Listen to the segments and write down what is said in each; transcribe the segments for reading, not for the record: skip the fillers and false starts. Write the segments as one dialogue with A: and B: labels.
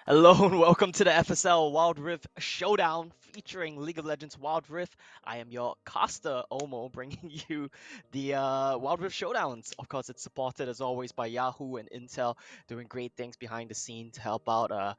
A: Hello and welcome to the FSL Wild Rift Showdown featuring League of Legends Wild Rift. I am your caster, Omo, bringing you the Wild Rift Showdowns. Of course, it's supported as always by Yahoo and Intel, doing great things behind the scene to help out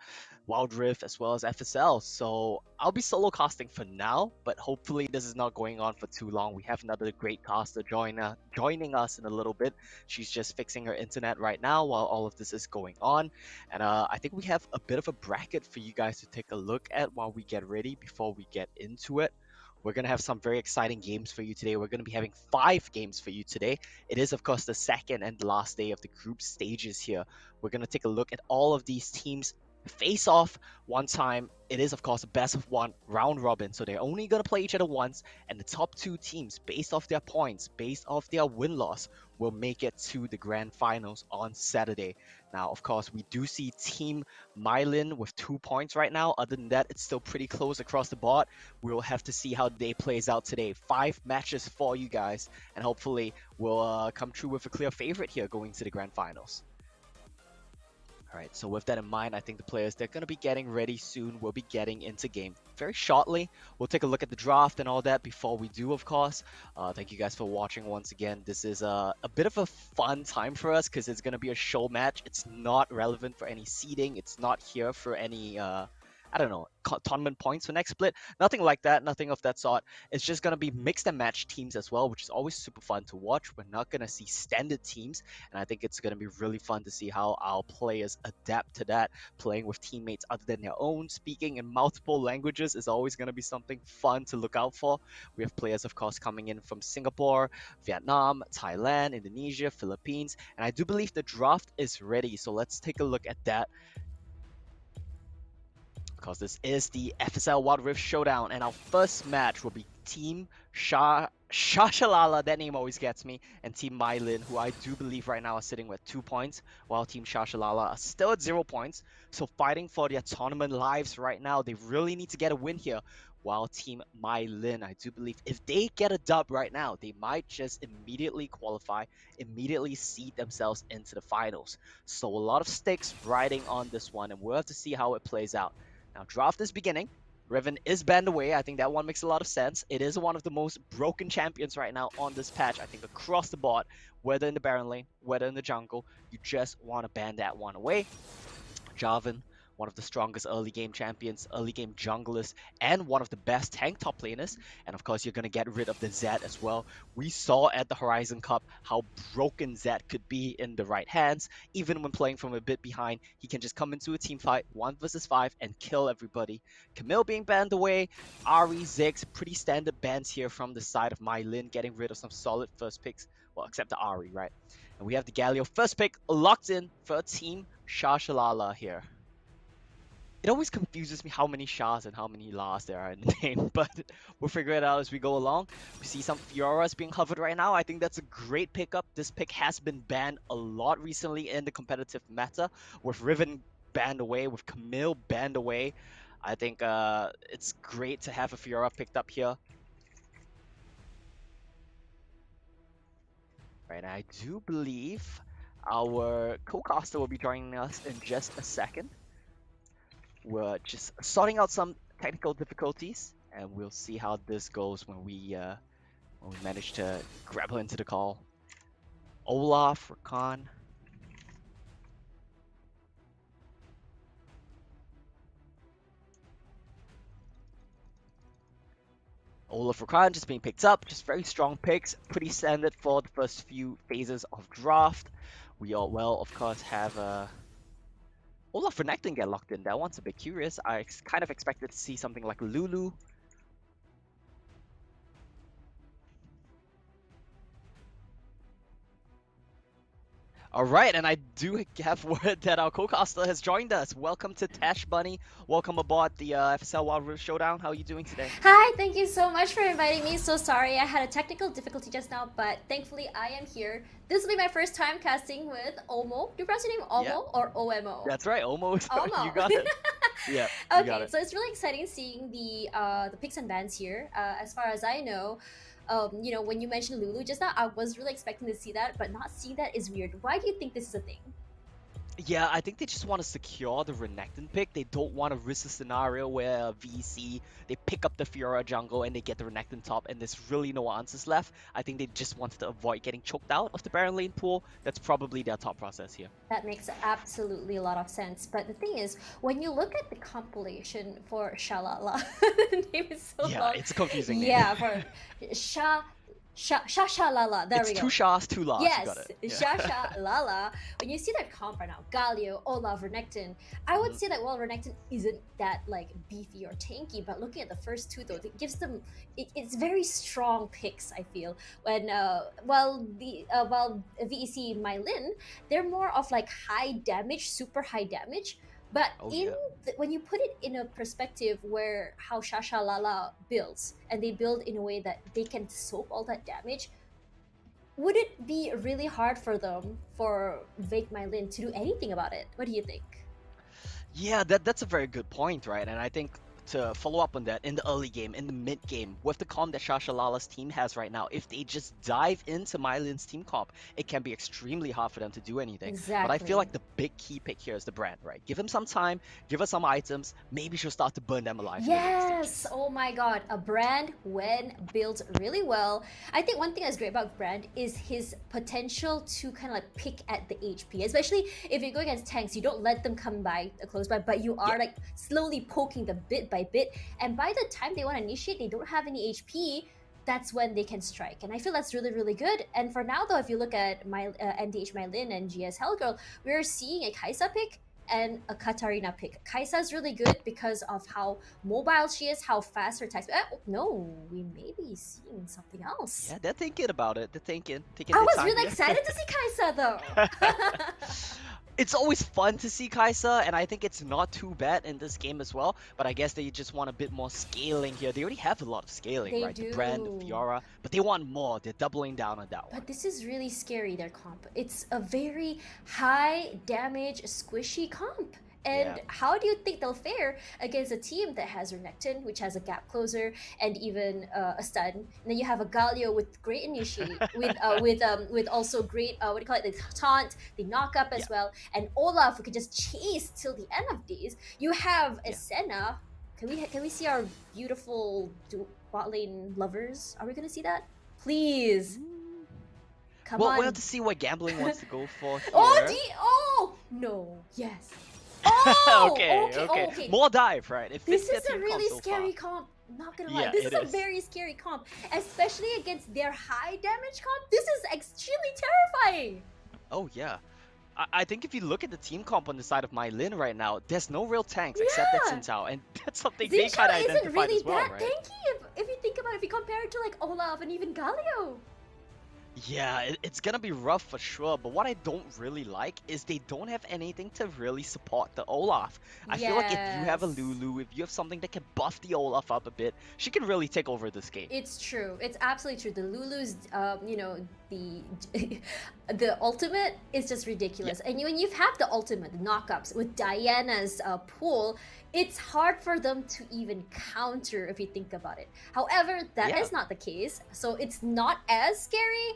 A: Wild Rift as well as FSL. So I'll be solo casting for now, but hopefully this is not going on for too long. We have another great caster joining us in a little bit. She's just fixing her internet right now while all of this is going on. And I think we have a bit of a bracket for you guys to take a look at while we get ready before we get into it. We're going to have some very exciting games for you today. We're going to be having 5 games for you today. It is, of course, the second and last day of the group stages here. We're going to take a look at all of these teams face off one time. It is, of course, a best of 1 round robin, so they're only going to play each other once, and the top 2 teams, based off their points, based off their win-loss, will make it to the grand finals on Saturday. Now, of course, we do see Team MaiLinh with 2 points right now. Other than that, it's still pretty close across the board. We'll have to see how the day plays out today. 5 matches for you guys, and hopefully we'll come true with a clear favorite here going to the grand finals. Alright, so with that in mind, I think the players, they're going to be getting ready soon. We'll be getting into game very shortly. We'll take a look at the draft and all that before we do, of course. Thank you guys for watching once again. This is a bit of a fun time for us because it's going to be a show match. It's not relevant for any seeding. It's not here for any, I don't know, tournament points for next split. Nothing like that, nothing of that sort. It's just going to be mixed and match teams as well, which is always super fun to watch. We're not going to see standard teams, and I think it's going to be really fun to see how our players adapt to that. Playing with teammates other than their own, speaking in multiple languages is always going to be something fun to look out for. We have players, of course, coming in from Singapore, Vietnam, Thailand, Indonesia, Philippines, and I do believe the draft is ready, so let's take a look at that. Because this is the FSL Wild Rift Showdown, and our first match will be Team Shashalala, that name always gets me, and Team MaiLinh, who I do believe right now are sitting with 2 points, while Team Shashalala are still at 0 points. So fighting for their tournament lives right now, they really need to get a win here. While Team MaiLinh, I do believe if they get a dub right now, they might just immediately qualify, immediately seed themselves into the finals. So a lot of stakes riding on this one, and we'll have to see how it plays out. Now, draft is beginning. Riven is banned away. I think that one makes a lot of sense. It is one of the most broken champions right now on this patch. I think across the board, whether in the Baron lane, whether in the jungle, you just want to ban that one away. Jarvan, one of the strongest early game champions, early game junglers, and one of the best tank top laners. And of course, you're going to get rid of the Zed as well. We saw at the Horizon Cup how broken Zed could be in the right hands. Even when playing from a bit behind, he can just come into a team fight, 1 versus 5, and kill everybody. Camille being banned away, Ahri, Ziggs, pretty standard bans here from the side of MaiLinh, getting rid of some solid first picks. Well, except the Ahri, right? And we have the Galio first pick locked in for Team Shashalala here. It always confuses me how many Shahs and how many Las there are in the name, but we'll figure it out as we go along. We see some Fioras being hovered right now. I think that's a great pickup. This pick has been banned a lot recently in the competitive meta, with Riven banned away, with Camille banned away. I think it's great to have a Fiora picked up here. Right, I do believe our co-caster will be joining us in just a second. We're just sorting out some technical difficulties, and we'll see how this goes when we manage to grab her into the call. Olaf, Rakan. Olaf, Rakan just being picked up, just very strong picks, pretty standard for the first few phases of draft. We all, well, of course, have Olaf Renekton get locked in. That one's a bit curious. I kind of expected to see something like Lulu. All right, and I do have word that our co-caster has joined us. Welcome to TASH, Bunny. Welcome aboard the FSL Wild Rift Showdown. How are you doing today?
B: Hi, thank you so much for inviting me. So sorry I had a technical difficulty just now, but thankfully I am here. This will be my first time casting with Omo. Do you pronounce your name Omo
A: Yeah.
B: or OMO?
A: That's right, almost.
B: Omo.
A: You got it. Yeah, you got
B: Okay,
A: it.
B: so it's really exciting seeing the picks and bans here. As far as I know, when you mentioned Lulu just now, I was really expecting to see that, but not seeing that is weird. Why do you think this is a thing?
A: Yeah, I think they just want to secure the Renekton pick. They don't want to risk a scenario where VC they pick up the Fiora jungle and they get the Renekton top and there's really no answers left. I think they just wanted to avoid getting choked out of the Baron lane pool. That's probably their thought process here.
B: That makes absolutely a lot of sense. But the thing is, when you look at the compilation for Shalala, the name is so
A: Yeah,
B: long.
A: it's a confusing name.
B: Yeah, for Shashalala. There
A: It's
B: we go.
A: two Shas, two Las. You
B: Yes,
A: got it. Yeah.
B: Shashalala. When you see that comp right now, Galio, Olaf, Renekton, I would say that while Renekton isn't that like beefy or tanky, but looking at the first two though, it gives them it's very strong picks. I feel when while VEC MaiLinh, they're more of like high damage, super high damage. But
A: Oh, yeah.
B: when you put it in a perspective where how Shashalala builds, and they build in a way that they can soak all that damage, would it be really hard for them, for VEC MaiLinh, to do anything about it? What do you think?
A: Yeah, that's a very good point, right? And I think to follow up on that, in the early game, in the mid game, with the comp that Shashalala's team has right now, if they just dive into MaiLinh's team comp, it can be extremely hard for them to do anything.
B: Exactly.
A: But I feel like the big key pick here is the brand, right? Give him some time, give her some items, maybe she'll start to burn them alive.
B: Yes! Oh my god, a brand when built really well. I think one thing that's great about brand is his potential to kind of like pick at the HP, especially if you go against tanks. You don't let them come by close by, but you are like slowly poking them bit by bit, and by the time they want to initiate, they don't have any HP. That's when they can strike, and I feel that's really, really good. And for now though, if you look at NDH MaiLinh and GS Hellgirl, we're seeing a Kai'Sa pick and a Katarina pick. Kai'Sa's really good because of how mobile she is, how fast her attacks. No, we may be seeing something else.
A: Yeah, they're thinking about it. They're thinking.
B: I was really excited to see Kai'Sa though.
A: It's always fun to see Kai'Sa, and I think it's not too bad in this game as well. But I guess they just want a bit more scaling here. They already have a lot of scaling,
B: They
A: right?
B: do.
A: The brand, the Fiora, but they want more. They're doubling down on that one.
B: But this is really scary, their comp. It's a very high damage, squishy comp. And how do you think they'll fare against a team that has Renekton, which has a gap closer, and even a stun? And then you have a Galio with great initiate, with also great what do you call it? The taunt, the knock up as well, and Olaf who can just chase till the end of days. You have a Senna. Can we see our beautiful bot lane lovers? Are we gonna see that? Please. Come on.
A: We'll have to see what Gambling wants to go for here.
B: Oh no. Yes. Oh, okay.
A: More dive, right?
B: This is a really scary comp. Not gonna lie, this is a very scary comp, especially against their high damage comp. This is extremely terrifying.
A: Oh yeah. I think if you look at the team comp on the side of MaiLinh right now, there's no real tanks except that Xin Zhao, and that's something they kind of identified
B: really
A: as well,
B: that
A: right?
B: tanky if you think about it, if you compare it to like Olaf and even Galio.
A: Yeah, it's gonna be rough for sure, but what I don't really like is they don't have anything to really support the Olaf. I feel like if you have a Lulu, if you have something that can buff the Olaf up a bit, she can really take over this game.
B: It's true. It's absolutely true. The Lulu's, you know, the ultimate is just ridiculous. And when you've had the ultimate, the knockups, with Diana's pool, it's hard for them to even counter if you think about it. However, that is not the case. So it's not as scary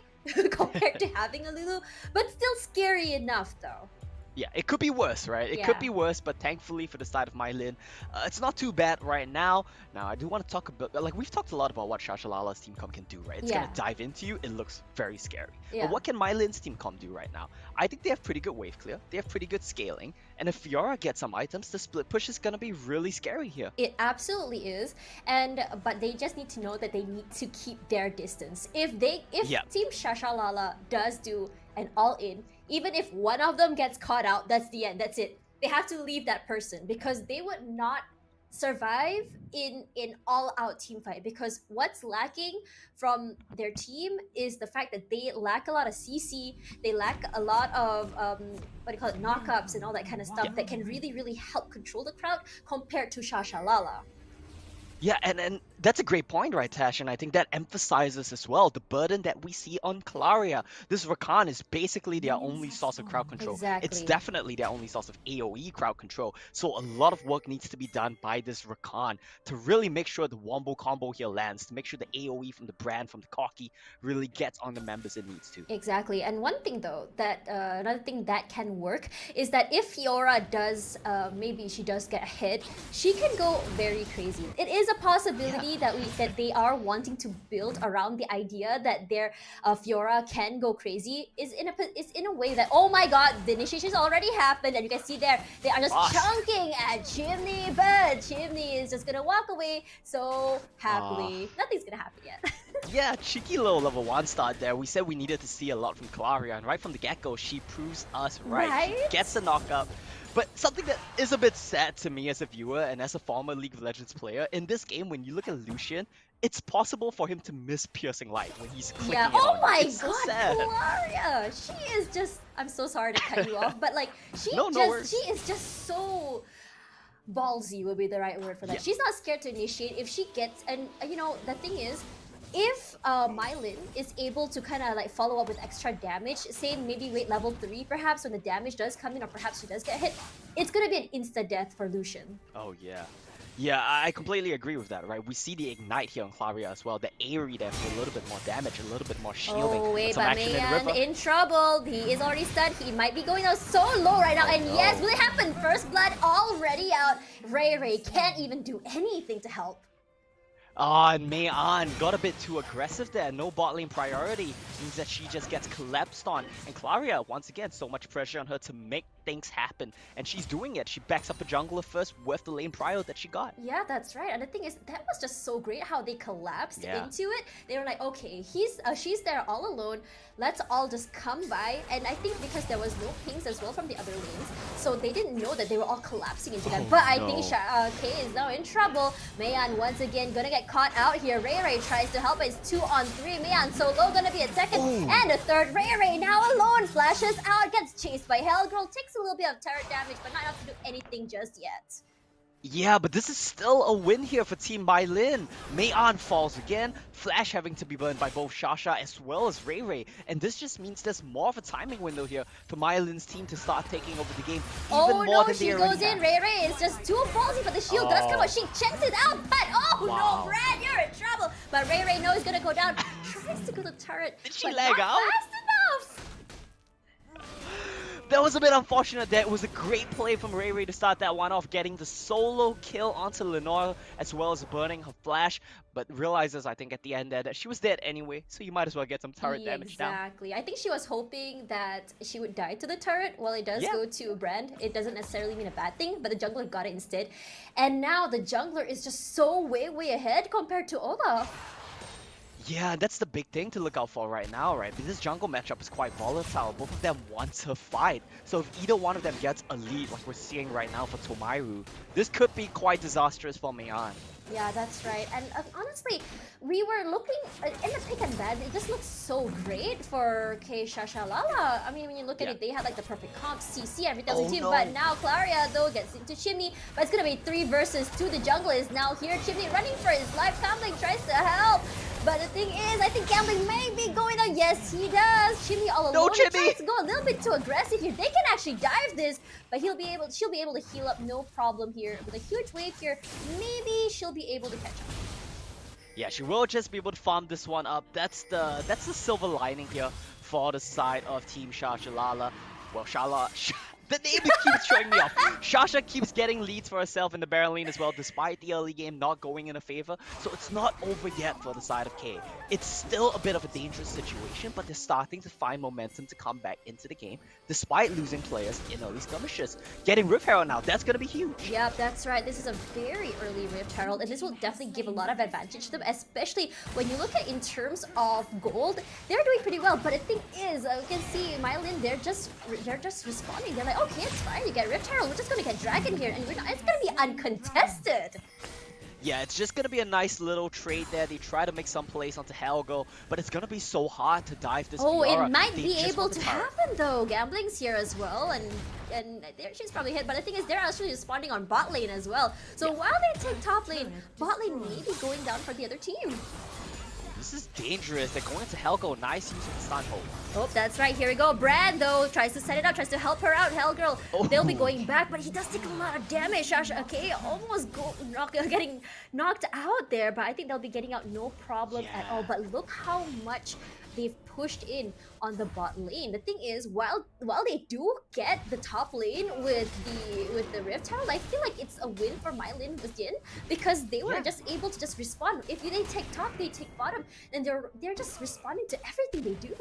B: compared to having a Lulu, but still scary enough though.
A: Yeah, it could be worse, right? It could be worse, but thankfully for the side of MaiLinh, it's not too bad right now. Now, I do want to talk about, like, we've talked a lot about what Shashalala's team comp can do, right? It's gonna dive into you, it looks very scary. But what can MaiLinh's team comp do right now? I think they have pretty good wave clear, they have pretty good scaling, and if Fiora gets some items, the split push is gonna be really scary here.
B: It absolutely is, but they just need to know that they need to keep their distance. If Team Shashalala does do an all-in, even if one of them gets caught out, that's the end, that's it. They have to leave that person because they would not survive in all-out team fight, because what's lacking from their team is the fact that they lack a lot of CC, they lack a lot of knockups and all that kind of stuff that can really, really help control the crowd compared to Shashalala.
A: Yeah, and that's a great point, right, Tash? And I think that emphasizes as well the burden that we see on Claria. This Rakan is basically their only source of crowd control. It's
B: Exactly.
A: definitely their only source of AoE crowd control. So a lot of work needs to be done by this Rakan to really make sure the wombo combo here lands, to make sure the AoE from the brand, from the Corki, really gets on the members it needs to.
B: Exactly. And one thing though, that another thing that can work is that if Fiora does, maybe she does get hit, she can go very crazy. It is a possibility
A: Yeah.
B: that they are wanting to build around the idea that their Fiora can go crazy. Is in a way that, oh my god, the initiation's already happened, and you can see there they are just
A: Boss.
B: chunking at Chimney, but Chimney is just gonna walk away so happily. Nothing's gonna happen yet.
A: Yeah, cheeky little level 1 start there. We said we needed to see a lot from Claria, and right from the get-go, she proves us right. She
B: Right?
A: gets a knockup. But something that is a bit sad to me as a viewer and as a former League of Legends player, in this game, when you look at Lucian, it's possible for him to miss Piercing Light when he's clicking
B: Yeah.
A: it
B: Oh
A: on.
B: my
A: It's so
B: god,
A: sad.
B: Claria! She is just. I'm so sorry to cut you off, but like
A: No, no worries.
B: she is just so ballsy would be the right word for that.
A: Yeah.
B: She's not scared to initiate if she gets, and the thing is, if MaiLinh is able to kind of like follow up with extra damage, say maybe wait level 3 perhaps when the damage does come in, or perhaps she does get hit, it's gonna be an insta death for Lucian.
A: Oh, yeah. Yeah, I completely agree with that, right? We see the Ignite here on Claria as well. The Aerie there for a little bit more damage, a little bit more shielding.
B: Oh wait,
A: Some
B: but
A: action in
B: Mayan
A: River.
B: in trouble. He is already stunned. He might be going out so low right now.
A: Oh,
B: And
A: no.
B: yes, will it happen? First blood already out. Ray can't even do anything to help.
A: Ah, and Mayan got a bit too aggressive there. No bot lane priority means that she just gets collapsed on. And Claria, once again, so much pressure on her to make things happen. And she's doing it. She backs up a jungler first with the lane prio that she got.
B: Yeah, that's right. And the thing is, that was just so great how they collapsed
A: Yeah.
B: into it. They were like, okay, she's there all alone. Let's all just come by. And I think because there was no pings as well from the other lanes, so they didn't know that they were all collapsing into that.
A: Oh,
B: But I
A: no.
B: think Kay is now in trouble. Mayan once again gonna get caught out here. Ray tries to help, but it's 2-on-3. Mayan solo gonna be a second
A: Ooh.
B: and a third. Ray now alone flashes out, gets chased by Hellgirl, takes a little bit of turret damage, but not enough to do anything just yet.
A: Yeah, but this is still a win here for Team MaiLinh. Mayan falls again, Flash having to be burned by both Shasha as well as Ray. And this just means there's more of a timing window here for MaiLinh's team to start taking over the game even more
B: No,
A: than
B: she
A: they already
B: goes in.
A: have.
B: Ray is just too ballsy, but the shield does come out. She checks it out, but
A: Wow.
B: no, Brad, you're in trouble. But Ray knows he's gonna go down. Tries to go to turret.
A: Did she
B: but
A: lag
B: not
A: out?
B: fast enough.
A: That was a bit unfortunate. That was a great play from Ray to start that one off, getting the solo kill onto Lenore as well as burning her flash, but realizes, I think, at the end there that she was dead anyway, so you might as well get some turret damage down.
B: Exactly. I think she was hoping that she would die to the turret. While it does go to Brand, it doesn't necessarily mean a bad thing, but the jungler got it instead. And now the jungler is just so way ahead compared to Olaf.
A: Yeah, that's the big thing to look out for right now, right? Because this jungle matchup is quite volatile. Both of them want to fight. So if either one of them gets a lead, like we're seeing right now for Tomairu, this could be quite disastrous for Mayan.
B: Yeah, that's right. And honestly, we were looking in the pick and ban. It just looks so great for KAY Shashalala. I mean, when you look at it, they had like the perfect comp, CC, everything else in team.
A: no.
B: But now Claria though gets into Chimney, but it's gonna be 3 versus 2. The jungle is now here. Chimney running for his life. Gambling tries to help. But the thing is, I think Gambling may be going on. Yes, he does. Chimney all alone.
A: No,
B: He
A: Chimney!
B: tries to go a little bit too aggressive here. They can actually dive this, but she'll be able to heal up no problem here. With a huge wave here, maybe she'll be able to catch up.
A: Yeah, she will just be able to farm this one up. That's the silver lining here for the side of Team Shashalala. Well, the name keeps throwing me off. Shasha keeps getting leads for herself in the Baron lane as well, despite the early game not going in her favor. So it's not over yet for the side of K. It's still a bit of a dangerous situation, but they're starting to find momentum to come back into the game, despite losing players in early skirmishes. Getting Rift Herald now, that's going to be huge.
B: Yep, that's right. This is a very early Rift Herald, and this will definitely give a lot of advantage to them, especially when you look at in terms of gold. They're doing pretty well, but the thing is, you can see MaiLinh, they're just responding. They're like, okay, it's fine. You get Rift Herald. We're just gonna get Dragon here, and it's gonna be uncontested.
A: Yeah, it's just gonna be a nice little trade there. They try to make some plays onto Helgo, but it's gonna be so hard to dive this
B: Oh,
A: Fiora.
B: it might
A: They
B: be
A: just
B: able
A: want the
B: to
A: turret.
B: happen though. Gambling's here as well, and there she's probably hit. But the thing is, they're actually responding on bot lane as well. So while they take top lane, bot lane may be going down for the other team.
A: This is dangerous. They're going to Helgo. Nice use of the stun hold.
B: Oh, that's right. Here we go. Brand, though, tries to set it up, tries to help her out. Hellgirl, they'll be going back, but he does take a lot of damage. KAY almost getting knocked out there, but I think they'll be getting out no problem at all. But look how much they've pushed in on the bot lane. The thing is, while they do get the top lane with the Rift Herald, I feel like it's a win for MaiLinh within because they were just able to just respond. If they take top, they take bottom, and they're just responding to everything they do.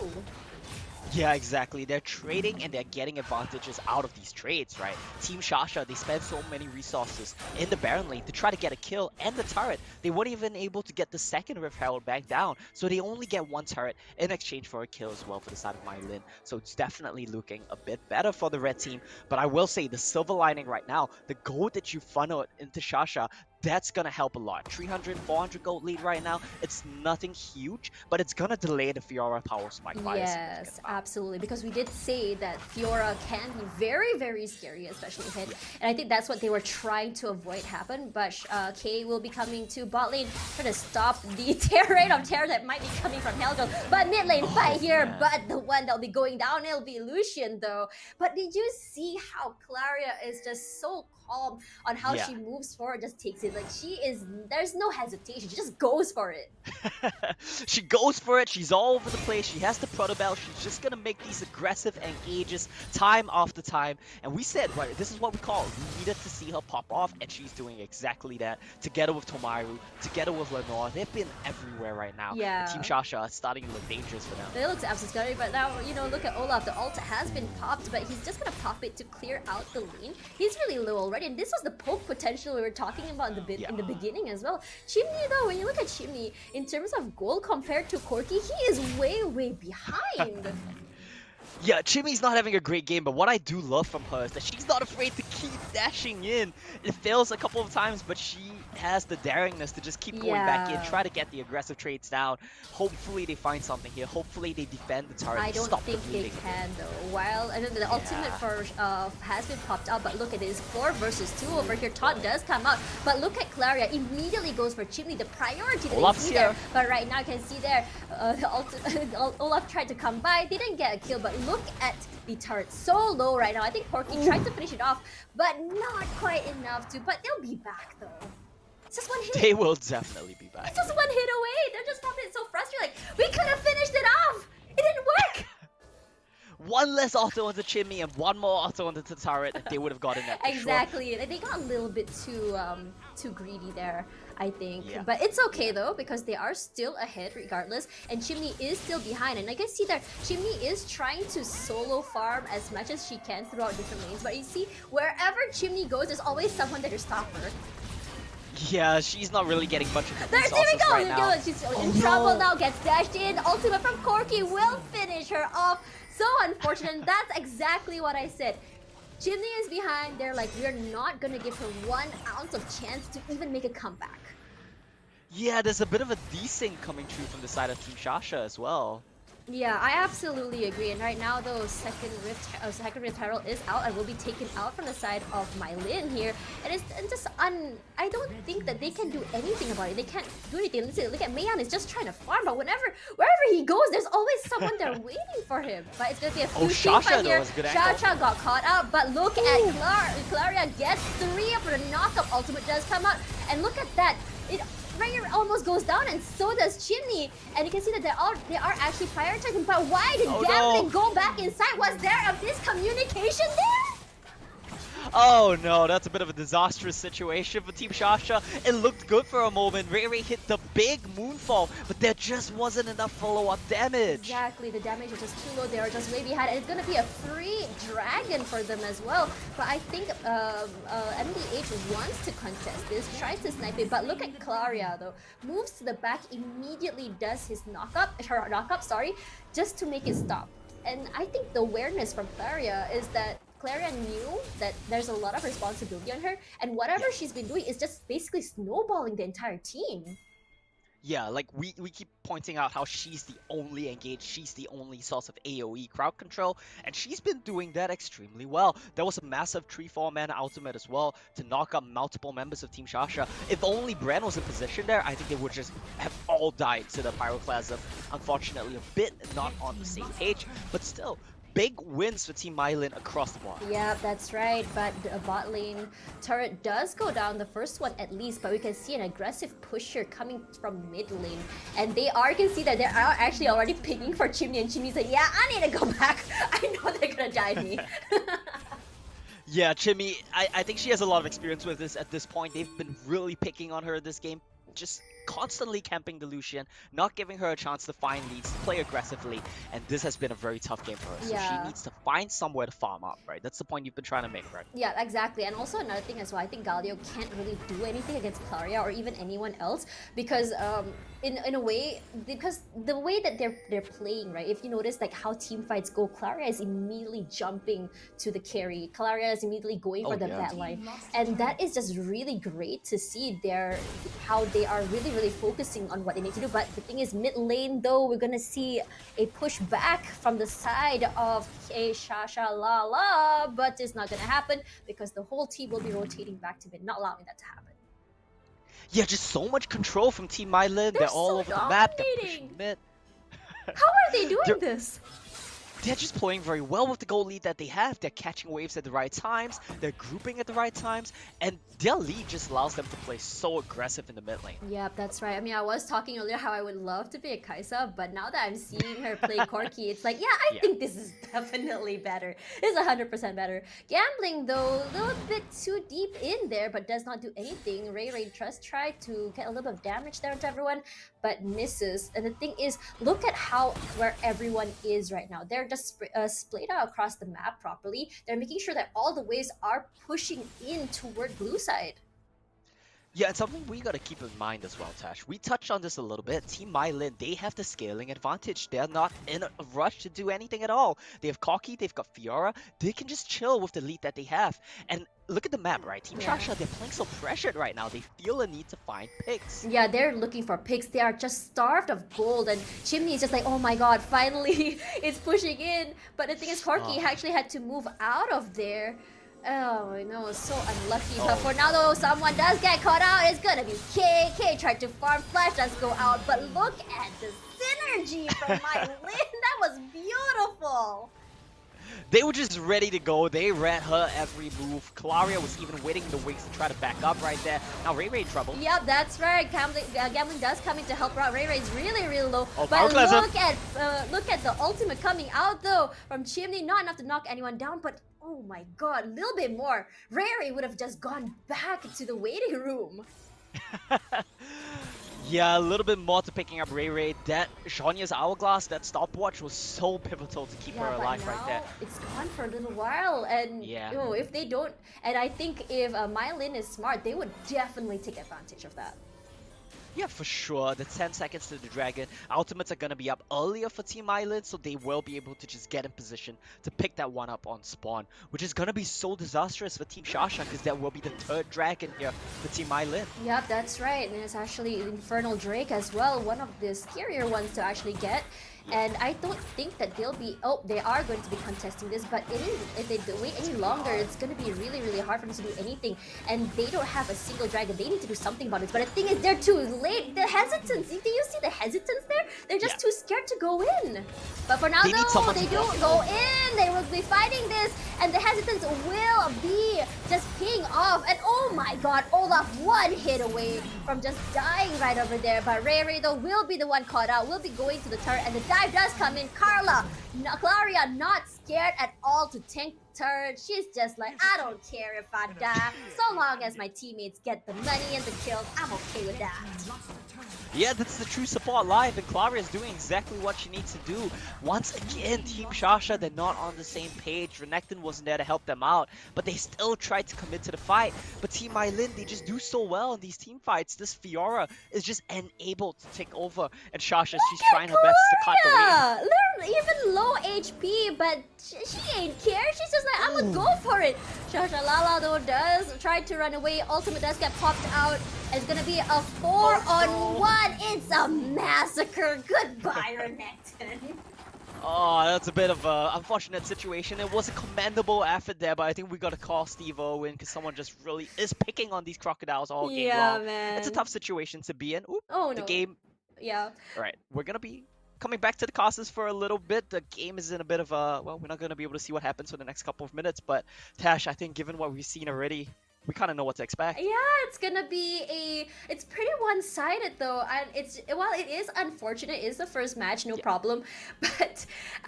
A: Yeah, exactly. They're trading and they're getting advantages out of these trades, right? Team Shasha, they spent so many resources in the Baron lane to try to get a kill and the turret. They weren't even able to get the second Rift Herald back down, so they only get one turret in exchange for a kill as well for the side of MaiLinh. So it's definitely looking a bit better for the red team. But I will say, the silver lining right now, the gold that you funneled into Shasha, that's gonna help a lot. 300, 400 gold lead right now. It's nothing huge, but it's gonna delay the Fiora power spike by a significant amount.
B: Absolutely, because we did say that Fiora can be very, very scary, especially hit, and I think that's what they were trying to avoid happen. But KAY will be coming to bot lane, trying to stop the rate of terror that might be coming from Helgo. But mid lane fight here, but the one that'll be going down, it'll be Lucian though. But did you see how Claria is just so calm on how she moves forward, just takes it. Like there's no hesitation. She just goes for it.
A: She goes for it. She's all over the place. She has the Protobell. She's just gonna make these aggressive engages time after time. And we said, right, this is what we call it. We needed to see her pop off, and she's doing exactly that. Together with Tomaru, together with Lenore, they've been everywhere right now.
B: Yeah.
A: And Team Shasha is starting to look dangerous for them.
B: It looks absolutely scary, but now, you know, look at Olaf. The ult has been popped, but he's just gonna pop it to clear out the lane. He's really low already, and this was the poke potential we were talking about in the beginning as well. Chimney, though, when you look at Chimney, in terms of gold compared to Corki, he is way, way behind.
A: Yeah, Chimi's not having a great game, but what I do love from her is that she's not afraid to keep dashing in. It fails a couple of times, but she has the daringness to just keep going back in, try to get the aggressive trades down. Hopefully they find something here. Hopefully they defend the turret.
B: I don't think they can though. While I know the ultimate for has been popped out, but look at this 4 versus 2 over here. Taunt does come out, but look at Claria immediately goes for Chimney. The priority that
A: Olaf's
B: they see there, but right now you can see there Olaf tried to come by, they didn't get a kill, but look at the turret so low right now. I think Corki tried to finish it off, but not quite enough to. But they'll be back though. It's just one hit.
A: They will definitely be back.
B: It's just one hit away. They're just probably so frustrated. Like, we could have finished it off. It didn't work.
A: One less auto onto Chimney and one more auto onto the turret, and they would have gotten that.
B: Exactly. Sure. They got a little bit too greedy there, I think.
A: Yeah.
B: But it's okay though, because they are still ahead regardless, and Chimney is still behind. And I can see that Chimney is trying to solo farm as much as she can throughout different lanes. But you see, wherever Chimney goes, there's always someone there to stop her.
A: Yeah, she's not really getting much of the
B: there we go!
A: right now.
B: She's in trouble now, gets dashed in. Ultimate from Corki will finish her off. So unfortunate. That's exactly what I said. Chimney is behind. They're like, we're not gonna give her 1 ounce of chance to even make a comeback.
A: Yeah, there's a bit of a desync coming through from the side of Team Shasha as well.
B: Yeah, I absolutely agree. And right now, though, second Rift Herald is out and will be taken out from the side of MaiLinh here. And it's just I don't think that they can do anything about it. They can't do anything. Look at Mayan is just trying to farm, but wherever he goes, there's always someone there waiting for him. But it's gonna be a few
A: Shasha
B: here.
A: Was a good
B: Shasha got caught out, but look at Claria gets 3 of the knockup. Ultimate does come out, and look at that. Ranger almost goes down, and so does Chimney. And you can see that they are actually prioritizing. But why did Gambling go back inside? Was there a miscommunication there?
A: Oh no, that's a bit of a disastrous situation for Team Shasha. It looked good for a moment. Ray hit the big moonfall, but there just wasn't enough follow-up damage.
B: Exactly, the damage was just too low. They were just way behind, and it's gonna be a free dragon for them as well. But I think MDH wants to contest this, tries to snipe it. But look at Claria though, moves to the back, immediately does his knockup, just to make it stop. And I think the awareness from Claria is that Claria knew that there's a lot of responsibility on her, and whatever she's been doing is just basically snowballing the entire team.
A: Yeah, like we keep pointing out how she's the only engaged, she's the only source of AoE crowd control, and she's been doing that extremely well. There was a massive 3-4 mana ultimate as well to knock out multiple members of Team Shasha. If only Bran was in position there, I think they would just have all died to the Pyroclasm. Unfortunately, a bit not on the same page, but still, big wins for Team MaiLinh across the board.
B: Yeah, that's right, but the bot lane turret does go down, the first one at least, but we can see an aggressive pusher coming from mid lane. And they can see that they are actually already picking for Chimney, and Chimney's like, yeah, I need to go back. I know they're gonna dive me.
A: Yeah, Chimmy, I think she has a lot of experience with this at this point. They've been really picking on her this game, just constantly camping the Lucian, not giving her a chance to find leads, to play aggressively, and this has been a very tough game for her. So
B: Yeah.
A: she needs to find somewhere to farm up, right? That's the point you've been trying to make, right?
B: Yeah, exactly. And also another thing as well, I think Galio can't really do anything against Claria or even anyone else because in a way, because the way that they're playing, right? If you notice like how team fights go, Claria is immediately jumping to the carry. Claria is immediately going for the bat line. And that is just really great to see how they are really focusing on what they need to do. But the thing is, mid lane though, we're gonna see a push back from the side of KAY Shashalala, but it's not gonna happen because the whole team will be rotating back to mid, not allowing that to happen.
A: Yeah, just so much control from Team MaiLinh. They're all
B: so
A: over the map. They're
B: dominating.
A: pushing mid.
B: How are they doing this?
A: They're just playing very well with the goal lead that they have. They're catching waves at the right times, they're grouping at the right times, and their lead just allows them to play so aggressive in the mid lane.
B: Yep, that's right. I mean, I was talking earlier how I would love to be a Kai'Sa, but now that I'm seeing her play Corki, it's like, yeah, I think this is definitely better. It's 100% better. Gambling, though, a little bit too deep in there, but does not do anything. Ray just tried to get a little bit of damage there to everyone, but misses. And the thing is, look at where everyone is right now. They're just splayed out across the map properly. They're making sure that all the waves are pushing in toward blue side.
A: Yeah, it's something we gotta keep in mind as well, Tash. We touched on this a little bit. Team MaiLinh, they have the scaling advantage. They're not in a rush to do anything at all. They have Corki, they've got Fiora. They can just chill with the lead that they have. And look at the map, right? Team Shasha, they're playing so pressured right now. They feel a need to find picks.
B: Yeah, they're looking for picks. They are just starved of gold. And Chimney is just like, oh my god, finally it's pushing in. But the thing is, Corki actually had to move out of there. Oh no, so unlucky. But for now though, someone does get caught out. It's gonna be KAY. KAY tried to farm, Flash does go out. But look at the synergy from MaiLinh. That was beautiful.
A: They were just ready to go. They read her every move. Claria was even waiting in the wings to try to back up right there. Now Ray in trouble.
B: Yep, that's right. Gambling does come in to help her out. Ray is really low.
A: Oh,
B: but look at the ultimate coming out though from Chimney. Not enough to knock anyone down, but oh my god, a little bit more. Ray would have just gone back to the waiting room.
A: Yeah, a little bit more to picking up Ray. That Shonya's Hourglass, that stopwatch was so pivotal to keep her alive right there.
B: It's gone for a little while, and if they don't, and I think if MaiLinh is smart, they would definitely take advantage of that.
A: Yeah, for sure. The 10 seconds to the dragon. Ultimates are going to be up earlier for Team MaiLinh, so they will be able to just get in position to pick that one up on spawn, which is going to be so disastrous for Team Shasha because that will be the third dragon here for Team MaiLinh.
B: Yep, that's right. And it's actually Infernal Drake as well, one of the scarier ones to actually get. And I don't think that they'll be... Oh, they are going to be contesting this, but if they wait any longer, it's going to be really hard for them to do anything. And they don't have a single dragon. They need to do something about this. But the thing is, they're too late. The hesitance. Do you see the hesitance there? They're just too scared to go in. But for now, though, they don't go in. They will be fighting this. And the hesitance will be just peeing off. And oh my god, Olaf one hit away from just dying right over there. But Ray, though, will be the one caught out. Will be going to the turret. And the dive does come in. Claria not scared at all to tank turret. She's just like, I don't care if I die. So long as my teammates get the money and the kills, I'm okay with that.
A: Yeah, that's the true support live, and Clara is doing exactly what she needs to do. Once again, Team Shasha, they're not on the same page. Renekton wasn't there to help them out, but they still tried to commit to the fight. But Team MaiLinh, they just do so well in these team fights. This Fiora is just unable to take over, and Shasha, she's trying her best to cut the wave.
B: They're even low HP, but she ain't care. She's just like, I'm gonna go for it. Shashalala though does try to run away. Ultimate does get popped out. It's gonna be a 4-on-1. It's a massacre. Goodbye, Renekton.
A: Oh, that's a bit of an unfortunate situation. It was a commendable effort there, but I think we got to call Steve Owen because someone just really is picking on these crocodiles all game long.
B: Man.
A: It's a tough situation to be in. Oop,
B: oh,
A: the
B: no.
A: game.
B: Yeah.
A: All right, we're going to be coming back to the casters for a little bit. The game is in a bit of a, well, we're not going to be able to see what happens for the next couple of minutes, but Tash, I think given what we've seen already, we kind of know what to expect.
B: Yeah, it's gonna be it's pretty one-sided though, and while it is unfortunate, it is the first match, no problem, but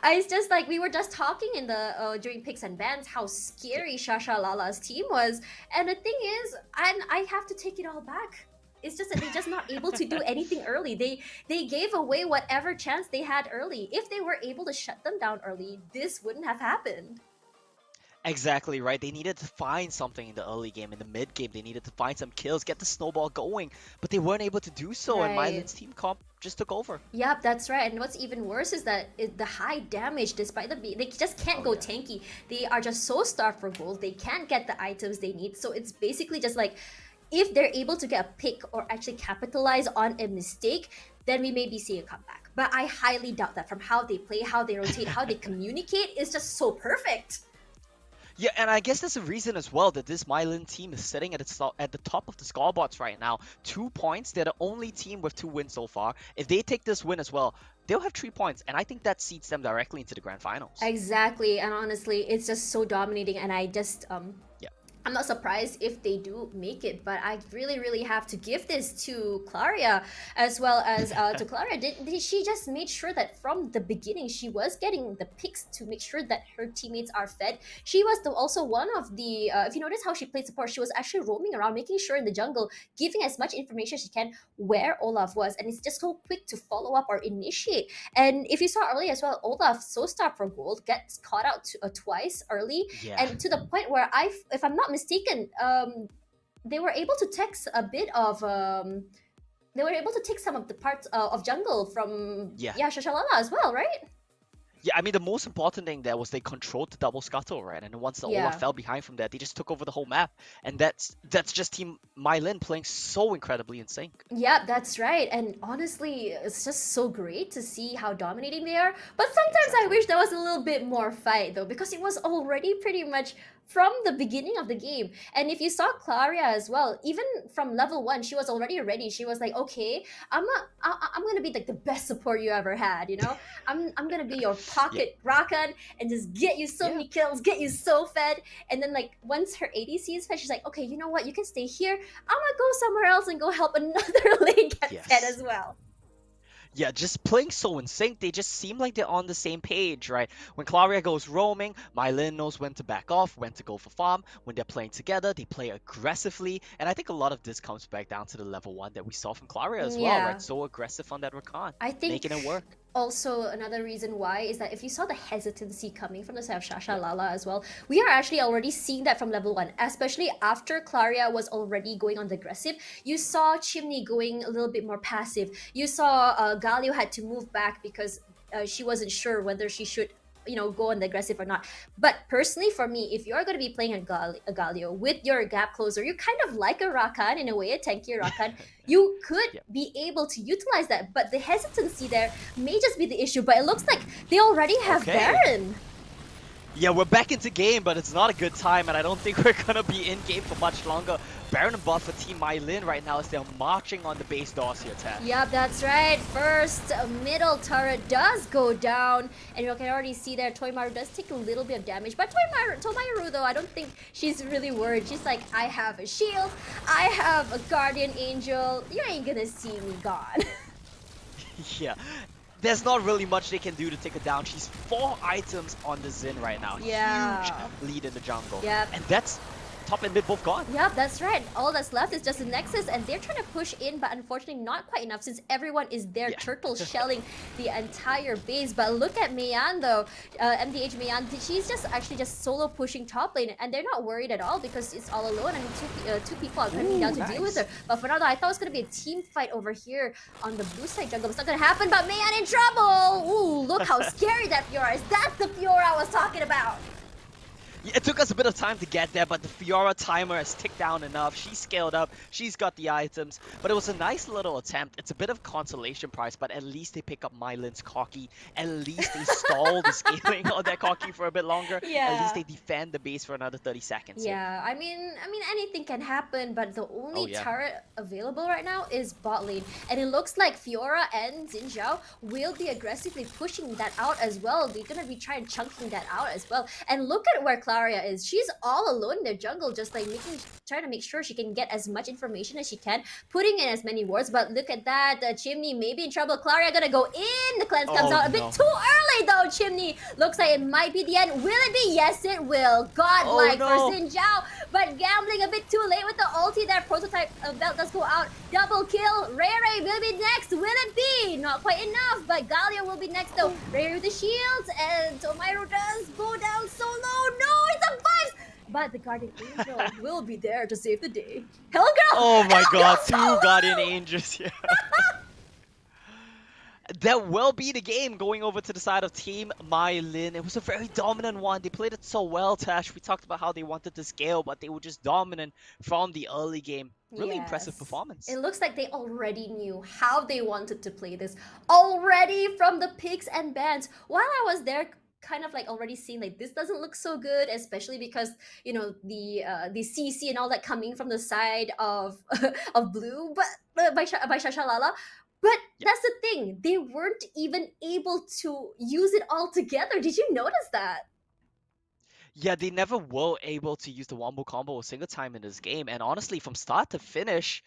B: it's just like we were just talking in the during picks and bans how scary Shashalala's team was, and the thing is, and I have to take it all back. It's just that they're just not able to do anything early. They gave away whatever chance they had early. If they were able to shut them down early, this wouldn't have happened.
A: Exactly right. They needed to find something in the early game, in the mid game. They needed to find some kills, get the snowball going, but they weren't able to do so.
B: Right.
A: And MaiLinh's team comp just took over.
B: Yep, that's right. And what's even worse is that the high damage, despite they just can't go tanky. They are just so starved for gold. They can't get the items they need. So it's basically just like, if they're able to get a pick or actually capitalize on a mistake, then we may be seeing a comeback. But I highly doubt that. From how they play, how they rotate, how they communicate, is just so perfect.
A: Yeah, and I guess there's a reason as well that this MaiLinh team is sitting at the top of the scoreboards right now. 2 points. They're the only team with 2 wins so far. If they take this win as well, they'll have 3 points, and I think that seeds them directly into the grand finals.
B: Exactly, and honestly, it's just so dominating, and I just I'm not surprised if they do make it, but I really have to give this to Claria as well as to Claria. She just made sure that from the beginning she was getting the picks to make sure that her teammates are fed. She was also one of the, if you notice how she played support, she was actually roaming around, making sure in the jungle, giving as much information as she can where Olaf was, and it's just so quick to follow up or initiate. And if you saw earlier as well, Olaf, so starved for gold, gets caught out twice early, and to the point where if I'm not mistaken, they were able to text a bit of they were able to take some of the parts of jungle from Shashalala as well, right?
A: Yeah, I mean, the most important thing there was they controlled the double scuttle, right? And once the Olaf fell behind from that, they just took over the whole map. And that's just Team MaiLinh playing so incredibly in sync.
B: Yeah, that's right. And honestly, it's just so great to see how dominating they are. But sometimes I wish there was a little bit more fight, though, because it was already pretty much from the beginning of the game. And if you saw Claria as well, even from level 1, she was already ready. She was like, okay, I'm gonna be like the best support you ever had, you know? I'm gonna be your pocket Rakan and just get you so many kills, get you so fed. And then like once her ADC is fed, she's like, okay, you know what? You can stay here. I'm gonna go somewhere else and go help another lane get fed as well.
A: Yeah, just playing so in sync, they just seem like they're on the same page, right? When Claria goes roaming, MaiLinh knows when to back off, when to go for farm. When they're playing together, they play aggressively. And I think a lot of this comes back down to the level 1 that we saw from Claria as well, right? So aggressive on that Rakan,
B: I think
A: making it work.
B: Also, another reason why is that if you saw the hesitancy coming from the side of Shashalala as well, we are actually already seeing that from level 1, especially after Claria was already going on the aggressive. You saw Chimney going a little bit more passive. You saw Galio had to move back because she wasn't sure whether she should go on the aggressive or not. But personally, for me, if you're going to be playing a Galio with your gap closer, you're kind of like a Rakan in a way, a tankier Rakan. You could be able to utilize that, but the hesitancy there may just be the issue. But it looks like they already have Baron.
A: Yeah, we're back into game, but it's not a good time, and I don't think we're gonna be in game for much longer. Baron and buff for Team MaiLinh right now as they're marching on the base doors here, Ted.
B: Yep, that's right. First, middle turret does go down, and you can already see there Toymaru does take a little bit of damage. But Toymaru though, I don't think she's really worried. She's like, I have a shield, I have a guardian angel. You ain't gonna see me gone.
A: Yeah. There's not really much they can do to take her down. She's 4 items on the Xin right now. Huge lead in the jungle. And that's top and mid both gone.
B: Yep, that's right. All that's left is just the Nexus, and they're trying to push in, but unfortunately not quite enough since everyone is there, turtle shelling the entire base. But look at Meian though, MDH Meian, she's just solo pushing top lane, and they're not worried at all because it's all alone. I mean, two people are coming down to deal with her. But for now, though, I thought it was going to be a team fight over here on the blue side jungle. It's not going to happen, but Meian in trouble! Ooh, look how scary that Fiora is. That's the Fiora I was talking about!
A: It took us a bit of time to get there, but the Fiora timer has ticked down enough. She's scaled up, she's got the items, but it was a nice little attempt. It's a bit of consolation prize, but at least they pick up MaiLinh's Cocky. At least they stall the scaling on their Cocky for a bit longer.
B: Yeah.
A: At least they defend the base for another 30 seconds.
B: Yeah, I mean anything can happen, but the only turret available right now is bot lane. And it looks like Fiora and Xin Zhao will be aggressively pushing that out as well. They're gonna be trying chunking that out as well. And look at where Claria is. She's all alone in their jungle, just like trying to make sure she can get as much information as she can, putting in as many wards. But look at that, Chimney may be in trouble. Claria gonna go in. The cleanse comes out a bit too early though. Chimney looks like it might be the end. Will it be? Yes, it will. Godlike for Xin Zhao, but gambling a bit too late with the ulti. That prototype belt does go out. Double kill. Ray Ray will be next. Will it be? Not quite enough, but Galio will be next though. Ray Ray with the shields, and Tomairo does go down so low. No, it's a vibes. But the Guardian Angel will be there to save the day. Hello, girl!
A: Oh my god,
B: Hello,
A: two Guardian Angels here. That will be the game going over to the side of Team MaiLin. It was a very dominant one. They played it so well, Tash. We talked about how they wanted to scale, but they were just dominant from the early game. Really impressive performance.
B: It looks like they already knew how they wanted to play this. Already from the picks and bans. While I was there, kind of like already seeing like this doesn't look so good, especially because you know the CC and all that coming from the side of of blue, but by Shashalala. But that's the thing, they weren't even able to use it all together. Did you notice that?
A: Yeah, they never were able to use the wombo combo a single time in this game, and honestly, from start to finish,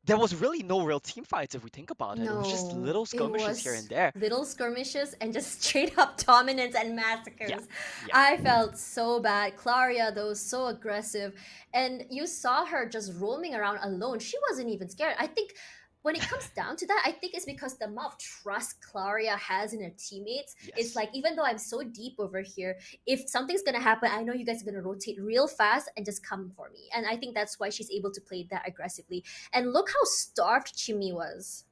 A: there was really no real team fights if we think about it. It was just little skirmishes here and there.
B: Little skirmishes and just straight up dominance and massacres. I felt so bad. Claria though, so aggressive. And you saw her just roaming around alone. She wasn't even scared. I think when it comes down to that, I think it's because the amount of trust Claria has in her teammates. It's like, even though I'm so deep over here, if something's gonna happen, I know you guys are gonna rotate real fast and just come for me. And I think that's why she's able to play that aggressively. And look how starved Chimney was.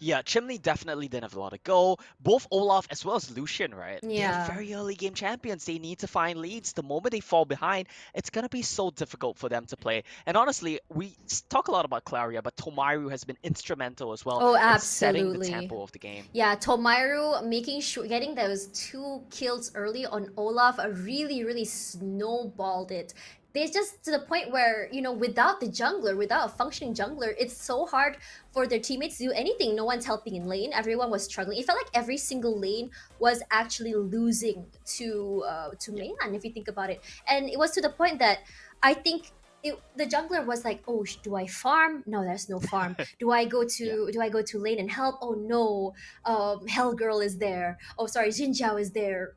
A: Yeah, Chimney definitely didn't have a lot of go. Both Olaf as well as Lucian, right?
B: Yeah.
A: They're very early game champions. They need to find leads. The moment they fall behind, it's going to be so difficult for them to play. And honestly, we talk a lot about Claria, but Tomairo has been instrumental as well in setting the tempo of the game.
B: Yeah, Tomairo making sure, getting those 2 kills early on Olaf really snowballed it. They just to the point where, you know, without the jungler, without a functioning jungler, it's so hard for their teammates to do anything. No one's helping in lane. Everyone was struggling. It felt like every single lane was actually losing to Meilan, if you think about it. And it was to the point that I think the jungler was like, oh, do I farm? No, there's no farm. Do I go to lane and help? Oh no, Hellgirl is there. Oh sorry, Xin Zhao is there.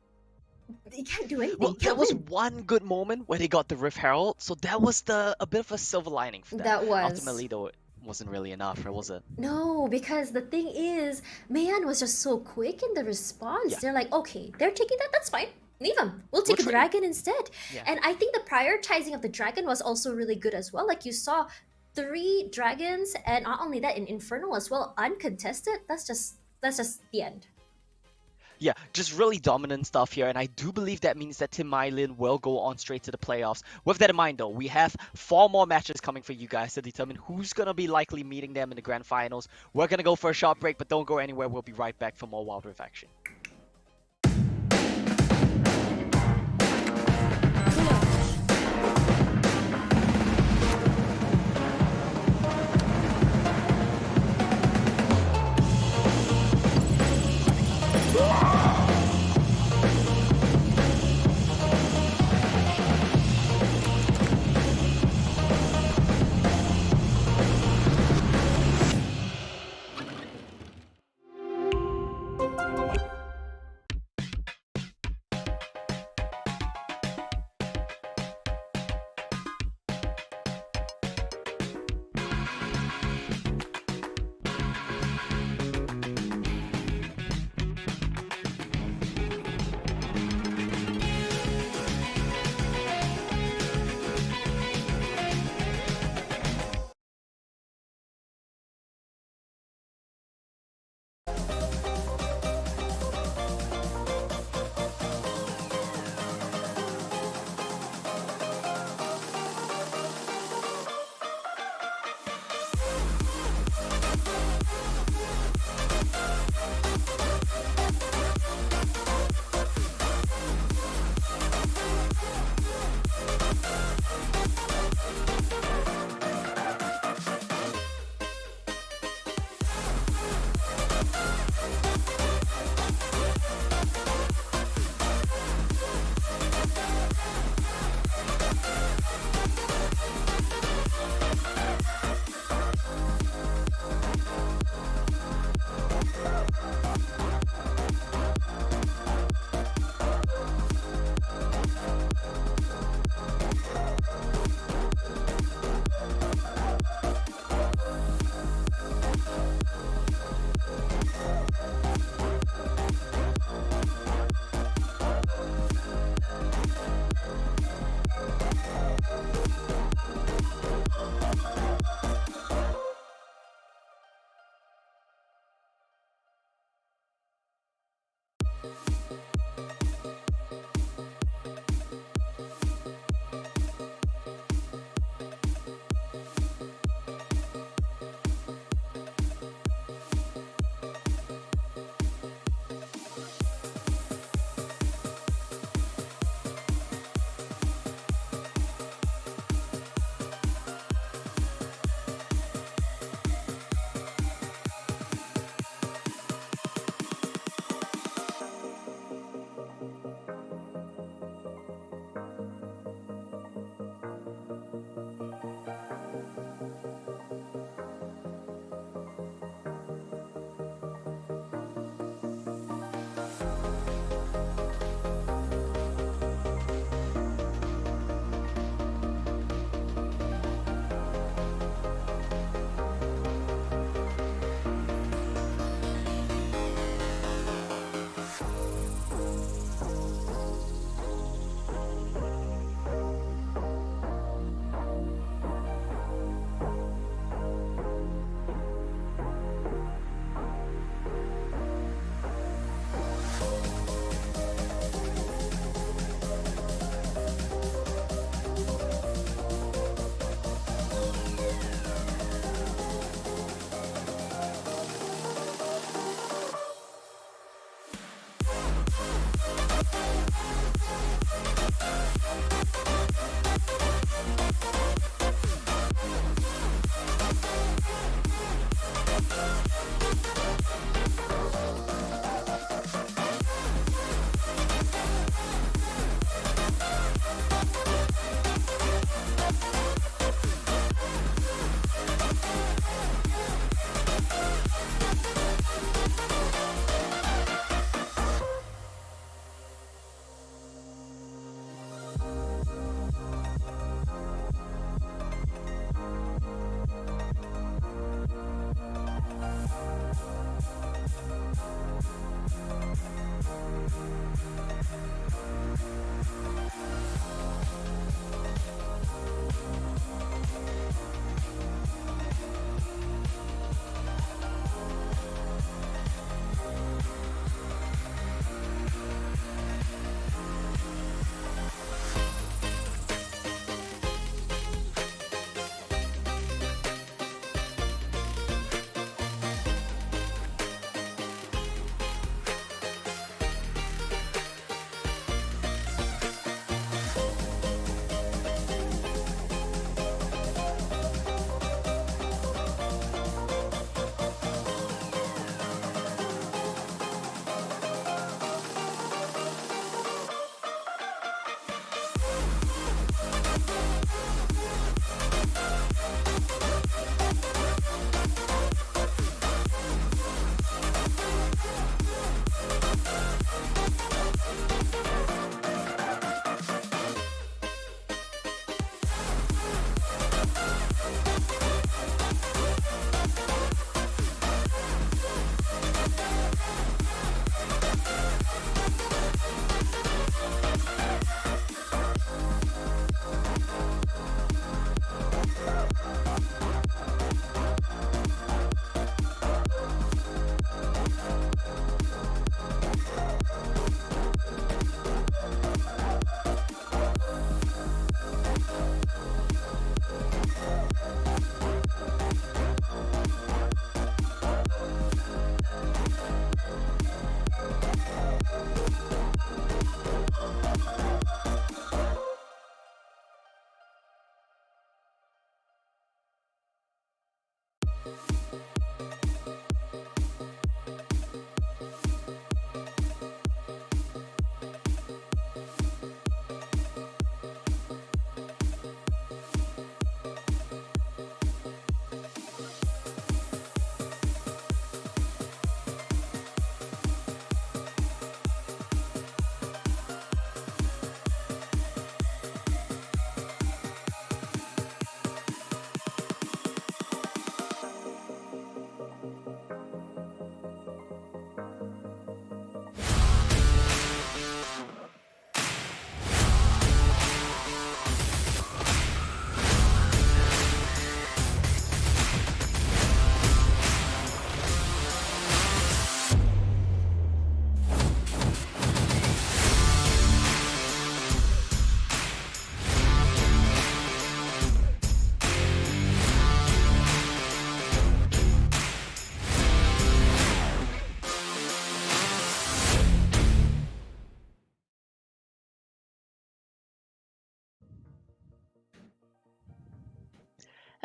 B: They can't do anything.
A: Well, there was one good moment where they got the Rift Herald, so that was a bit of a silver lining for them.
B: That was.
A: Ultimately, though, it wasn't really enough, or was it?
B: No, because the thing is, Meian was just so quick in the response. They're like, okay, they're taking that, that's fine. Leave them. We'll take a dragon instead. And I think the prioritizing of the dragon was also really good as well. Like you saw 3 dragons, and not only that, in Infernal as well, uncontested. That's just the end.
A: Yeah, just really dominant stuff here, and I do believe that means that Team MaiLin will go on straight to the playoffs. With that in mind, though, we have 4 more matches coming for you guys to determine who's going to be likely meeting them in the grand finals. We're going to go for a short break, but don't go anywhere. We'll be right back for more Wild Rift action.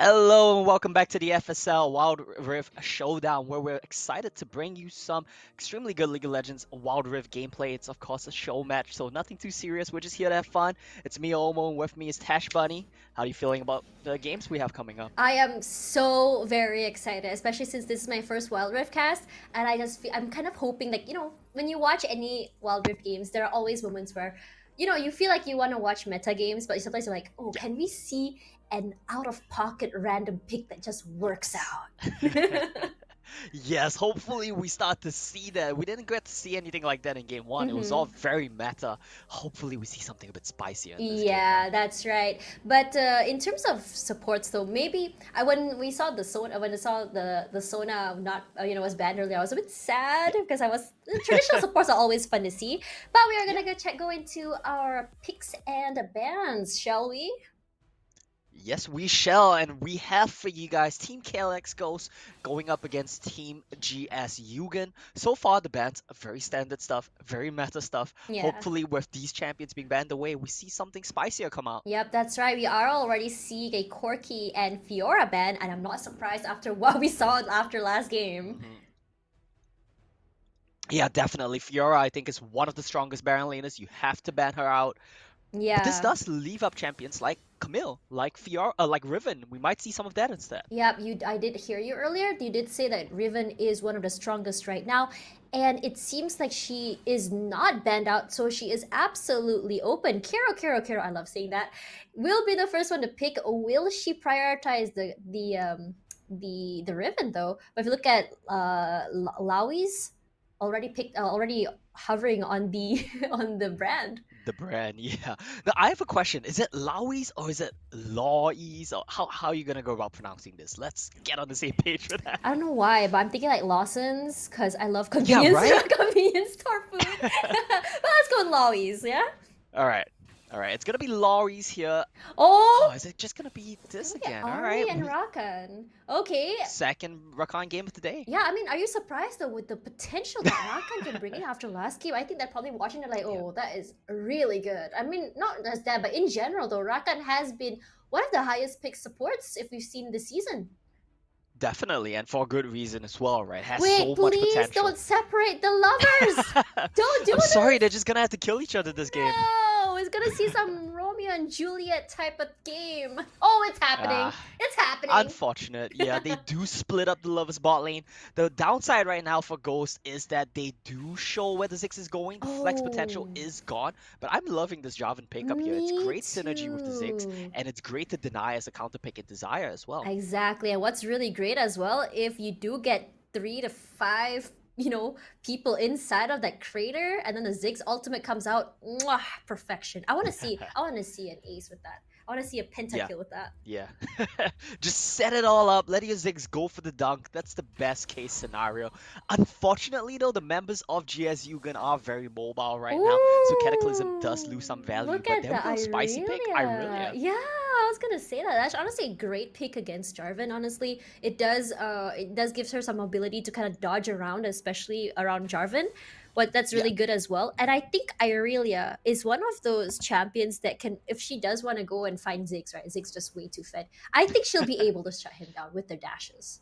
A: Hello and welcome back to the FSL Wild Rift Showdown, where we're excited to bring you some extremely good League of Legends Wild Rift gameplay. It's of course a show match, so nothing too serious. We're just here to have fun. It's me, Omo, and with me is Tash Bunny. How are you feeling about the games we have coming up?
B: I am so very excited, especially since this is my first Wild Rift cast, and I'm kind of hoping, like, when you watch any Wild Rift games, there are always moments where, you feel like you want to watch meta games, but sometimes you're like, oh, can we see an out-of-pocket random pick that just works out?
A: Yes, hopefully we start to see that. We didn't get to see anything like that in game one. It was all very meta. Hopefully we see something a bit spicier in this game.
B: Yeah, that's right. But in terms of supports, though, maybe when we saw the Sona, when I saw the Sona not was banned earlier, I was a bit sad because traditional supports are always fun to see. But we are gonna go into our picks and bans, shall we?
A: Yes, we shall, and we have for you guys Team KLX Ghost going up against Team GS Yugen. So far, the bans very standard stuff, very meta stuff.
B: Yeah.
A: Hopefully, with these champions being banned away, we see something spicier come out.
B: Yep, that's right. We are already seeing a Corki and Fiora ban, and I'm not surprised after what we saw after last game.
A: Mhm. Yeah, definitely. Fiora, I think, is one of the strongest Baron laners. You have to ban her out. But this
B: Yeah.
A: does leave up champions like Camille, like Fiora, like Riven. We might see some of that instead.
B: Yep, I did hear you earlier. You did say that Riven is one of the strongest right now, and it seems like she is not banned out, so she is absolutely open. Kero, I love saying that. Will be the first one to pick. Will she prioritize the Riven though? But if you look at Lowy's already picked, already hovering on the on the brand.
A: The brand, yeah. Now, I have a question. Is it Lowies or is it Lawies? Or how are you gonna go about pronouncing this? Let's get on the same page for that.
B: I don't know why, but I'm thinking like Lawson's because I love
A: Yeah,
B: convenience,
A: right?
B: convenience store food. But let's go with Lowy's, yeah?
A: All right. All right. It's gonna be Lawies here.
B: Oh!
A: Oh, is it just gonna be this
B: Look at
A: again? All
B: Ari
A: right.
B: and Rakan. Okay.
A: Second Rakan game of the day.
B: Yeah, I mean, are you surprised though with the potential that Rakan can bring in after last game? I think they're probably watching it like, oh, that is really good. I mean, not just that, but in general though, Rakan has been one of the highest pick supports if we've seen this season.
A: Definitely, and for good reason as well, right? Has
B: Wait,
A: so much
B: please
A: potential.
B: don't separate the lovers! Don't do
A: I'm
B: this!
A: sorry, they're just gonna have to kill each other this game.
B: No, it's gonna see some Romeo and Juliet type of game. Oh, it's happening.
A: Ah.
B: It's happening.
A: Unfortunate. Yeah, they do split up the lovers bot lane. The downside right now for Ghost is that they do show where the Ziggs is going. The flex potential
B: Oh.
A: is gone. But I'm loving this Jarvan pickup here. It's
B: Me
A: great synergy with the Ziggs,
B: too.
A: and it's great to deny as a counter pick in Desire as well.
B: Exactly. And what's really great as well, if you do get 3 to 5, people inside of that crater, and then the Ziggs ultimate comes out, mwah, perfection. I want to see an ace with that. I want to see a pentakill with that.
A: Yeah. Just set it all up. Let your Ziggs go for the dunk. That's the best case scenario. Unfortunately, though, the members of GS Yugen are very mobile right now, so Cataclysm does lose some value.
B: Look
A: But
B: at
A: there we
B: the
A: go, spicy pick. Irelia.
B: Yeah, I was gonna say that. That's honestly a great pick against Jarvan. Honestly, it does give her some mobility to kind of dodge around, especially around Jarvan. But that's really good as well. And I think Irelia is one of those champions that can, if she does want to go and find Ziggs, right? Ziggs just way too fed. I think she'll be able to shut him down with their dashes.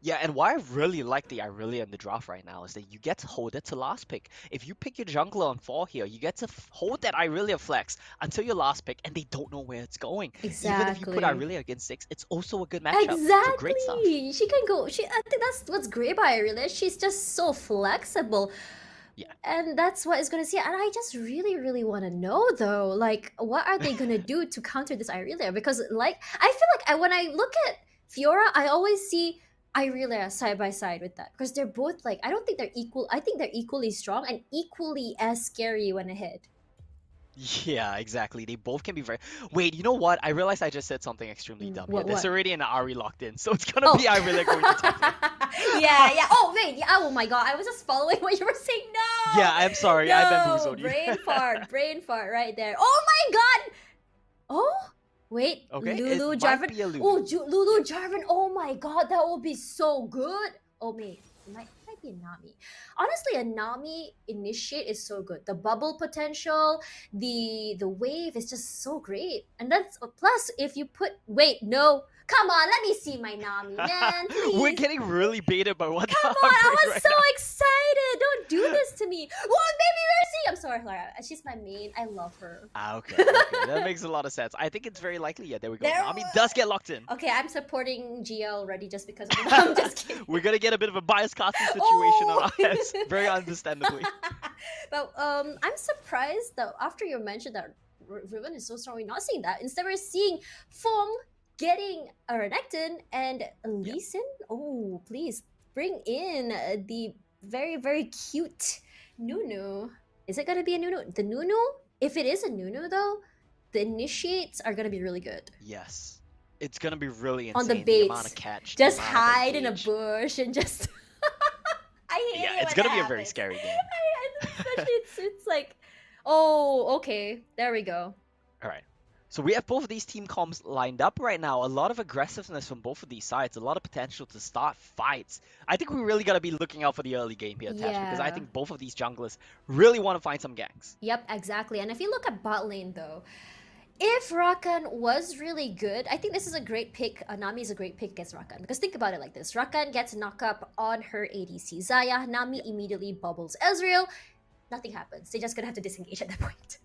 A: Yeah, and why I really like the Irelia in the draft right now is that you get to hold it to last pick. If you pick your jungler on 4 here, you get to hold that Irelia flex until your last pick, and they don't know where it's going. Even if you put Irelia against 6, it's also a good matchup.
B: Exactly.
A: So great stuff.
B: She can go. I think that's what's great about Irelia. She's just so flexible.
A: Yeah.
B: And that's what is going to see. And I just really, really want to know though, like, what are they going to do to counter this Irelia? Because, like, I feel like when I look at Fiora, I always see Irelia side by side with that. Because they're both, like, I don't think they're equal. I think they're equally strong and equally as scary when ahead.
A: Yeah, exactly. They both can be very. Wait, you know what? I realized I just said something extremely dumb here. There's already an Ari locked in, so it's gonna be Irelia going to top it.
B: Yeah. Oh wait. Yeah. Oh my god. I was just following what you were saying. No.
A: Yeah, I'm sorry. I bamboozled you.
B: Brain fart right there. Oh my god. Oh. Wait.
A: Okay.
B: Lulu Jarvan. Lulu Jarvan. Oh my god. That will be so good. Oh me. Might be a Nami. Honestly, a Nami initiate is so good. The bubble potential, the wave is just so great. And that's plus if you put come on, let me see my Nami, man. Please.
A: We're getting really baited by what
B: Come on, I was so excited. Don't do this to me. What, baby Mercy? I'm sorry, Laura. She's my main. I love her.
A: Okay. That makes a lot of sense. I think it's very likely. Yeah, there we go. Nami does get locked in.
B: Okay, I'm supporting Gia already just because of I'm just kidding.
A: We're gonna get a bit of a biased casting situation on our hands. Very understandably.
B: But I'm surprised that after you mentioned that Riven is so strong, we're not seeing that. Instead, we're seeing Fong getting a Renekton and Lee Sin. Oh, please bring in the very, very cute Nunu. Is it gonna be a Nunu? The Nunu? If it is a Nunu though, the initiates are gonna be really good.
A: Yes. It's gonna be really insane.
B: On the bait.
A: The amount of catch.
B: Just hide in a bush and just I hate it.
A: It's gonna be a very scary game.
B: Especially it's like, oh, okay. There we go.
A: Alright. So we have both of these team comps lined up right now. A lot of aggressiveness from both of these sides. A lot of potential to start fights. I think we really got to be looking out for the early game here, Tash, because I
B: Yeah.
A: think both of these junglers really want to find some ganks.
B: Yep, exactly. And if you look at bot lane though, if Rakan was really good, I think this is a great pick. Nami is a great pick against Rakan. Because think about it like this. Rakan gets knocked up on her ADC Zaya. Nami immediately bubbles Ezreal. Nothing happens. They're just gonna have to disengage at that point.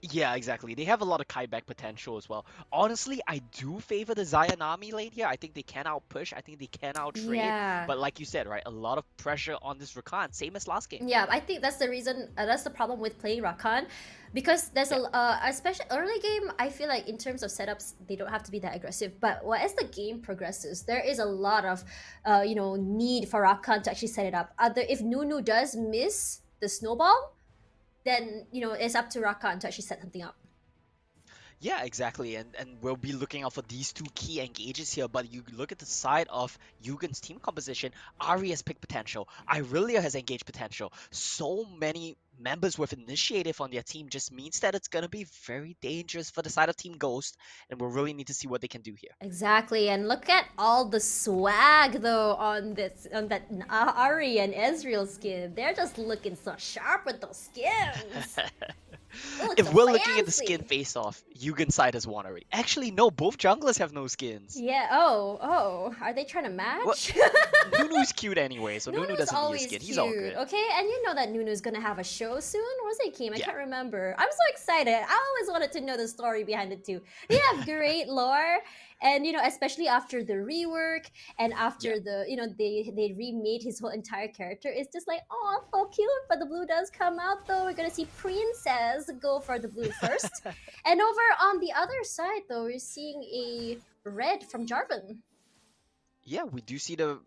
A: Yeah, exactly. They have a lot of kiteback potential as well. Honestly, I do favor the Zaya Nami lane here. I think they can outpush. I think they can outtrade.
B: Yeah.
A: But like you said, right, a lot of pressure on this Rakan, same as last game.
B: Yeah, I think that's the reason. That's the problem with playing Rakan, because there's especially early game. I feel like in terms of setups, they don't have to be that aggressive. But as the game progresses, there is a lot of, need for Rakan to actually set it up. If Nunu does miss the snowball, then it's up to Rakan to actually set something up.
A: Yeah, exactly, and we'll be looking out for these two key engages here, but you look at the side of Yugen's team composition, Ahri has picked potential, Irelia has engaged potential, so many members with initiative on their team just means that it's gonna be very dangerous for the side of Team Ghost, and we'll really need to see what they can do here.
B: Exactly, and look at all the swag though on that Ahri and Ezreal skin. They're just looking so sharp with those skins.
A: If we're looking at the skin face-off, Yugen side has won already. Actually, no, both junglers have no skins.
B: Yeah, oh. Are they trying to match?
A: Well, Nunu's cute anyway, so Nunu doesn't need a skin.
B: Cute.
A: He's all good.
B: Okay, and you know that Nunu's gonna have a show soon? Was it Kim? I
A: Yeah.
B: can't remember. I'm so excited. I always wanted to know the story behind it too. They have great lore. And especially after the rework and after they remade his whole entire character, it's just like, oh, so cute. But the blue does come out though. We're gonna see Princess go for the blue first. And over on the other side though, we're seeing a red from Jarvan.
A: Yeah, we do see the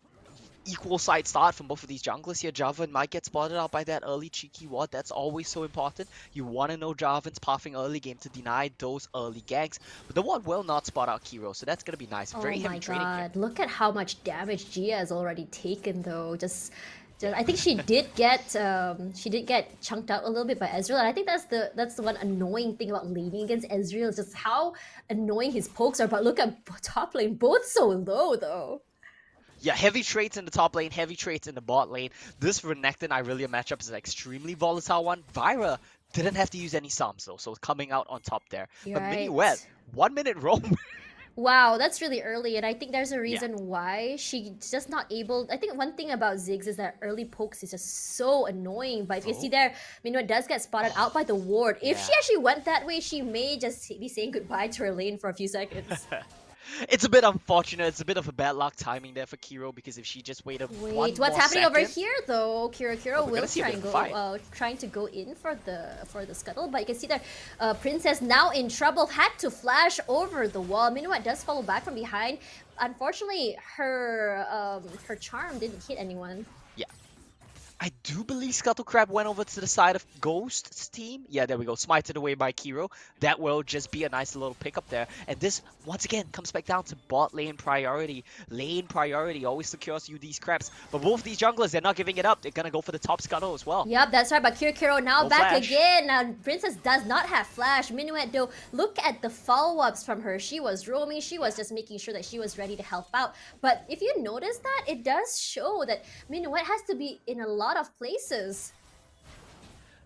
A: equal side start from both of these junglers here. Jarvan might get spotted out by that early cheeky ward. That's always so important. You want to know Jarvan's pathing early game to deny those early ganks. But the ward will not spot out Kiro, so that's going to be nice. Very heavy trading here.
B: Look at how much damage Gia has already taken though. Just I think she did get chunked out a little bit by Ezreal, and I think that's the one annoying thing about laning against Ezreal is just how annoying his pokes are. But look at top lane, both so low though.
A: Yeah, heavy traits in the top lane, heavy traits in the bot lane. This Renekton Irelia matchup is an extremely volatile one. Vyra didn't have to use any Psalms though, so coming out on top there.
B: You're
A: But
B: right.
A: Minuet, 1 minute roam.
B: Wow, that's really early, and I think there's a reason why she's just not able. I think one thing about Ziggs is that early pokes is just so annoying. But if you see there, Minuet does get spotted out by the ward. If she actually went that way, she may just be saying goodbye to her lane for a few seconds.
A: It's a bit unfortunate. It's a bit of a bad luck timing there for Kiro, because if she just waited one
B: What's
A: more
B: happening
A: second,
B: over here though? Kiro will trying to go in for the scuttle, but you can see that Princess now in trouble, had to flash over the wall. Minuet does follow back from behind. Unfortunately, her charm didn't hit anyone.
A: Yeah. I do believe Scuttlecrab went over to the side of Ghost's team. Yeah, there we go. Smited away by Kiro. That will just be a nice little pickup there. And this, once again, comes back down to bot lane priority. Lane priority always secures you these creeps. But both of these junglers, they're not giving it up. They're going to go for the top scuttle as well.
B: Yep, that's right. But Kiro now
A: No
B: back
A: flash.
B: again. Now, Princess does not have flash. Minuet, though, look at the follow-ups from her. She was roaming. She was just making sure that she was ready to help out. But if you notice that, it does show that Minuet has to be in a lot of places.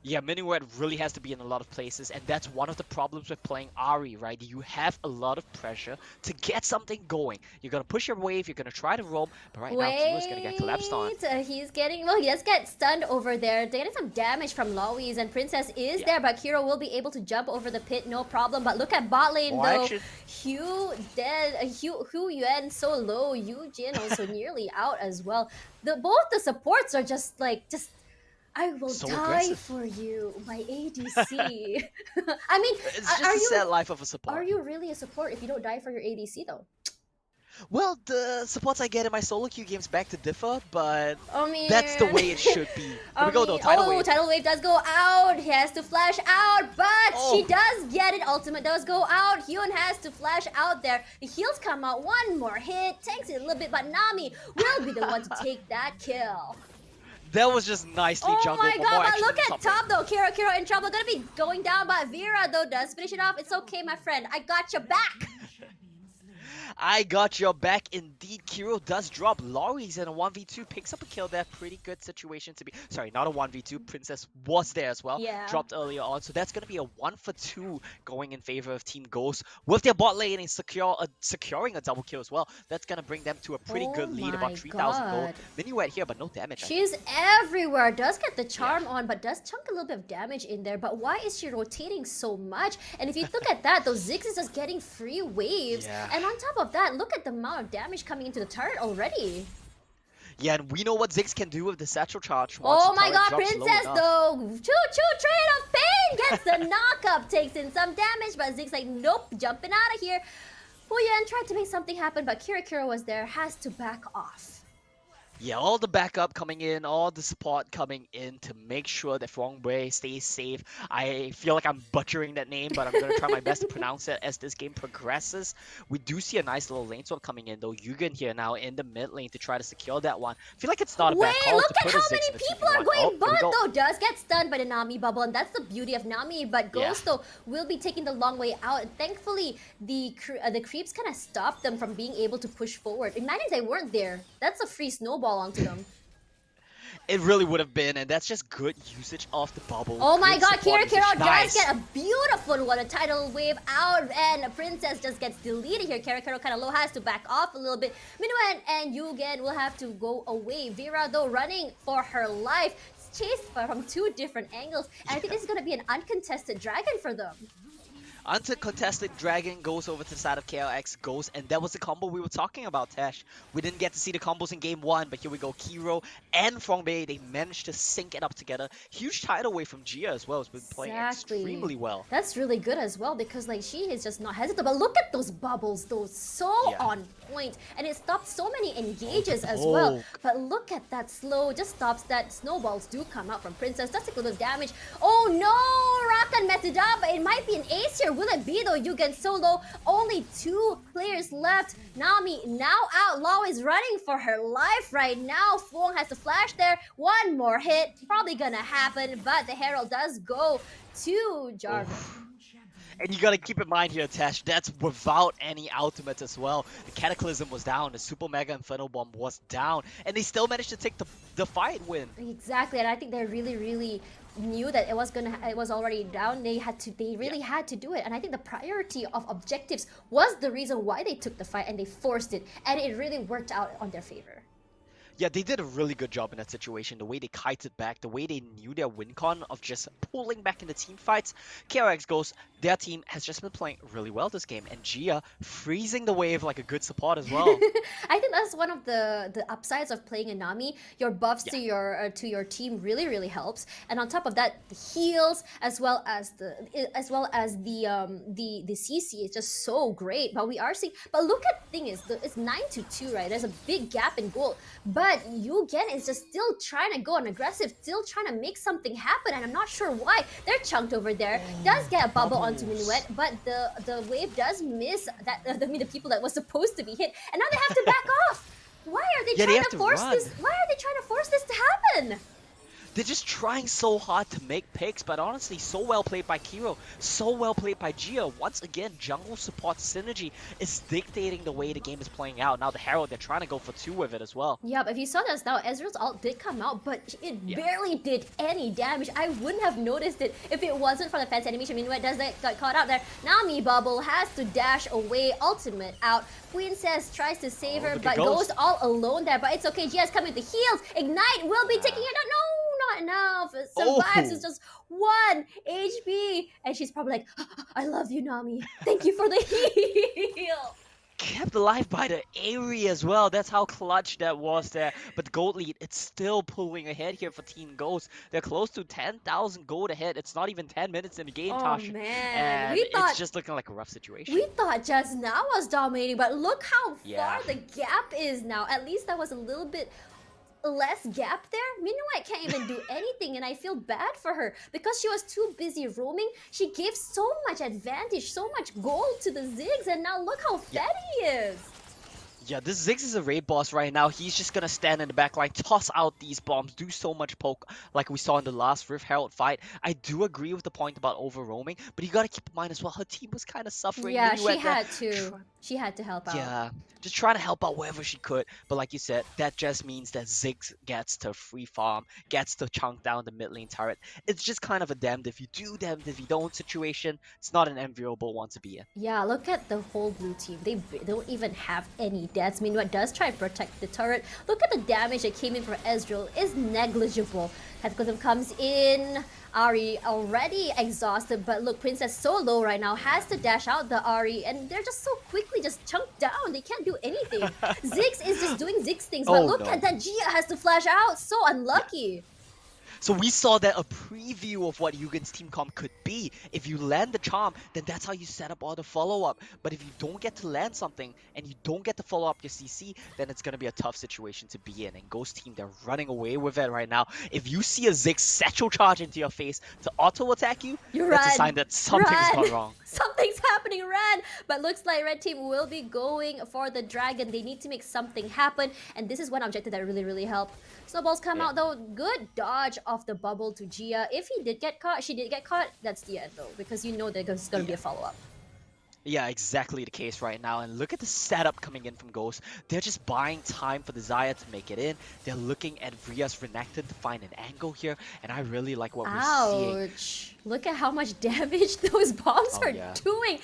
A: Yeah, Minuet really has to be in a lot of places, and that's one of the problems with playing Ahri, right? You have a lot of pressure to get something going. You're gonna push your wave, you're gonna try to roam, but right now Kiro's gonna get collapsed on.
B: He's getting, he does get stunned over there. They're getting some damage from Lois, and Princess is there, but Kiro will be able to jump over the pit, no problem. But look at bot lane
A: More
B: though.
A: action.
B: Hugh dead, Hugh Yuan so low, Yugen also nearly out as well. Both the supports are just I will
A: So
B: die
A: aggressive.
B: for you, my ADC. I mean,
A: It's just the sad life of a support.
B: are you really a support if you don't die for your ADC though?
A: Well, the supports I get in my solo queue games back to differ, but
B: I mean,
A: that's the way it should be. Here we go though, Tidal Wave.
B: Tidal Wave does go out. He has to flash out, but she does get it. Ultimate does go out. Hyun has to flash out there. The heals come out. One more hit. Tanks it a little bit, but Nami will be the one to take that kill.
A: That was just nicely
B: Oh
A: juggled.
B: my god, but look
A: in
B: at top though. Kiro in trouble. Gonna be going down, but Vera though does finish it off. It's okay, my friend. I got your back.
A: I got your back indeed. Kiro does drop. Laurie's in a 1v2, picks up a kill there. Pretty good situation to be. Sorry, not a 1v2. Princess was there as well.
B: Yeah.
A: Dropped earlier on. So that's going to be a 1-for-2 going in favor of Team Ghost. With their bot lane and securing a double kill as well. That's going to bring them to a pretty good lead, about 3,000 gold. Minuet here, but no damage.
B: She's everywhere. Does get the charm on, but does chunk a little bit of damage in there. But why is she rotating so much? And if you look at that, those Ziggs is just getting free waves.
A: Yeah.
B: And on top of that, look at the amount of damage coming into the turret already.
A: Yeah, and we know what Ziggs can do with the satchel charge.
B: Oh my god, Princess though! Choo-choo train of pain! Gets the knockup, takes in some damage, but Ziggs like, nope, jumping out of here. Huyen tried to make something happen, but Kira was there, has to back off.
A: Yeah, all the backup coming in, all the support coming in to make sure that Frongbei stays safe. I feel like I'm butchering that name, but I'm going to try my best to pronounce it as this game progresses. We do see a nice little lane swap coming in, though. Yugen here now in the mid lane to try to secure that one. I feel like it's not a bad call to put a Ziggs in the 2v1.
B: Look at how many people are going bot, though. Does get stunned by the Nami bubble, and that's the beauty of Nami. But Ghost, though, will be taking the long way out. And thankfully, the creeps kind of stopped them from being able to push forward. Imagine if they weren't there. That's a free snowball onto them.
A: It really would have been, and that's just good usage of the bubble.
B: Oh my god, Kira
A: nice.
B: does get a beautiful one, a tidal wave out, and a Princess just gets deleted here. Kira kind of low, has to back off a little bit. Minuet and Yugen will have to go away. Vera, though, running for her life, chased from two different angles, and I think this is going to be an uncontested dragon for them.
A: Uncontested Dragon goes over to the side of KLX Ghost, and that was the combo we were talking about, Tash. We didn't get to see the combos in game 1, but here we go. Kiro and Frongbei, they managed to sync it up together. Huge tidal away from Gia as well, has been playing extremely well.
B: That's really good as well, because like she is just not hesitant. But look at those bubbles, though, so on point, and it stopped so many engages as well. But look at that slow, just stops that. Snowballs do come out from Princess. Does take a little damage. Oh no, Rakan messed it up, but it might be an ace here. Will it be though? Yugen solo, only 2 players left. Nami now out. Law is running for her life right now. Fong has the flash there. One more hit, probably gonna happen, but the Herald does go to Jarvan.
A: And you gotta keep in mind here, Tash, that's without any ultimates as well. The Cataclysm was down, the Super Mega Inferno Bomb was down, and they still managed to take the fight win.
B: Exactly, and I think they really knew that it was already down. They really had to do it, and I think the priority of objectives was the reason why they took the fight, and they forced it, and it really worked out on their favor.
A: Yeah, they did a really good job in that situation. The way they kited back, the way they knew their win con of just pulling back in the team fights. KLX Ghost, their team has just been playing really well this game, and Gia freezing the wave like a good support as well.
B: I think that's one of the upsides of playing a Nami. Your buffs to your team really helps, and on top of that, the heals as well as the CC is just so great. But we are seeing. But look at the thing is, it's 9-2, right? There's a big gap in gold. But Yugen is just still trying to go on aggressive, still trying to make something happen, and I'm not sure why. They're chunked over there. Does get a bubble onto Minuet, but the wave does miss the people that was supposed to be hit, and now they have to back off. Why are they trying to force this? Why are they trying to force this to happen?
A: They're just trying so hard to make picks, but honestly, so well played by Kiro, so well played by Gia. Once again, jungle support synergy is dictating the way the game is playing out. Now the Herald, they're trying to go for 2 with it as well.
B: Yeah, but if you saw this now, Ezreal's ult did come out, but it barely did any damage. I wouldn't have noticed it if it wasn't for the fancy animation. Minuet does get caught out there. Nami bubble has to dash away, ultimate out. Princess tries to save her, but goes all alone there. But it's okay, Gia's coming with the heals. Ignite will be taking it out. No, not enough. It survives. It's just 1 HP. And she's probably like, I love you, Nami. Thank you for the heal.
A: Kept alive by the area as well. That's how clutch that was there. But the gold lead, it's still pulling ahead here for Team Ghost. They're close to 10,000 gold ahead. It's not even 10 minutes in the game, Tasha.
B: Man.
A: And it's just looking like a rough situation.
B: We thought just now was dominating, but look how far the gap is now. At least that was a little bit less gap there. Minuet can't even do anything, and I feel bad for her because she was too busy roaming. She gave so much advantage, so much gold to the Ziggs, and now look how fat he is.
A: Yeah, this Ziggs is a raid boss right now. He's just gonna stand in the back line, toss out these bombs, do so much poke like we saw in the last Rift Herald fight. I do agree with the point about over roaming, but you gotta keep in mind as well, her team was kind of suffering.
B: Yeah, she
A: Minuet there,
B: had to. She had to help out.
A: yeah, just trying to help out wherever she could. But like you said, that just means that Ziggs gets to free farm, gets to chunk down the mid lane turret. It's just kind of a damned if you do, damned if you don't situation. It's not an enviable one to be in.
B: Yeah, look at the whole blue team. They don't even have any deaths. Minuet does try to protect the turret. Look at the damage that came in from Ezreal. It's negligible. Cataclysm comes in. Ahri already exhausted, but look, Princess so low right now, has to dash out the Ahri, and they're just so quickly just chunked down. They can't do anything. Ziggs is just doing Ziggs things, but look at that, Gia has to flash out. So unlucky.
A: So we saw that a preview of what Yugen's team comp could be. If you land the charm, then that's how you set up all the follow-up. But if you don't get to land something and you don't get to follow up your CC, then it's going to be a tough situation to be in. And Ghost team, they're running away with it right now. If you see a Ziggs satchel charge into your face to auto-attack you, that's a sign that something's gone wrong.
B: Something's happening, run! But looks like red team will be going for the dragon. They need to make something happen. And this is one objective that really helped. Snowballs come out though. Good dodge off the bubble to Gia. If he did get caught, she did get caught, that's the end though. Because you know there's going to be a follow-up.
A: Yeah, exactly the case right now. And look at the setup coming in from Ghost. They're just buying time for the Xayah to make it in. They're looking at Vria's Renekton to find an angle here. And I really like what we're seeing.
B: Ouch. Look at how much damage those bombs are doing.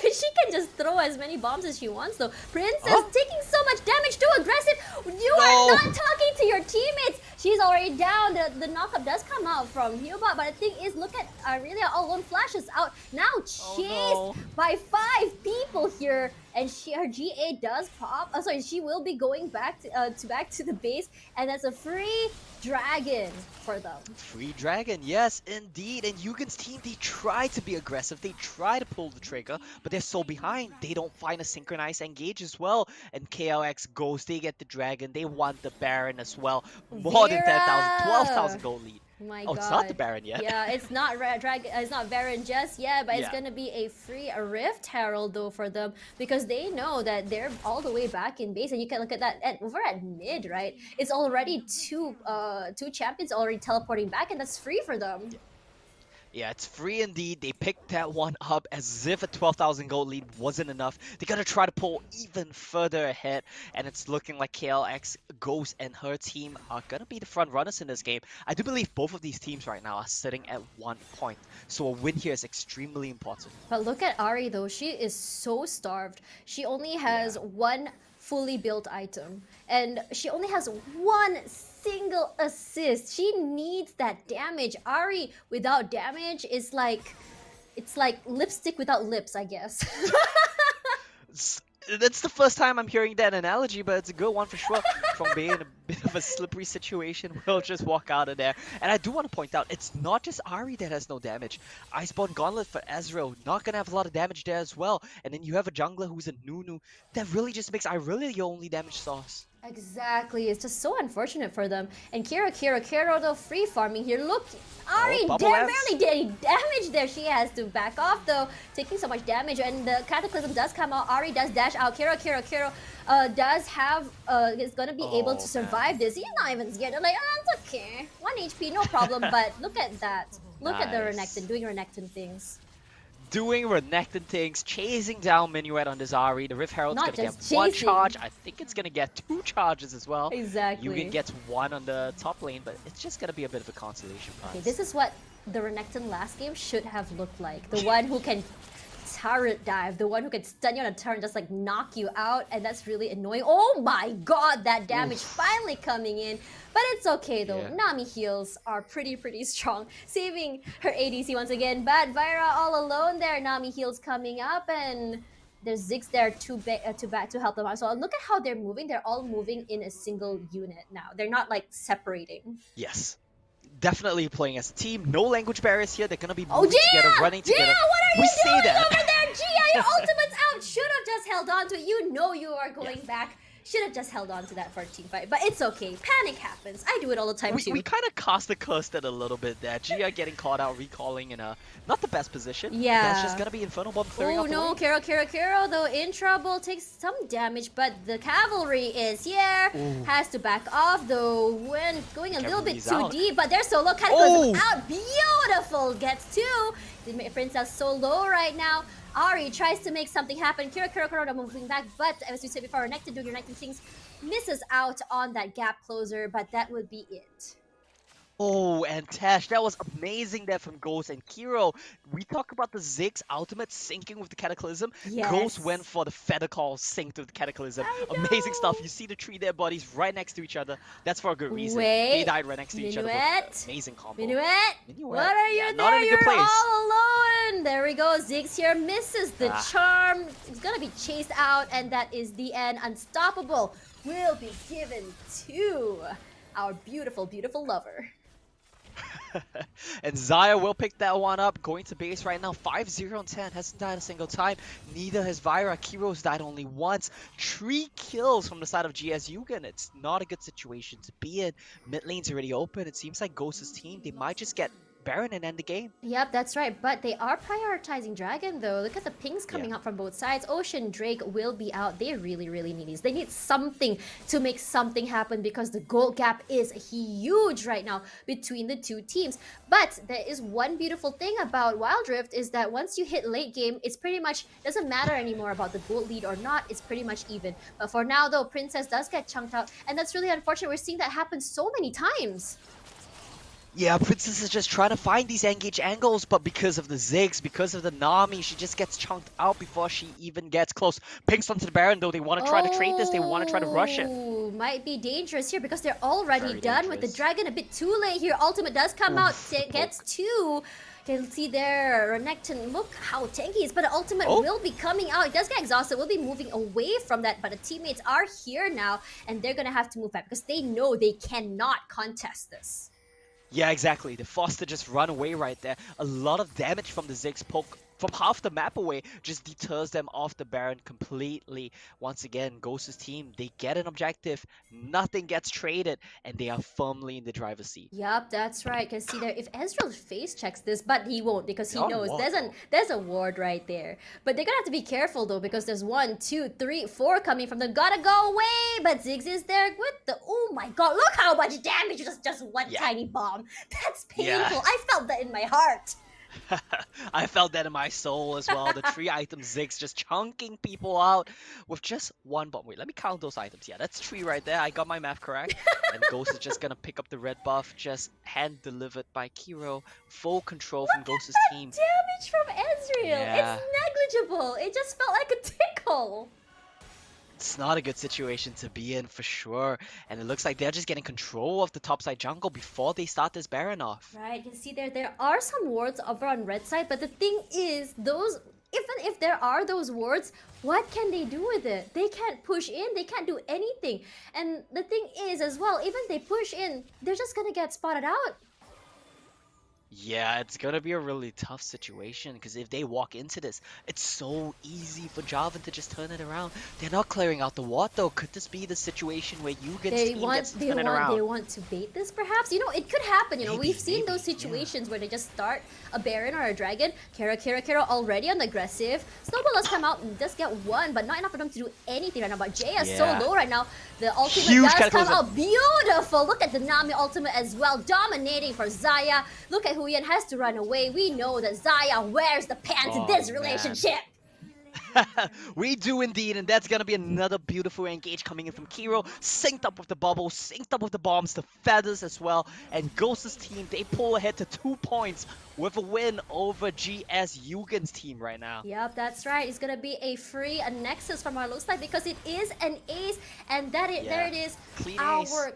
B: She can just throw as many bombs as she wants though. Princess taking so much damage, too aggressive. You are not talking to your teammates. She's already down. The knockup does come out from Healbot, but the thing is, look at Aurelia all alone, flashes out. Now chased by 5 people here, and her GA does pop. Oh, sorry, she will be going back to the base, and that's a free dragon for them.
A: Free dragon, yes, indeed. And Yugen's team, they try to be aggressive. They try to pull the trigger, but they're so behind. They don't find a synchronized engage as well. And KLX Ghost, they get the dragon. They want the Baron as well. More than 10,000, 12,000 gold lead.
B: My God.
A: It's not the Baron yet.
B: Yeah, it's not dragon. It's not Baron just yet, but it's gonna be a free Rift Herald though for them, because they know that they're all the way back in base, and you can look at that over at mid, right? It's already two champions already teleporting back, and that's free for them.
A: Yeah, it's free indeed. They picked that one up as if a 12,000 gold lead wasn't enough. They gotta try to pull even further ahead, and it's looking like KLX Ghost and her team are gonna be the front runners in this game. I do believe both of these teams right now are sitting at 1 point, so a win here is extremely important.
B: But look at Ahri though, she is so starved. She only has one fully built item, and she only has one single assist. She needs that damage. Ahri without damage is like, it's like lipstick without lips, I guess.
A: That's the first time I'm hearing that analogy, but it's a good one for sure. From being in a bit of a slippery situation, we'll just walk out of there. And I do want to point out, it's not just Ahri that has no damage. Iceborne Gauntlet for Ezreal, not going to have a lot of damage there as well. And then you have a jungler who's a Nunu. That really just makes Irelia your only damage source.
B: Exactly, it's just so unfortunate for them. And Kiro though free farming here. Look, Ahri barely did any damage there. She has to back off though, taking so much damage. And the Cataclysm does come out. Ahri does dash out. Kiro does have is gonna be able to survive this. He's not even scared. They're like, oh, it's okay, 1 HP, no problem. But look at that. Look at the Renekton doing Renekton things.
A: Doing Renekton things, chasing down Minuet on this Ahri. The Rift Herald's gonna get 1 charge. I think it's gonna get 2 charges as well.
B: Exactly.
A: Yugen gets 1 on the top lane, but it's just gonna be a bit of a consolation prize.
B: Okay, this is what the Renekton last game should have looked like. The one who can turret dive, the one who can stun you on a turn, just like knock you out, and that's really annoying. Oh my God, that damage finally coming in. But it's okay though. Nami heals are pretty strong, saving her ADC once again. Bad Vira all alone there. Nami heals coming up, and there's Ziggs there to help them out. So look at how they're moving. They're all moving in a single unit now. They're not like separating.
A: Yes. Definitely playing as a team. No language barriers here. They're gonna be moving together, running together.
B: Gia, what are you doing
A: that.
B: over there? Gia, your ultimate's out. Should have just held on to it. You know you are going back. Should have just held on to that for a team fight, but it's okay. Panic happens. I do it all the time too.
A: We kind of cursed it a little bit there. Gia getting caught out, recalling in a not the best position.
B: Yeah.
A: That's just gonna be Infernal Bomb clearing out the
B: no,
A: lane.
B: Kero though in trouble, takes some damage, but the cavalry is here.
A: Ooh.
B: Has to back off though when going a little bit too
A: out.
B: deep, but their solo cataclysm out. Beautiful, gets two. The Princess so low right now. Ari tries to make something happen. Kero moving back, but as we said before, Renekton doing your Renekton things, misses out on that gap closer, but that would be it.
A: Oh, and TASH, that was amazing there from Ghost and Kiro. We talk about the Ziggs ultimate syncing with the Cataclysm.
B: Yes.
A: Ghost went for the Feather Call synced with the Cataclysm. Amazing stuff. You see the three dead bodies right next to each other. That's for a good reason. They died right next to each other. Amazing combo.
B: Minuet, what are you
A: not
B: there?
A: in a
B: You're
A: good place.
B: all alone. There we go. Ziggs here misses the charm. It's gonna be chased out, and that is the end. Unstoppable will be given to our beautiful, beautiful lover.
A: And Xayah will pick that one up, going to base right now. 5-0 and 10, hasn't died a single time. Neither has Vira. Kiro's died only once. 3 kills from the side of GS Yugen. It's not a good situation to be in. Mid lane's already open. It seems like Ghost's team, they might just get Baron and end the game.
B: Yep, that's right. But they are prioritizing Dragon though. Look at the pings coming up from both sides. Ocean Drake will be out. They really, really need these. They need something to make something happen because the gold gap is huge right now between the two teams. But there is one beautiful thing about Wild Rift is that once you hit late game, it's pretty much doesn't matter anymore about the gold lead or not. It's pretty much even. But for now though, Princess does get chunked out, and that's really unfortunate. We're seeing that happen so many times.
A: Yeah, Princess is just trying to find these engage angles, but because of the Ziggs, because of the Nami, she just gets chunked out before she even gets close. Pinks onto the Baron, though. They want to try to trade this. They want to try to rush it.
B: Might be dangerous here because they're already done with the Dragon. A bit too late here. Ultimate does come out. Gets two. You can see there, Renekton, look how tanky he is, but the ultimate will be coming out. It does get exhausted, will be moving away from that, but the teammates are here now, and they're going to have to move back because they know they cannot contest this.
A: Yeah, exactly. They're forced to just run away right there. A lot of damage from the Ziggs poke from half the map away just deters them off the Baron completely. Once again, Ghost's team, they get an objective, nothing gets traded, and they are firmly in the driver's seat.
B: Yup, that's right. Can see there if Ezreal face checks this, but he won't because he knows there's a ward right there. But they're gonna have to be careful though because there's 1, 2, 3, 4 coming from them. Gotta go away, but Ziggs is there with the oh my god, look how much damage just one tiny bomb. That's painful. I felt that in my heart.
A: I felt that in my soul as well. The 3 items Ziggs just chunking people out with just 1 bomb. Wait, let me count those items. Yeah, that's 3 right there. I got my math correct. And Ghost is just gonna pick up the red buff, just hand delivered by Kiro. Full control from Ghost's team.
B: Damage from Ezreal. It's negligible. It just felt like a tickle.
A: It's not a good situation to be in for sure. And it looks like they're just getting control of the topside jungle before they start this Baron off.
B: Right, you can see there are some wards over on red side, but the thing is, those even if there are those wards, what can they do with it? They can't push in, they can't do anything. And the thing is as well, even if they push in, they're just gonna get spotted out.
A: Yeah, it's gonna be a really tough situation because if they walk into this, it's so easy for Jarvan to just turn it around. They're not clearing out the ward though. Could this be the situation where Yugen's team gets to turn it around?
B: They want to bait this perhaps? You know, it could happen. You know, we've seen those situations where they just start a Baron or a Dragon. Kara already on the aggressive. Snowball does come out and just get 1, but not enough for them to do anything right now. But Jay is so low right now. The ultimate does come out. Beautiful. Look at the Nami ultimate as well. Dominating for Xayah. Look at Huyen has to run away. We know that Xayah wears the pants in this relationship.
A: We do indeed, and that's gonna be another beautiful engage coming in from Kiro. Synced up with the bubble, synced up with the bombs, the feathers as well. And Ghost's team, they pull ahead to 2 points with a win over GS Yugen's team right now.
B: Yep, that's right. It's gonna be a free Nexus from our low side because it is an ace, and there it is.
A: Clean
B: our
A: ace.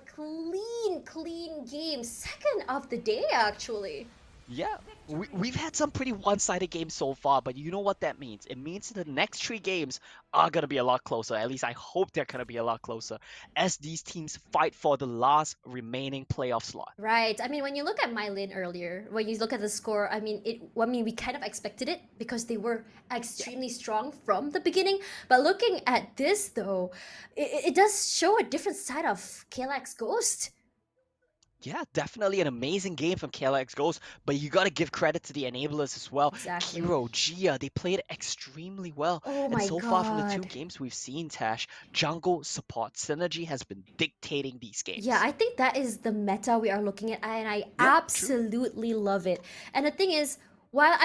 B: clean game, second of the day actually.
A: Yeah, we've had some pretty one-sided games so far, but you know what that means? It means the next three games are gonna be a lot closer. At least I hope they're gonna be a lot closer as these teams fight for the last remaining playoff slot.
B: Right. I mean, when you look at MaiLin earlier, when you look at the score, I mean, we kind of expected it because they were
A: Yeah.
B: extremely strong from the beginning. But looking at this, though, it does show a different side of KLX Ghost.
A: Yeah, definitely an amazing game from KLX Ghost, but you gotta give credit to the enablers as well.
B: Exactly.
A: Kiro, Gia, they played extremely well.
B: Oh
A: And
B: my
A: so far from the two
B: god.
A: games we've seen, Tash, jungle support synergy has been dictating these
B: Yeah,
A: games.
B: I think that is the meta we are looking at, and I
A: Yeah, true.
B: absolutely love it. And the thing is, while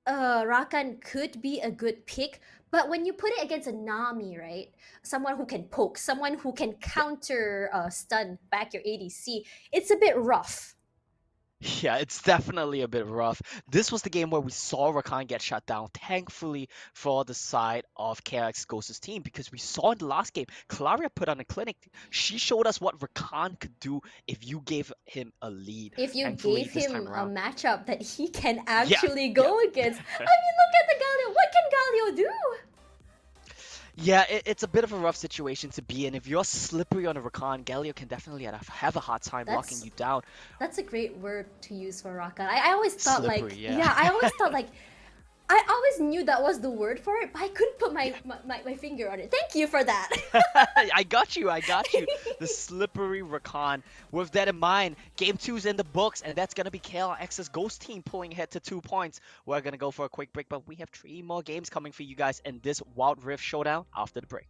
B: Rakan could be a good pick, but when you put it against a Nami, right? Someone who can poke, someone who can
A: Yeah.
B: counter stun back your ADC, it's a bit rough.
A: Yeah, it's definitely a bit rough. This was the game where we saw Rakan get shut down, thankfully for the side of KLX Ghost's team, because we saw in the last game, Claria put on a clinic. She showed us what Rakan could do if you gave him a lead.
B: If you
A: Thankfully,
B: gave
A: this time
B: him a
A: around.
B: matchup that he can
A: Yeah,
B: actually
A: yeah.
B: go against. I mean, look at the Galio. What can Galio do?
A: Yeah, it's a bit of a rough situation to be in. If you're slippery on a Rakan, Galio can definitely have a hard time locking
B: That's
A: you down.
B: That's a great word to use for Rakan. I always thought
A: Slippery,
B: like,
A: yeah.
B: yeah, I always thought like, I always knew that was the word for it, but I couldn't put my finger on it. Thank you for that.
A: I got you, I got you. The slippery Rakan. With that in mind, game two's in the books, and that's gonna be KLX's Ghost team pulling ahead to 2 points. We're gonna go for a quick break, but we have three more games coming for you guys in this Wild Rift Showdown after the break.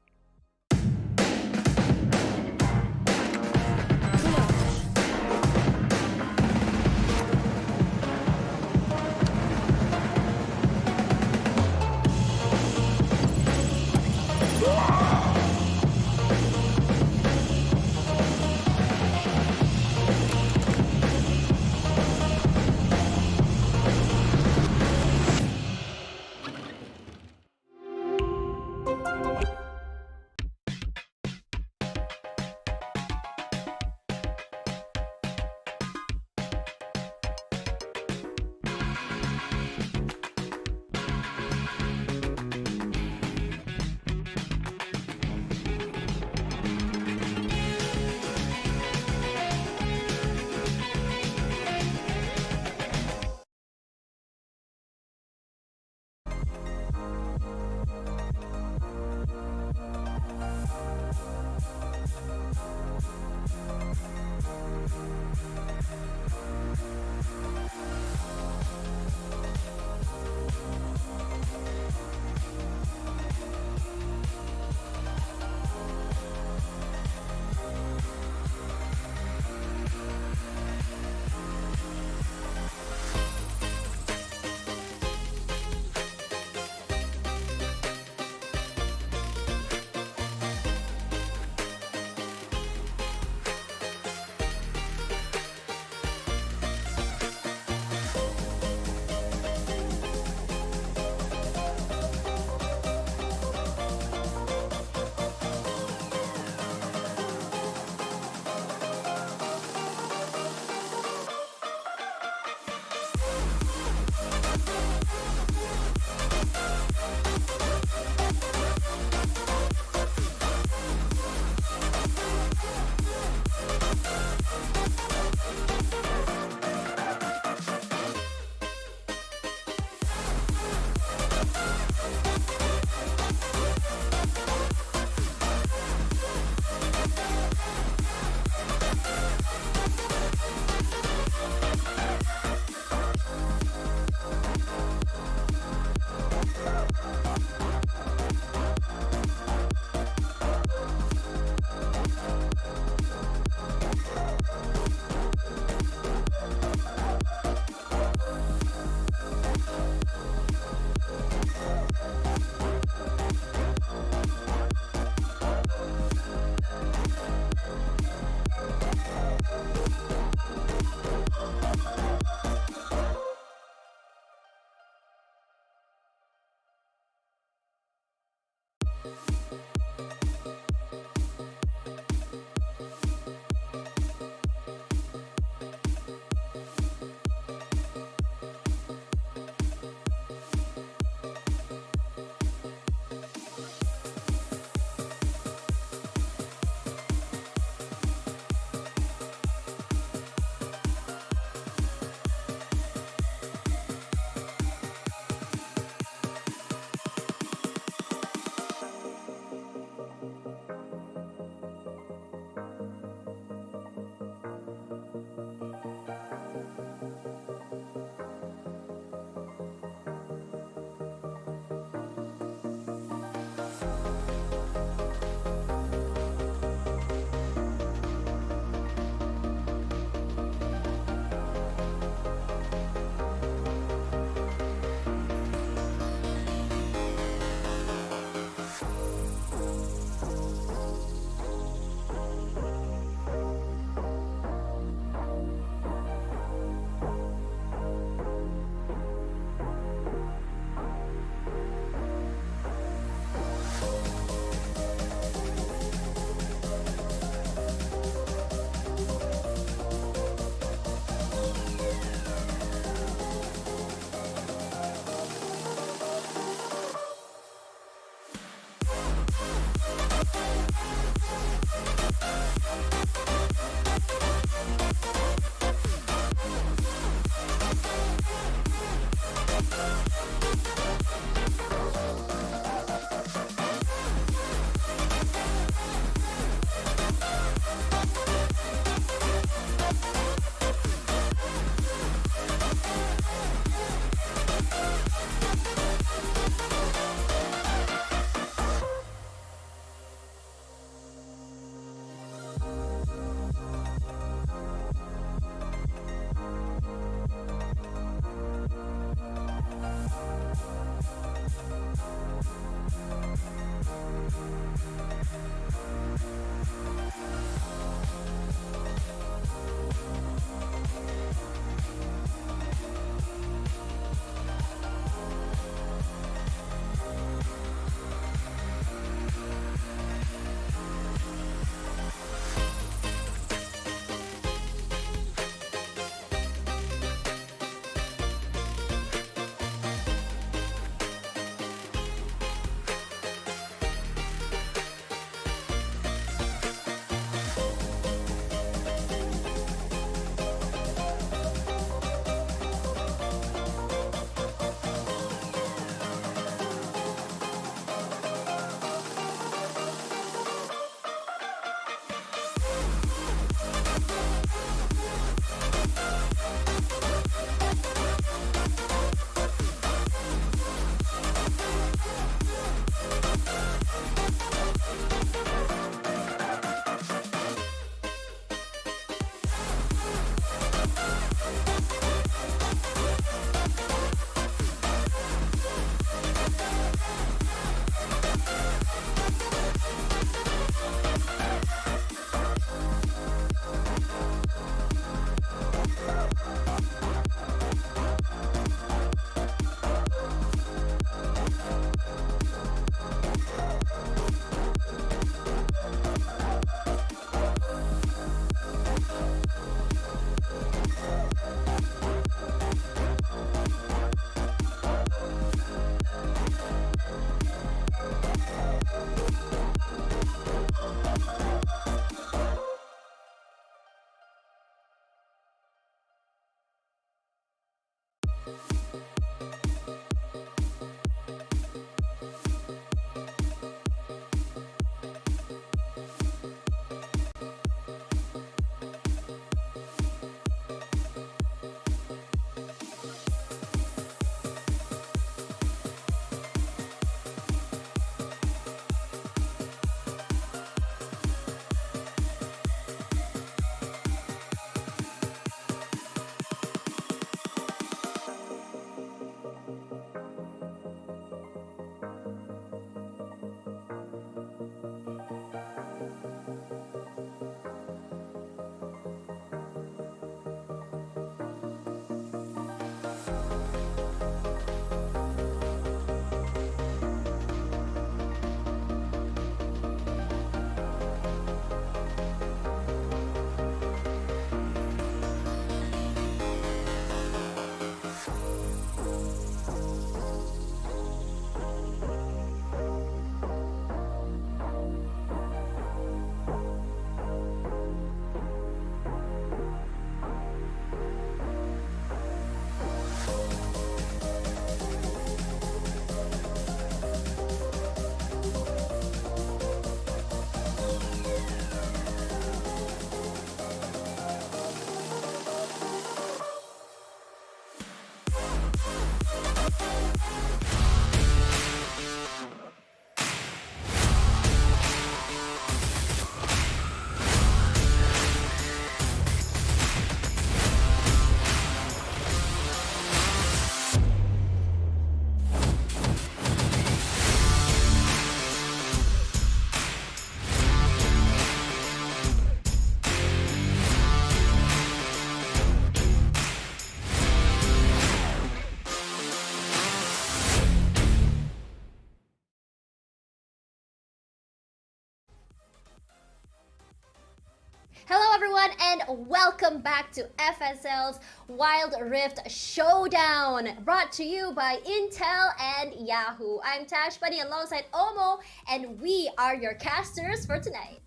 B: Hello everyone and welcome back to FSL's Wild Rift Showdown, brought to you by Intel and Yahoo. I'm Tash Buddy alongside Omo, and we are your casters for tonight.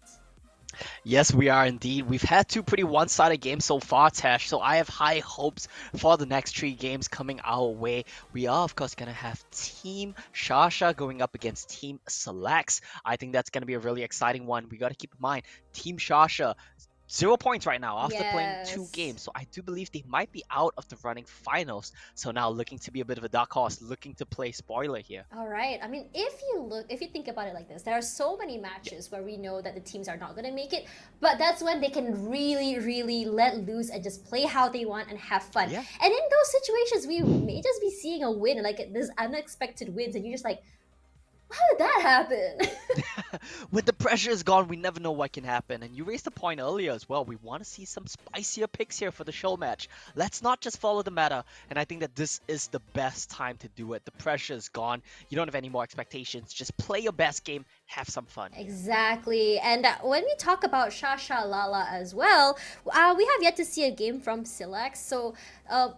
A: Yes, we are indeed. We've had two pretty one-sided games so far, Tash, so I have high hopes for the next three games coming our way. We are, of course, going to have Team Shasha going up against Team Cillax. I think that's going to be a really exciting one. We got to keep in mind, Team Shasha, 0 points right now after playing 2 games, so I do believe they might be out of the running finals. So now looking to be a bit of a dark horse, looking to play spoiler here.
B: All right. I mean, if you think about it like this, there are so many matches where we know that the teams are not going to make it, but that's when they can really let loose and just play how they want and have fun.
A: Yeah.
B: And in those situations, we may just be seeing a win, like this unexpected wins, and you're just like, how did that happen?
A: When the pressure is gone, we never know what can happen. And you raised the point earlier as well. We want to see some spicier picks here for the show match. Let's not just follow the meta. And I think that this is the best time to do it. The pressure is gone. You don't have any more expectations. Just play your best game. Have some fun.
B: Exactly. And when we talk about Shashalala as well, we have yet to see a game from Cillax. So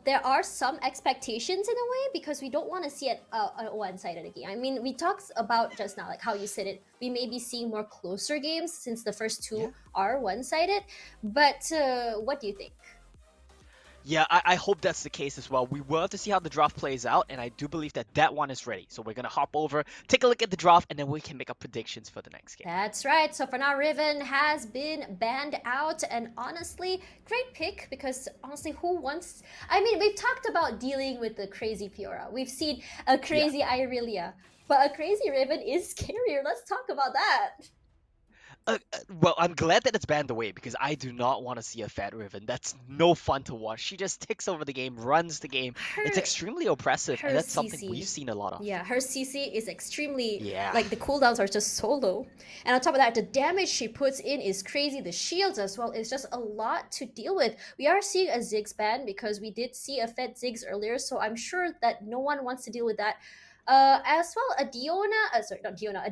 B: there are some expectations in a way, because we don't want to see it a one-sided game. I mean, we talked about just now, like how you said it, we may be seeing more closer games since the first two are one-sided. But what do you think?
A: Yeah, I hope that's the case as well. We will have to see how the draft plays out, and I do believe that that one is ready. So we're going to hop over, take a look at the draft, and then we can make up predictions for the next game.
B: That's right. So for now, Riven has been banned out, and honestly, great pick, because honestly, who wants... I mean, we've talked about dealing with the crazy Fiora. We've seen a crazy Irelia, but a crazy Riven is scarier. Let's talk about that.
A: Well, I'm glad that it's banned away, because I do not want to see a fat Riven. That's no fun to watch. She just takes over the game, runs the game. It's extremely oppressive, and that's something we've seen a lot of.
B: Yeah, her CC is extremely... Like, the cooldowns are just so low. And on top of that, the damage she puts in is crazy. The shields as well is just a lot to deal with. We are seeing a Ziggs ban, because we did see a fed Ziggs earlier, so I'm sure that no one wants to deal with that. As well, a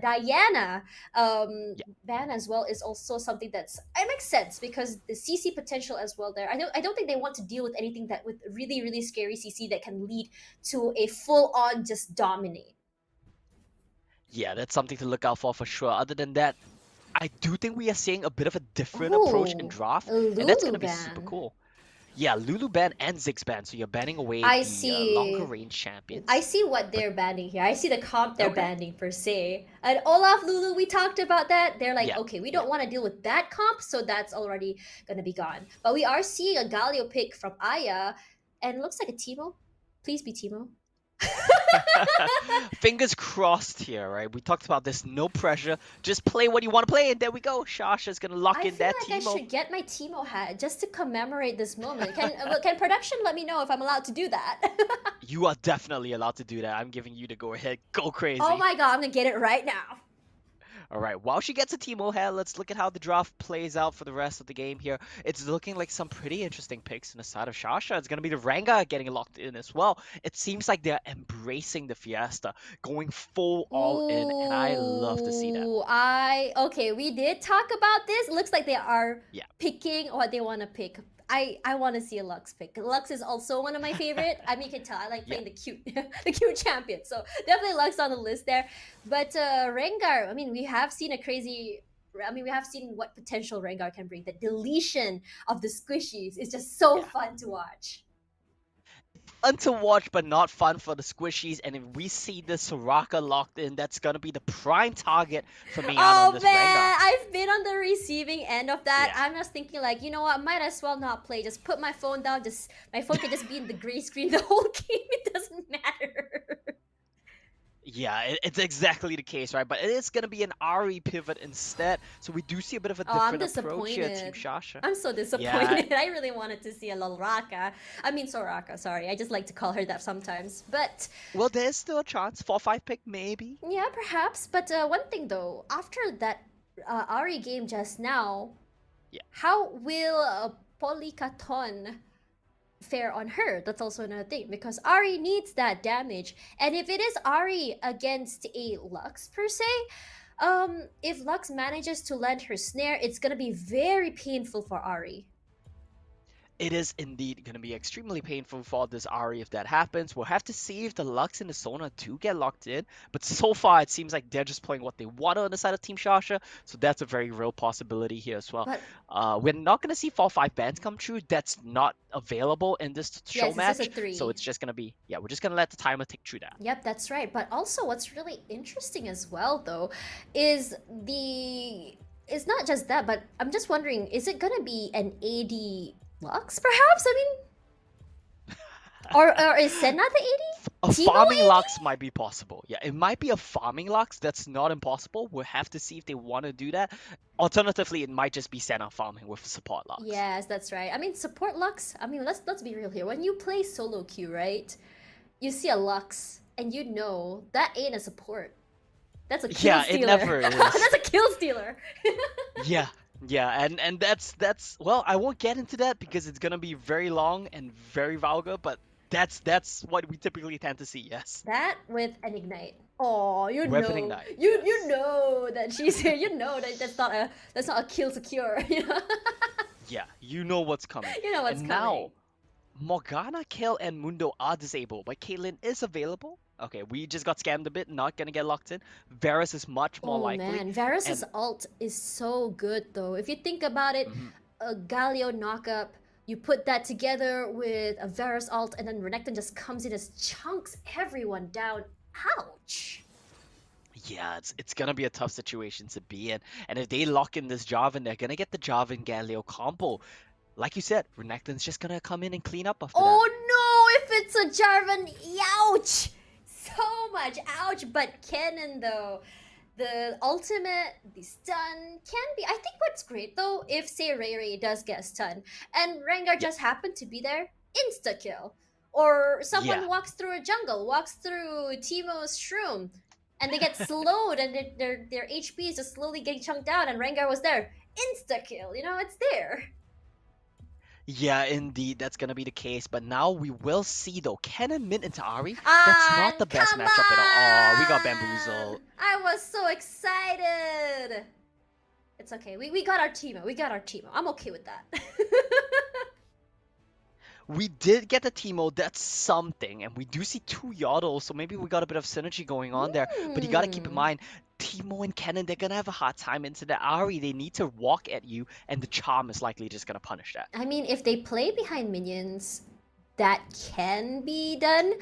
B: Diana ban as well is also something that's... It makes sense, because the CC potential as well there. I don't think they want to deal with anything that with really scary CC that can lead to a full-on just dominate.
A: Yeah, that's something to look out for sure. Other than that, I do think we are seeing a bit of a different approach in draft, and that's going to be super cool. Yeah, Lulu ban and Ziggs ban, so you're banning away the longer range champions.
B: I see what they're banning here. I see the comp they're banning per se. And Olaf, Lulu, we talked about that. They're like, okay, we don't want to deal with that comp, so that's already going to be gone. But we are seeing a Galio pick from Aya, and it looks like a Teemo. Please be Teemo.
A: Fingers crossed here, right? We talked about this, no pressure. Just play what you want to play, and there we go. Shasha's gonna lock in that Teemo.
B: I feel like I should get my Teemo hat just to commemorate this moment. Can production let me know if I'm allowed to do that?
A: You are definitely allowed to do that. I'm giving you the go ahead. Go crazy.
B: Oh my god, I'm gonna get it right now.
A: All right, while she gets a Teemo hat, let's look at how the draft plays out for the rest of the game here. It's looking like some pretty interesting picks in the side of Shasha. It's going to be the Rengar getting locked in as well. It seems like they're embracing the Fiesta, going full all in, and I love to see that.
B: Okay, we did talk about this. Looks like they are picking what they want to pick. I want to see a Lux pick. Lux is also one of my favorite. I mean, you can tell I like playing the cute champion. So definitely Lux on the list there. But Rengar, I mean, we have seen we have seen what potential Rengar can bring. The deletion of the squishies is just so fun to watch.
A: Fun to watch, but not fun for the squishies. And if we see the Soraka locked in, that's gonna be the prime target for me on this Rengar.
B: I've been on the receiving end of that. I'm just thinking like, you know what, might as well not play. Just put my phone down. My phone can just be in the gray screen the whole game. It doesn't matter.
A: Yeah, it's exactly the case, right? But it is going to be an Ari pivot instead. So we do see a bit of a
B: Oh, I'm
A: different approach here, Team
B: disappointed.
A: Shasha.
B: I'm so
A: Yeah,
B: disappointed. I really wanted to see a Loraka. I mean Soraka, sorry. I just like to call her that sometimes. But
A: well, there's still a chance. 4-5 pick, maybe.
B: yeah, perhaps. But one thing though, after that Ari game just now,
A: Yeah.
B: how will Polykaton fare on her? That's also another thing because Ari needs that damage. And if it is Ari against a Lux per se, if Lux manages to land her snare, it's gonna be very painful for Ari.
A: It is indeed going to be extremely painful for this Ari if that happens. We'll have to see if the Lux and the Sona do get locked in. But so far, it seems like they're just playing what they want on the side of Team Shasha. So that's a very real possibility here as well.
B: But
A: We're not going to see 4-5 bans come true. That's not available in this show
B: yes,
A: match.
B: this is a 3.
A: So it's just going to be, yeah, we're just going to let the timer tick through that.
B: Yep, that's right. But also what's really interesting as well though is it's not just that, but I'm just wondering, is it gonna be an AD Lux perhaps? I mean, or is Senna the AD?
A: A
B: Teemo
A: farming
B: AD?
A: Lux might be possible. Yeah, it might be a farming Lux. That's not impossible. We'll have to see if they want to do that. Alternatively, it might just be Senna farming with support Lux.
B: Yes, that's right. I mean, support Lux. I mean, let's be real here. When you play solo queue, right? You see a Lux, and you know that ain't a support. That's a kill stealer.
A: It never is.
B: That's a kill stealer.
A: Yeah, and that's well, I won't get into that because it's gonna be very long and very vulgar, but that's what we typically tend to see. Yes.
B: That with an ignite. Oh, you
A: With an
B: know,
A: ignite,
B: you
A: yes.
B: know that she's here. You know that that's not a kill secure. You know?
A: Yeah, you know what's coming.
B: You know what's
A: and
B: coming.
A: now, Morgana, Kale, and Mundo are disabled, but Caitlyn is available. Okay, we just got scammed a bit, not gonna get locked in. Varus is much more likely.
B: Man, Varus's
A: and-
B: ult is so good though. If you think about it, a Galio knockup, you put that together with a Varus ult, and then Renekton just comes in as chunks everyone down. Ouch!
A: Yeah, it's gonna be a tough situation to be in. And if they lock in this Jarvan, they're gonna get the Jarvan Galio combo. Like you said, Renekton's just gonna come in and clean up after that.
B: Oh no! If it's a Jarvan, ouch! So much ouch. But Cannon though, the ultimate, the stun can be. I think what's great though, if say Ray does get a stun and Rengar just happened to be there, insta kill. Or someone walks through a jungle, walks through Teemo's shroom, and they get slowed, and their HP is just slowly getting chunked down, and Rengar was there, insta kill. You know, it's there.
A: Yeah, indeed, that's gonna be the case. But now we will see though. Cannon mid into Ari. That's not the best matchup at all. Oh, we got bamboozled.
B: I was so excited. It's okay. We got our Teemo. We got our Teemo. I'm okay with that.
A: We did get the Teemo, that's something, and we do see 2 Yoddles, so maybe we got a bit of synergy going on there. But you gotta keep in mind, Teemo and Cannon, they're gonna have a hard time into the Ari. They need to walk at you, and the charm is likely just gonna punish that.
B: I mean, if they play behind minions, that can be done.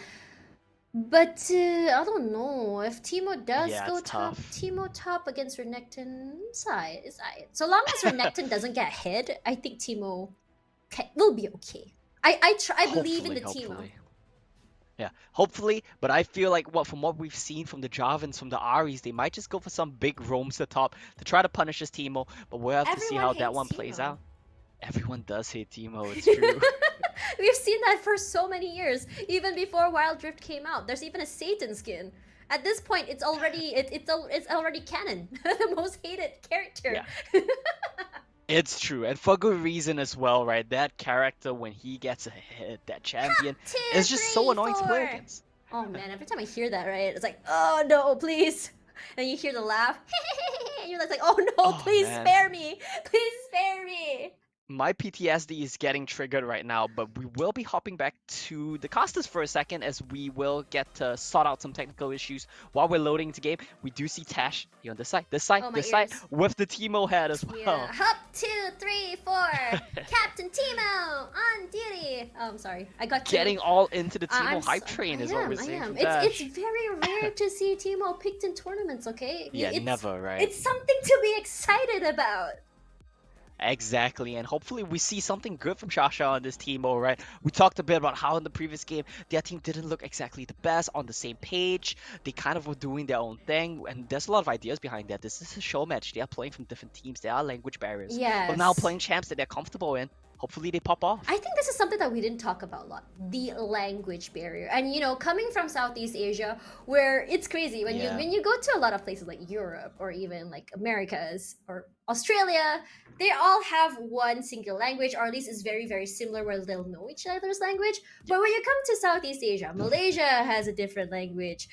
B: But I don't know. If Teemo does go top, Teemo top against Renekton, side. So long as Renekton doesn't get hit, I think Teemo will be okay. I believe in the Teemo.
A: Yeah, hopefully, but I feel like from what we've seen from the Jarvans, from the Aris, they might just go for some big roams to top to try to punish this Teemo, but we'll have to see how that one plays out. Everyone does hate Teemo, it's true.
B: We've seen that for so many years, even before Wild Rift came out. There's even a Satan skin. At this point, it's already already canon, the most hated character.
A: Yeah. It's true, and for good reason as well, right? That character, when he gets a hit, that champion, is just so annoying to play against.
B: Oh man, every time I hear that, right, it's like, oh no, please. And you hear the laugh, and you're like, oh no, please spare me. Please spare me.
A: My PTSD is getting triggered right now, but we will be hopping back to the casters for a second as we will get to sort out some technical issues while we're loading into game. We do see TASH here on this side, this side with the Teemo head as well.
B: Yeah. Hop 2, 3, 4, Captain Teemo on duty. Oh, I'm sorry, I got
A: getting all into the Teemo hype train is what we're seeing.
B: It's very rare to see Teemo picked in tournaments. Okay.
A: Yeah, never, right?
B: It's something to be excited about.
A: Exactly, and hopefully we see something good from Shasha on this team, all right? We talked a bit about how in the previous game their team didn't look exactly the best on the same page. They kind of were doing their own thing, and there's a lot of ideas behind that. This is a show match. They are playing from different teams. There are language barriers, but now
B: Yes.
A: playing champs that they're comfortable in. Hopefully they pop off.
B: I think this is something that we didn't talk about a lot, the language barrier. And coming from Southeast Asia, where it's crazy when
A: Yeah.
B: you go to a lot of places like Europe or even like Americas or Australia, they all have one single language, or at least it's very, very similar where they'll know each other's language. But when you come to Southeast Asia, Malaysia has a different language.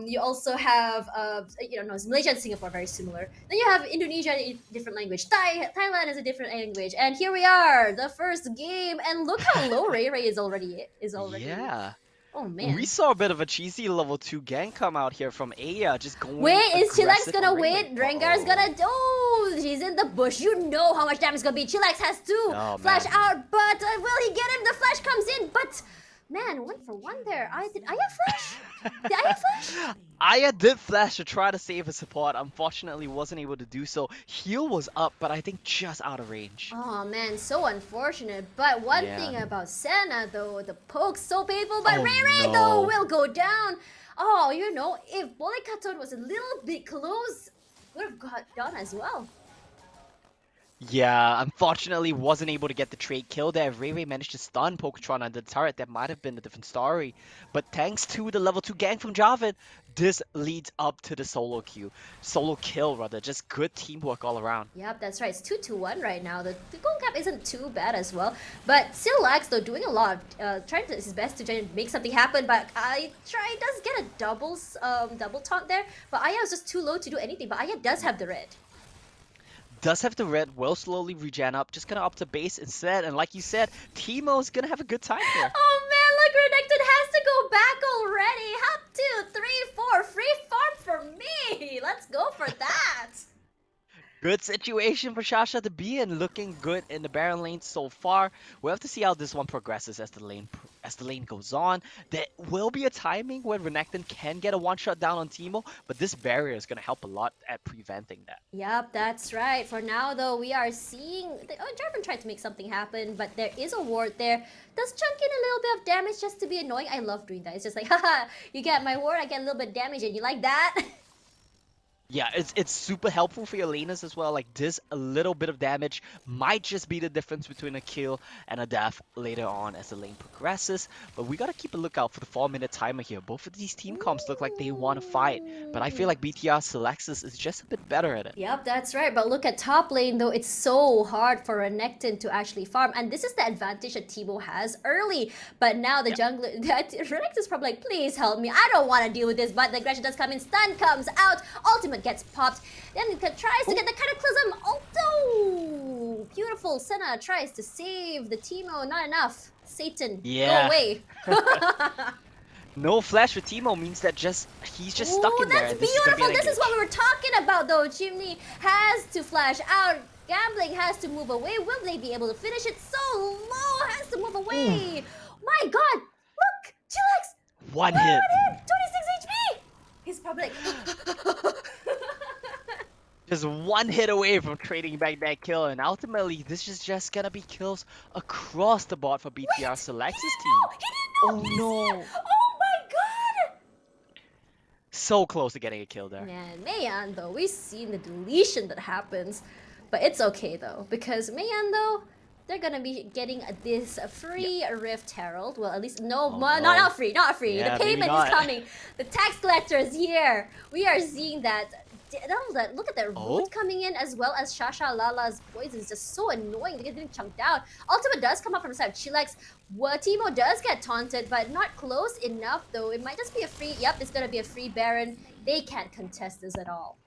B: You also have, no, Malaysia and Singapore are very similar. Then you have Indonesia, a different language. Thailand is a different language. And here we are, the first game, and look how low Ray Ray is already.
A: Yeah.
B: Oh man.
A: We saw a bit of a cheesy level 2 gang come out here from Aya, just going
B: Wait, is Cillax
A: aggressive
B: gonna
A: on Ray
B: wait?
A: Ray.
B: Rengar's gonna. Oh, he's in the bush. You know how much damage it's gonna be. Cillax has to
A: Oh,
B: flash
A: man.
B: out, but will he get him? The flash comes in, but man, 1-for-1 there. Did Aya flash? Did Aya flash?
A: Aya did flash to try to save his support, unfortunately wasn't able to do so. Heal was up, but I think just out of range.
B: Oh man, so unfortunate. But one
A: Yeah.
B: thing about Senna though, the poke's so painful, but
A: Oh,
B: Ray Ray
A: no.
B: though will go down. Oh, if Bolekaton was a little bit close, would have got done as well.
A: Yeah, unfortunately wasn't able to get the trade kill there. If Ray Ray managed to stun Poketron under the turret, that might have been a different story. But thanks to the level 2 gang from Javid, this leads up to the solo kill rather. Just good teamwork all around.
B: Yep, that's right. It's 2-1 right now. The goal gap isn't too bad as well. But Cillax, though, doing a lot, trying his best to try and make something happen. But does get a double taunt there. But Aya was just too low to do anything. But Aya does have the red.
A: Does have the red, will slowly regen up, just gonna up to base instead, and like you said, Teemo's gonna have a good time here.
B: Oh man, look, Renekton has to go back already. Hop 2, 3, 4, free farm for me. Let's go for that.
A: Good situation for Shasha to be in, looking good in the Baron lane so far. We'll have to see how this one progresses as the lane goes on. There will be a timing where Renekton can get a one-shot down on Teemo, but this barrier is going to help a lot at preventing that.
B: Yep, that's right. For now, though, we are seeing... Jarvan tried to make something happen, but there is a ward there. Does chunk in a little bit of damage just to be annoying. I love doing that. It's just like, haha, you get my ward, I get a little bit of damage, and you like that?
A: Yeah, it's super helpful for your laners as well. Like this, a little bit of damage might just be the difference between a kill and a death later on as the lane progresses. But we gotta keep a lookout for the 4-minute timer here. Both of these team comps look like they want to fight, but I feel like BTR Cillax is just a bit better at it.
B: Yep, that's right. But look at top lane, though. It's so hard for Renekton to actually farm. And this is the advantage that Teemo has early. But now the jungler... Renekton's probably like, please help me. I don't want to deal with this. But the aggression does come in. Stun comes out. Ultimate gets popped. Then it tries to get the Cataclysm. Ulto! Beautiful. Senna tries to save the Teemo. Not enough. Satan,
A: Yeah.
B: go away.
A: No flash for Teemo means that he's just stuck in there.
B: That's
A: And this is gonna be
B: beautiful.
A: an
B: This is
A: engage.
B: what we were talking about, though. Chimney has to flash out. Gambling has to move away. Will they be able to finish it? So low has to move away. My God, look, Cillax.
A: One hit.
B: 26 HP. He's probably like...
A: Just one hit away from trading back that kill, and ultimately this is just gonna be kills across the board for BTR Cillax's team.
B: He didn't know.
A: Oh,
B: He's
A: no.
B: here. Oh my God.
A: So close to getting a kill there.
B: Man, Mayan though, we've seen the deletion that happens, but it's okay though, because Mayan though, they're gonna be getting this free Rift Herald. Well, at least not free.
A: Yeah,
B: The
A: maybe
B: payment
A: not.
B: is coming. The tax collector is here. We are seeing that. Look at that root coming in, as well as Shashalala's poison is just so annoying. They're getting chunked out. Ultimate does come up from the side of Cillax. Teemo does get taunted, but not close enough though. It might just be a free. Yep, it's gonna be a free Baron. They can't contest this at all.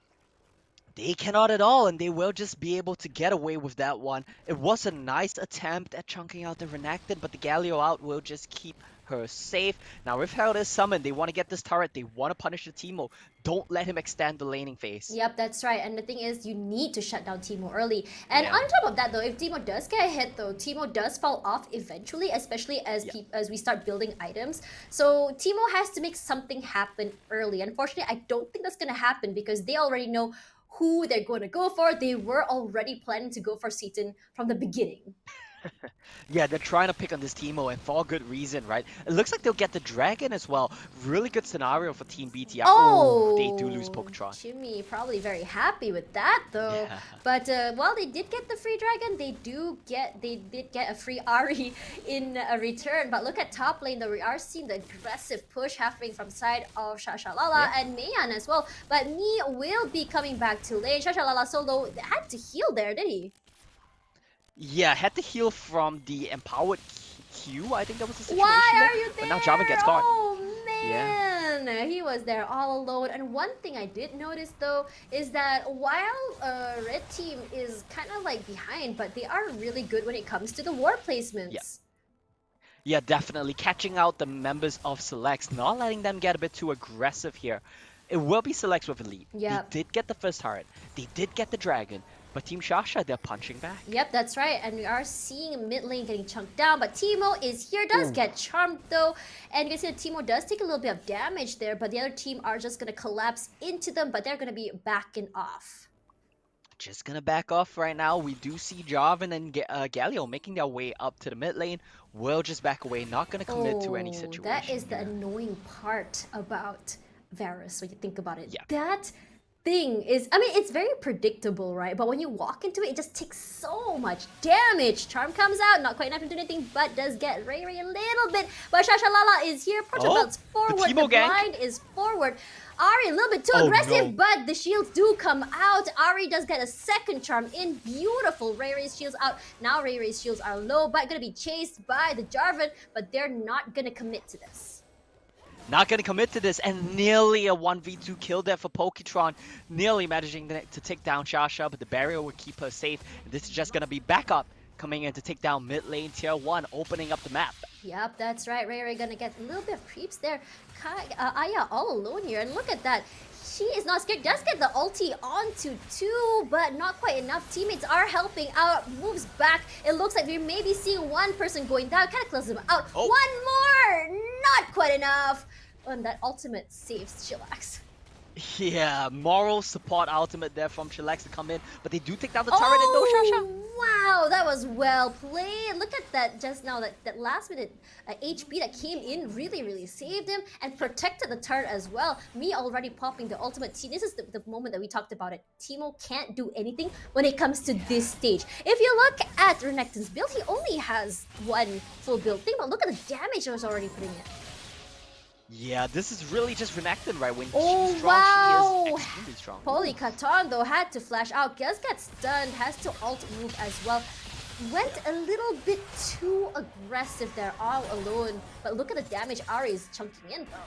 A: They cannot at all, and they will just be able to get away with that one. It was a nice attempt at chunking out the Renekton, but the Galio out will just keep her safe. Now, Rift Herald is summoned. They want to get this turret. They want to punish the Teemo. Don't let him extend the laning phase.
B: Yep, that's right. And the thing is, you need to shut down Teemo early. And
A: Yeah.
B: on top of that, though, if Teemo does get hit, though, Teemo does fall off eventually, especially as we start building items. So Teemo has to make something happen early. Unfortunately, I don't think that's going to happen because they already know who they're going to go for. They were already planning to go for Seaton from the beginning.
A: Yeah, they're trying to pick on this Teemo, and for good reason, right? It looks like they'll get the Dragon as well. Really good scenario for Team BTR. Oh, they do lose Poketron.
B: Jimmy probably very happy with that though.
A: Yeah.
B: But while they did get the free Dragon, they did get a free Ari in return. But look at top lane though, we are seeing the aggressive push happening from side of Shashalala and Mayan as well. But Mi will be coming back to lane. Shashalala solo had to heal there, did he?
A: Yeah, had to heal from the empowered Q. I think that was the situation.
B: Why
A: there.
B: are you there?
A: But now Jarvan gets caught.
B: Oh man, he was there all alone. And one thing I did notice though is that while red team is kind of like behind, but they are really good when it comes to the ward placements.
A: Yeah, definitely catching out the members of Cillax, not letting them get a bit too aggressive here. It will be Cillax with a lead.
B: Yep.
A: They did get the first turret. They did get the dragon. But Team Shasha, they're punching back.
B: Yep, that's right. And we are seeing mid lane getting chunked down. But Teemo is here, does get charmed though. And you can see that Teemo does take a little bit of damage there. But the other team are just going to collapse into them. But they're going to be backing off.
A: Just going to back off right now. We do see Jarvan and Galio making their way up to the mid lane. We'll just back away. Not going to commit to any situation.
B: That is the annoying part about Varus when you think about it.
A: Yeah.
B: That thing is, I mean, it's very predictable, right? But when you walk into it, it just takes so much damage. Charm comes out, not quite enough to do anything, but does get Ray a little bit. But Shashalala is here, Portugal's forward, the blind is forward. Ari a little bit too aggressive, but the shields do come out. Ari does get a second charm in. Beautiful. Ray's shields out. Now Ray's shields are low, but gonna be chased by the Jarvan, but they're not gonna commit to this.
A: Not going to commit to this, and nearly a 1v2 kill there for Poketron. Nearly managing to take down Shasha, but the barrier will keep her safe. And this is just going to be backup coming in to take down mid lane tier 1, opening up the map.
B: Yep, that's right. Ray gonna get a little bit of creeps there. Aya all alone here, and look at that. She is not scared. Does get the ulti onto 2, but not quite enough. Teammates are helping out. Moves back. It looks like we may be seeing one person going down. Kind of closes him out. One more! Not quite enough. And that ultimate saves Cillax.
A: Yeah, moral support ultimate there from Cillax to come in, but they do take down the turret and no Shasha.
B: Wow, that was well played. Look at that just now, that last minute HP that came in really saved him and protected the turret as well. Me already popping the ultimate. See, this is the moment that we talked about it. Teemo can't do anything when it comes to this stage. If you look at Renekton's build, he only has one full build thing, but look at the damage he was already putting in.
A: Yeah, this is really just Renekton, right? When
B: she's
A: strong, she is extremely strong.
B: Polykaton though had to flash out. Just gets stunned, has to ult move as well. Went a little bit too aggressive there all alone. But look at the damage Ari is chunking in though.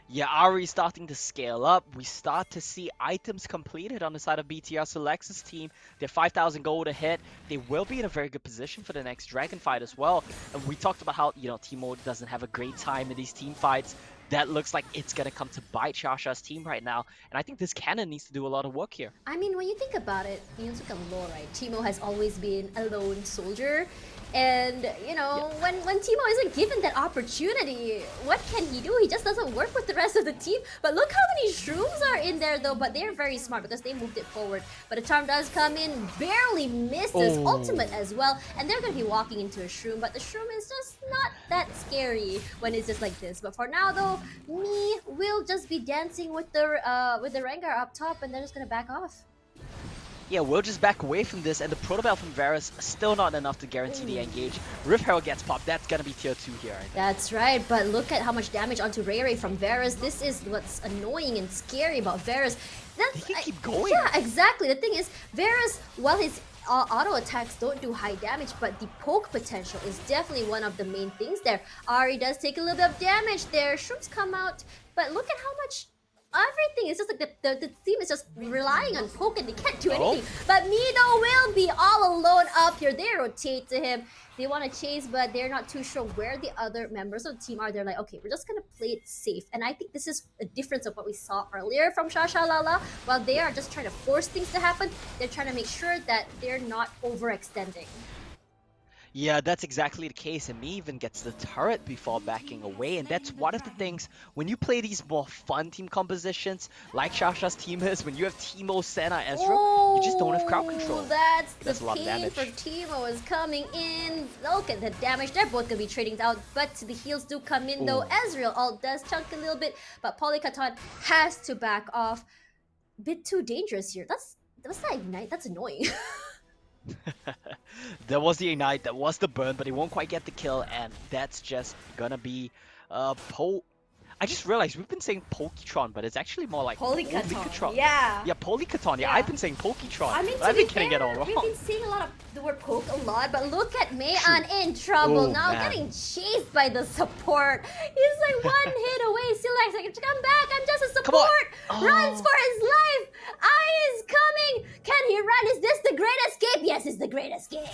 A: Yeah, Ari starting to scale up. We start to see items completed on the side of BTR Cillax's team. They're 5,000 gold ahead. They will be in a very good position for the next dragon fight as well. And we talked about how, Teemo doesn't have a great time in these team fights. That looks like it's going to come to bite Shasha's team right now. And I think this cannon needs to do a lot of work here.
B: I mean, when you think about it, you look at lore, right? Teemo has always been a lone soldier. And, when Teemo isn't given that opportunity, what can he do? He just doesn't work with the rest of the team. But look how many shrooms are in there, though. But they're very smart because they moved it forward. But the charm does come in, barely misses ultimate as well. And they're going to be walking into a shroom. But the shroom is just not that scary when it's just like this. But for now, though, me will just be dancing with the Rengar up top. And they're just going to back off.
A: Yeah, we'll just back away from this, and the Protobell from Varus still not enough to guarantee the engage. Rift Herald gets popped. That's gonna be tier 2 here, I think.
B: That's right, but look at how much damage onto Ray from Varus. This is what's annoying and scary about Varus.
A: He can keep going.
B: Yeah, exactly. The thing is, Varus, while his auto attacks don't do high damage, but the poke potential is definitely one of the main things there. Ari does take a little bit of damage there. Shrooms come out, but look at how much everything is just like the team is just relying on poke and they can't do anything. But Mido will be all alone up here. They rotate to him. They want to chase, but they're not too sure where the other members of the team are. They're like, okay, we're just going to play it safe. And I think this is a difference of what we saw earlier from Shashalala. While they are just trying to force things to happen, they're trying to make sure that they're not overextending.
A: Yeah, that's exactly the case, and me even gets the turret before backing away, and that's one of the things when you play these more fun team compositions, like Shasha's team is, when you have Teemo, Senna, Ezreal, you just don't have crowd
B: Oh,
A: control.
B: that's the
A: That's a lot of
B: pain for
A: damage.
B: Teemo is coming in. Look at the damage. They're both gonna be trading out, but the heals do come in though.
A: Ooh.
B: Ezreal ult does chunk a little bit, but Polykaton has to back off. Bit too dangerous here. What's that ignite? That's annoying.
A: There was the Ignite, that was the burn, but he won't quite get the kill, and that's just gonna be I just realized we've been saying Poketron, but it's actually more like
B: Polykaton. Yeah.
A: Yeah, Polykaton. Yeah,
B: Yeah.
A: I've been saying Poketron.
B: I mean,
A: I've
B: to
A: been
B: be
A: getting it all
B: fair, we've
A: wrong.
B: been seeing a lot of the word poke a lot, but look at Mayan in trouble
A: Oh,
B: now,
A: man.
B: getting chased by the support. He's like one hit away. Cillax like, come back, I'm just a
A: Come on.
B: support. Runs for his life. Ai is coming. Can he run? Is this the great escape? Yes, it's the great escape.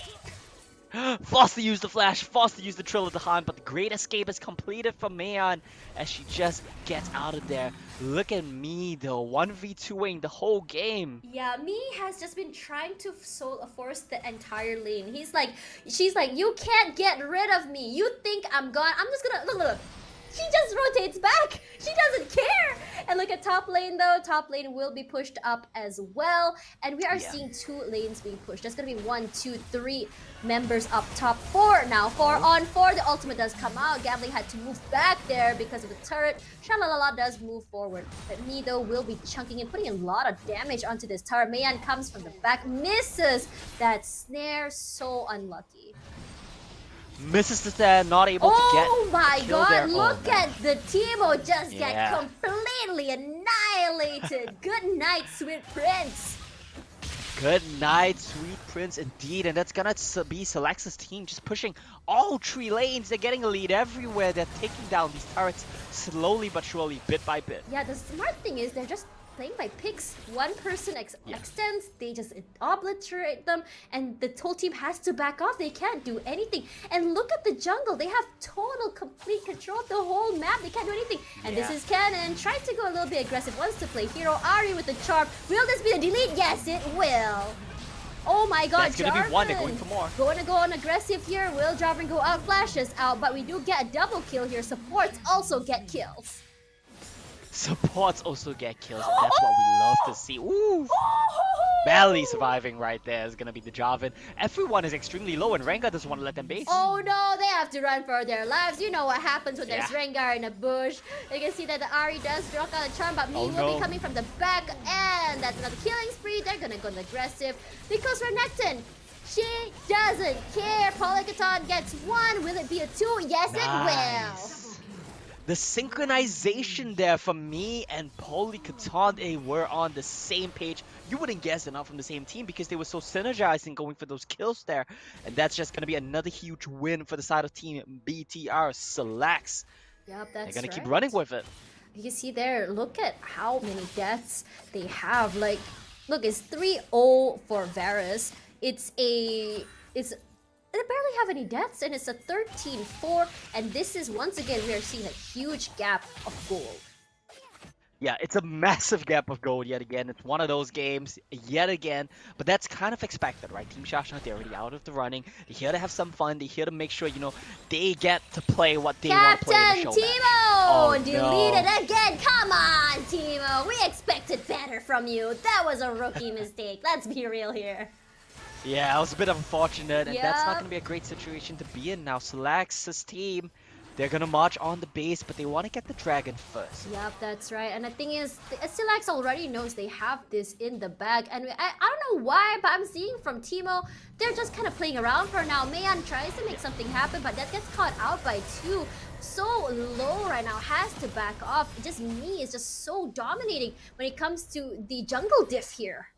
A: Forced to use the flash, forced to use the Trill of the Hand, but the great escape is completed for Mayan as she just gets out of there. Look at me though, 1v2ing the whole game.
B: Yeah, Me has just been trying to force the entire lane. She's like, you can't get rid of me. You think I'm gone? I'm just gonna look. She just rotates back. She doesn't care. And look at top lane though. Top lane will be pushed up as well. And we are seeing 2 lanes being pushed. There's gonna be 1, 2, 3 members up top. 4 now. 4 on 4. The ultimate does come out. Gambling had to move back there because of the turret. Shalalala does move forward. But Me though will be chunking and putting a lot of damage onto this turret. Mayan comes from the back. Misses that snare. So unlucky.
A: Misses the stand, not able to get
B: Oh my
A: kill there.
B: god, look at the Teemo just get
A: Yeah.
B: completely annihilated. Good night, sweet prince.
A: Good night, Sweet Prince, indeed. And that's gonna be Cillax's team just pushing all 3 lanes. They're getting a lead everywhere. They're taking down these turrets slowly but surely, bit by bit.
B: Yeah, the smart thing is they're just playing by picks. One person extends, they just obliterate them, and the whole team has to back off. They can't do anything. And look at the jungle. They have total, complete control of the whole map. They can't do anything. And this is Cannon. Trying to go a little bit aggressive. Wants to play hero. Ari with the charm. Will this be the delete? Yes, it will. Oh my god,
A: That's gonna be 1. They're going for more.
B: Going to go on aggressive here. Will Jarvan go out? Flashes out. But we do get a double kill here. Supports also get kills.
A: Supports also get kills, and that's what we love to see. Ooh! Barely surviving right there is gonna be the Jarvan. Everyone is extremely low, and Rengar doesn't want to let them base.
B: Oh no, they have to run for their lives. You know what happens when there's Rengar in a bush. You can see that the Ari does drop out a charm, but Me will be coming from the back, and that's another killing spree. They're gonna go aggressive because Renekton, she doesn't care. Polykaton gets 1. Will it be a 2? Yes, it will.
A: The synchronization there for Me and Polykaton, they were on the same page. You wouldn't guess they're not from the same team because they were so synergized in going for those kills there. And that's just going to be another huge win for the side of team BTR Cillax.
B: Yep, that's
A: They're going to keep
B: right.
A: running with it.
B: You can see there, look at how many deaths they have. Like, look, it's 3-0 for Varus. They barely have any deaths, and it's a 13-4. And this is, once again, we are seeing a huge gap of gold.
A: Yeah, it's a massive gap of gold yet again. It's one of those games yet again, but that's kind of expected, right? Team Shashalala, they're already out of the running. They're here to have some fun. They're here to make sure, you know, they get to play what they want to play in the
B: Captain
A: show.
B: Teemo! Deleted again! Come on, Teemo! We expected better from you. That was a rookie mistake. Let's be real here.
A: Yeah, it was a bit unfortunate, and that's not going to be a great situation to be in now. Cillax's team, they're going to march on the base, but they want to get the dragon first.
B: Yep, that's right. And the thing is, Cillax already knows they have this in the bag. And I don't know why, but I'm seeing from Teemo, they're just kind of playing around for now. Mayan tries to make something happen, but that gets caught out by 2. So low right now, has to back off. Just Me is just so dominating when it comes to the jungle diff here.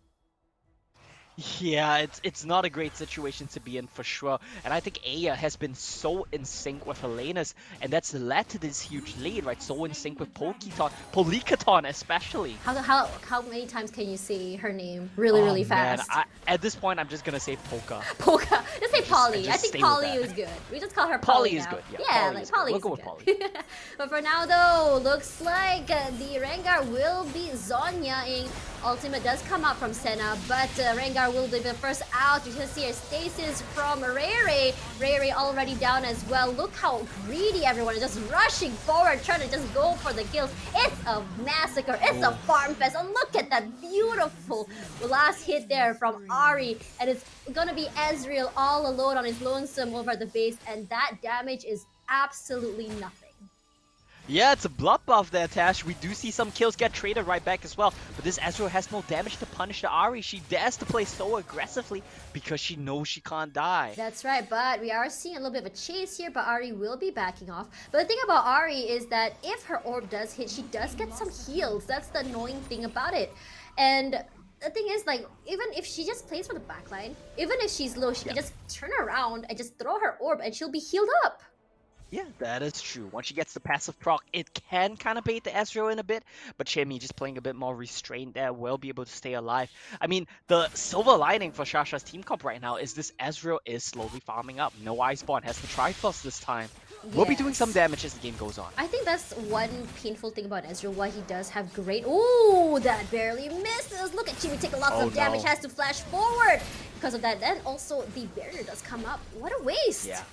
A: Yeah, it's not a great situation to be in for sure. And I think Aya has been so in sync with Helena's, and that's led to this huge lead, right? So in sync with Polykaton especially.
B: How many times can you say her name really fast?
A: Man, at this point, I'm just gonna say Polka.
B: Polka. Just say Polly. I
A: just
B: think
A: stay with
B: Polly
A: that.
B: is good. We just call her
A: Polly
B: Polly
A: is
B: now.
A: good, yeah.
B: Yeah,
A: Polly
B: like
A: is good.
B: Polly
A: We'll
B: is
A: go with
B: good. But for now though, looks like the Rengar will be Zonyaing. Ultimate does come out from Senna, but Rengar BTR will be the first out. You can see a stasis from Ray. Ray already down as well. Look how greedy everyone is, just rushing forward, trying to just go for the kills. It's a massacre. It's a farm fest. And look at that beautiful last hit there from Ahri. And it's gonna be Ezreal all alone on his lonesome over the base. And that damage is absolutely nothing.
A: Yeah, it's a bloodbath there, Tash. We do see some kills get traded right back as well. But this Ezreal has no damage to punish the Ahri. She dares to play so aggressively because she knows she can't die.
B: That's right, but we are seeing a little bit of a chase here, but Ahri will be backing off. But the thing about Ahri is that if her orb does hit, she does get some heals. That's the annoying thing about it. And the thing is, like, even if she just plays for the backline, even if she's low, she can just turn around and just throw her orb and she'll be healed up.
A: Yeah, that is true. Once she gets the passive proc, it can kind of bait the Ezreal in a bit, but Chimmy just playing a bit more restrained there will be able to stay alive. I mean, the silver lining for Shasha's team comp right now is this Ezreal is slowly farming up. No Iceborne has the Triforce this time. We'll be doing some damage as the game goes on.
B: I think that's one painful thing about Ezreal, why he does have great... Ooh, that barely misses! Look at Chimmy take lots of damage, has to flash forward because of that. Then also the barrier does come up. What a waste!
A: Yeah.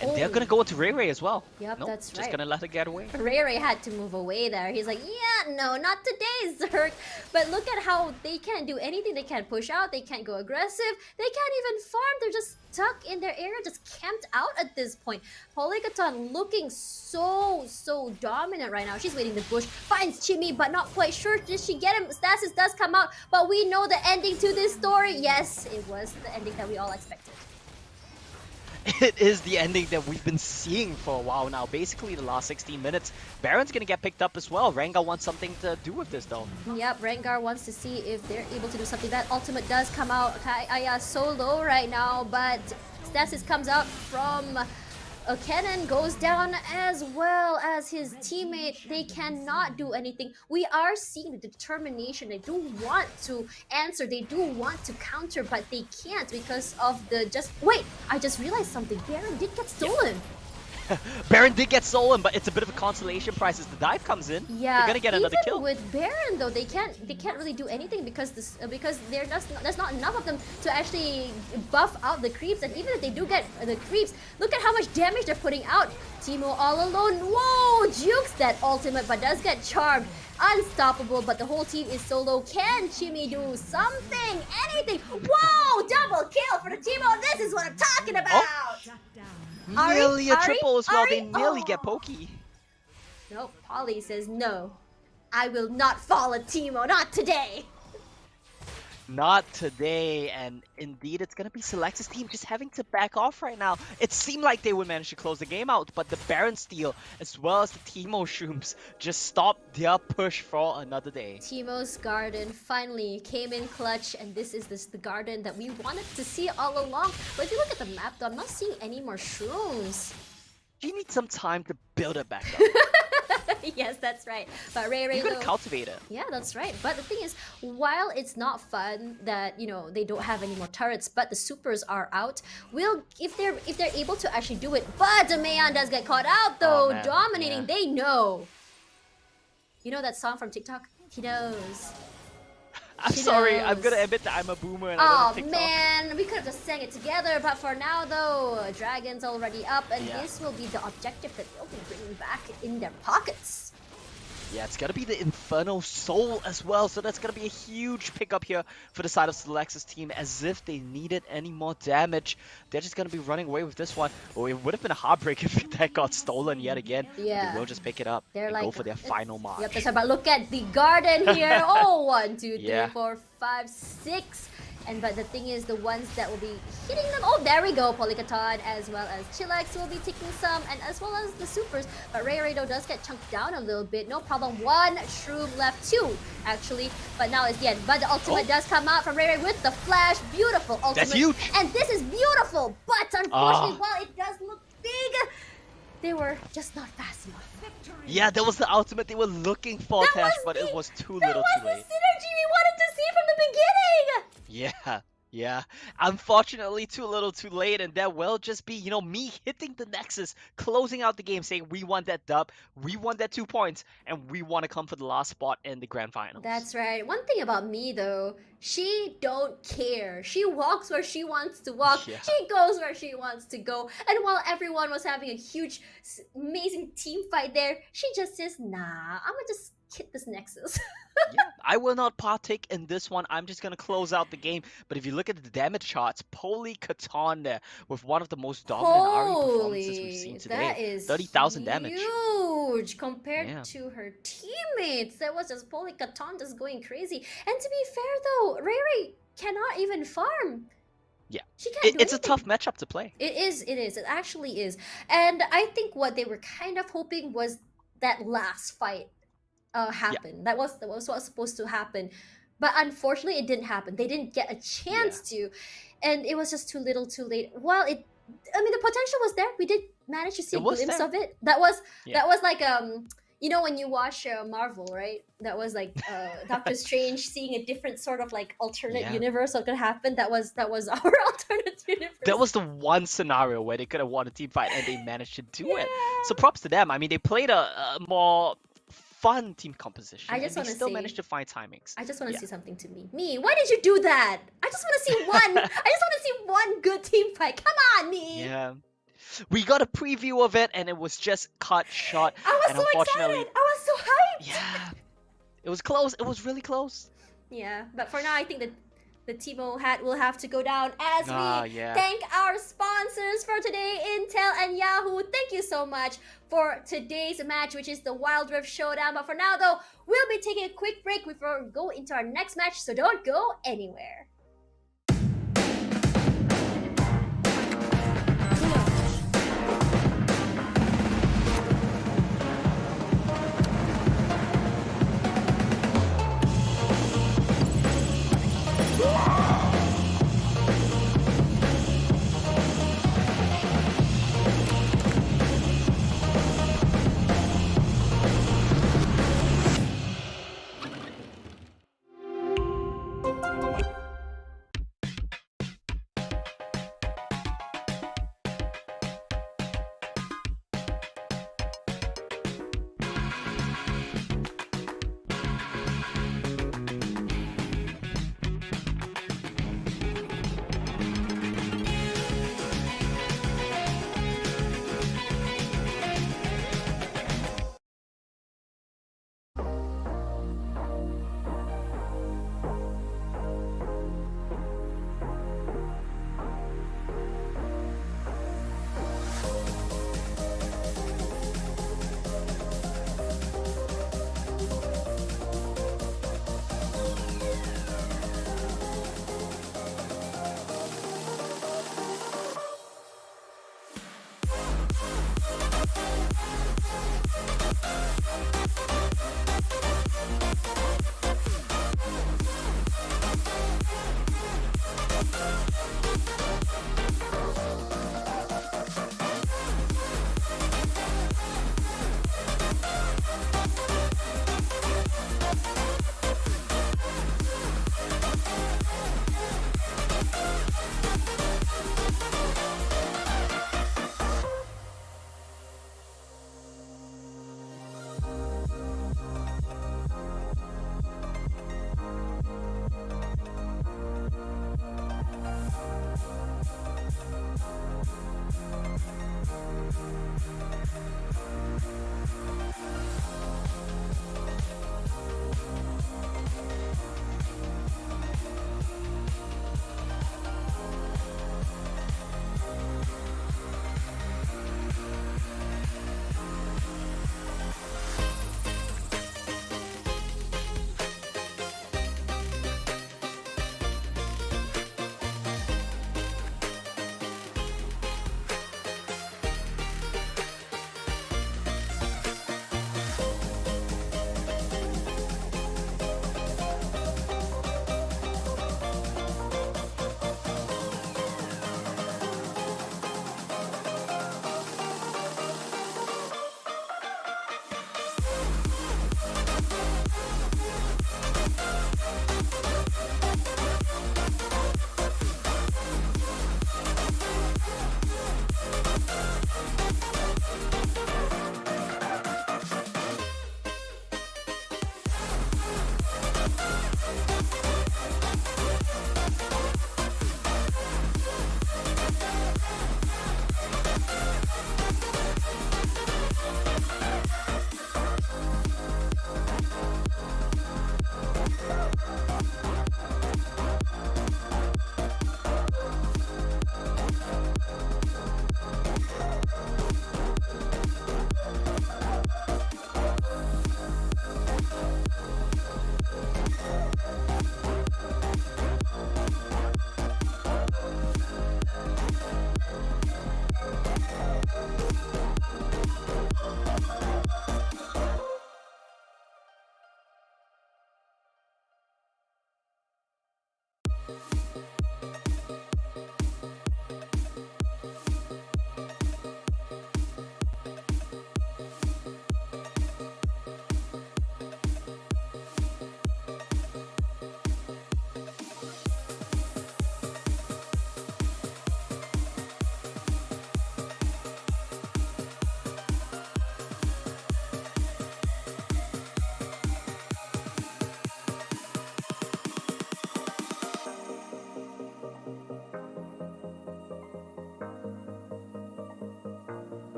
A: And they're gonna go into Ray as well.
B: Yep,
A: nope,
B: that's right.
A: Just gonna let her get away.
B: Ray had to move away there. He's like, yeah, no, not today, Zerk. But look at how they can't do anything. They can't push out. They can't go aggressive. They can't even farm. They're just stuck in their area, just camped out at this point. Polykaton looking so dominant right now. She's waiting the bush, finds Chimmy, but not quite sure. Did she get him? Stasis does come out, but we know the ending to this story. Yes, it was the ending that we all expected.
A: It is the ending that we've been seeing for a while now. Basically, the last 16 minutes. Baron's gonna get picked up as well. Rengar wants something to do with this, though.
B: Yep, Rengar wants to see if they're able to do something. That ultimate does come out. KAY so low right now, but Stasis comes out from... A cannon goes down as well as his teammate. They cannot do anything. We are seeing the determination. They do want to answer. They do want to counter, but they can't because of the just... Wait, I just realized something. Baron did get stolen.
A: Baron did get stolen, but it's a bit of a consolation prize as the dive comes in.
B: Yeah,
A: they're gonna get another kill.
B: With Baron though, they can't really do anything because there's not enough of them to actually buff out the creeps. And even if they do get the creeps, look at how much damage they're putting out. Teemo all alone. Whoa, jukes that ultimate, but does get charmed. Unstoppable, but the whole team is so low. Can Chimmy do something? Anything? Whoa, double kill for the Teemo. This is what I'm talking about.
A: Nearly a triple as well.
B: Ahri?
A: They nearly get pokey.
B: Nope, Polly says no. I will not fall a Teemo, not today.
A: Not today, and indeed it's gonna be Cillax's team just having to back off right now. It seemed like they would manage to close the game out, but the Baron steal as well as the Teemo shrooms just stopped their push for another day.
B: Teemo's garden finally came in clutch, and this is the garden that we wanted to see all along. But if you look at the map though, I'm not seeing any more shrooms.
A: You need some time to build it back up.
B: Yes, that's right. But Ray
A: You gotta cultivate it.
B: Yeah, that's right. But the thing is, while it's not fun that, you know, they don't have any more turrets, but the supers are out, if they're able to actually do it. But Mayan does get caught out though, dominating. Yeah. They know. You know that song from TikTok? He knows.
A: I'm sorry, I'm gonna admit that I'm a boomer and I don't know TikTok.
B: Man, we could have just sang it together, but for now though, Dragon's already up, and this will be the objective that they'll be bringing back in their pockets.
A: Yeah, it's gonna be the Infernal Soul as well, so that's gonna be a huge pickup here for the side of Cillax's team, as if they needed any more damage. They're just gonna be running away with this one. Oh, it would have been a heartbreak if that got stolen yet again.
B: Yeah.
A: They will just pick it up and go for their final mark.
B: Yep, that's right, but look at the garden here. Oh, 1, 2, 3, 4, 5, 6. But the thing is, the ones that will be hitting them... Oh, there we go. Polykaton as well as Cillax will be taking some, and as well as the supers. But Ray does get chunked down a little bit. No problem. 1 shroom left. 2, actually. But now it's the end. But the ultimate does come out from Ray with the flash. Beautiful ultimate.
A: That's huge.
B: And this is beautiful. But unfortunately, while it does look big, they were just not fast enough.
A: Yeah, that was the ultimate they were looking for, Tash, but it was too little too late.
B: That was the synergy we wanted to see from the beginning!
A: Yeah. Yeah, unfortunately, too little, too late, and that will just be, me hitting the Nexus, closing out the game, saying we want that dub, we want that 2 points, and we want to come for the last spot in the grand finals.
B: That's right. One thing about me though, she don't care. She walks where she wants to walk.
A: Yeah.
B: She goes where she wants to go. And while everyone was having a huge, amazing team fight there, she just says, "Nah, I'm gonna just hit this Nexus."
A: Yeah, I will not partake in this one. I'm just gonna close out the game. But if you look at the damage charts, Poli Katan there with one of the most dominant RE performances we've seen
B: Holy,
A: today.
B: that is
A: 30,000 damage.
B: huge compared
A: Yeah.
B: to her teammates. That was just Poli Katan just going crazy. And to be fair though, Ray Ray cannot even farm.
A: Yeah.
B: She can't do
A: It's a
B: anything.
A: tough matchup to play.
B: It is, it actually is. And I think what they were kind of hoping was that last fight happen. That was what was supposed to happen. But unfortunately it didn't happen. They didn't get a chance to. And it was just too little too late. Well, the potential was there. We did manage to see a glimpse of it. That was like when you watch Marvel, right? That was like Doctor Strange seeing a different sort of like alternate universe what could happen. That was our alternate universe.
A: That was the one scenario where they could have won a team fight and they managed to do it. So props to them. I mean, they played a more fun team composition.
B: I just
A: and they still managed to find timings.
B: I just want to see something to me. Me, why did you do that? I just want to see one. I just want to see one good team fight. Come on, me.
A: Yeah. We got a preview of it and it was just cut short.
B: I was
A: and
B: so
A: unfortunately,
B: excited. I was so hyped.
A: Yeah. It was close. It was really close.
B: Yeah, but for now, I think that the Timo hat will have to go down as we
A: yeah.
B: thank our sponsors for today, Intel and Yahoo. Thank you so much for today's match, which is the Wild Rift Showdown. But for now, though, we'll be taking a quick break before we go into our next match, so don't go anywhere.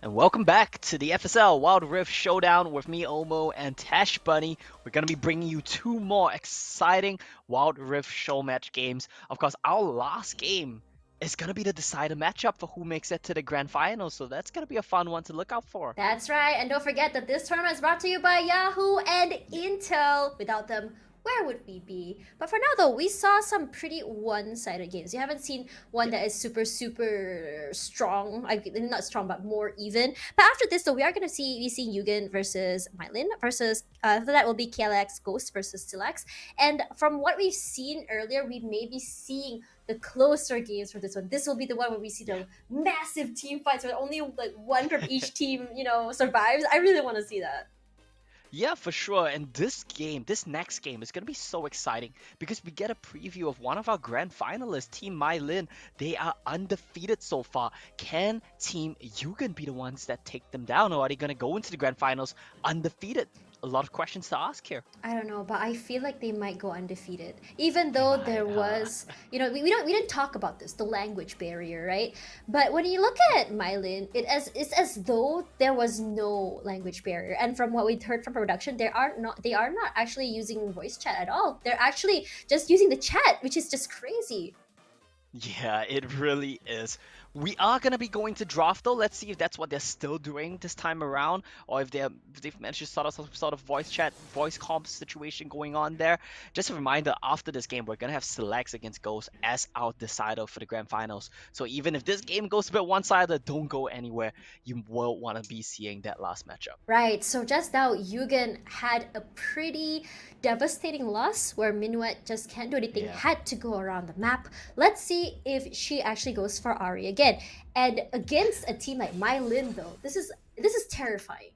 A: And welcome back to the FSL Wild Rift Showdown with me, Omo, and Tash Bunny. We're going to be bringing you two more exciting Wild Rift show match games. Of course, our last game is going to be the decider matchup for who makes it to the grand final, so that's going to be a fun one to look out for.
B: That's right, and don't forget that this tournament is brought to you by Yahoo and Intel. Without them, where would we be? But for now though, we saw some pretty one-sided games. You haven't seen one that is super strong, not strong but more even. But after this though, we are going to be seeing Yugen versus MaiLinh versus after that will be KLX Ghost versus Cillax. And from what we've seen earlier, we may be seeing the closer games for this one. This will be the one where we see the massive team fights where only like one from each team, survives. I really want to see that.
A: Yeah, for sure. And this next game is going to be so exciting because we get a preview of one of our grand finalists, Team MaiLinh. They are undefeated so far. Can Team Yugen be the ones that take them down, or are they going to go into the grand finals undefeated? A lot of questions to ask here.
B: I don't know, but I feel like they might go undefeated. Even though there was, we didn't talk about this, the language barrier, right? But when you look at MaiLinh, it's as though there was no language barrier. And from what we heard from production, they are not actually using voice chat at all. They're actually just using the chat, which is just crazy.
A: Yeah, it really is. We are going to be going to draft though. Let's see if that's what they're still doing this time around, or if they've managed to sort of some sort of voice chat, voice comp situation going on there. Just a reminder, after this game, we're going to have Cillax against Ghost as our decider for the grand finals. So even if this game goes a bit one-sided, don't go anywhere. You will want to be seeing that last matchup.
B: Right, so just now, Yugen had a pretty devastating loss where Minuet just can't do anything, had to go around the map. Let's see if she actually goes for Ari again. And against a team like MaiLinh though, this is terrifying.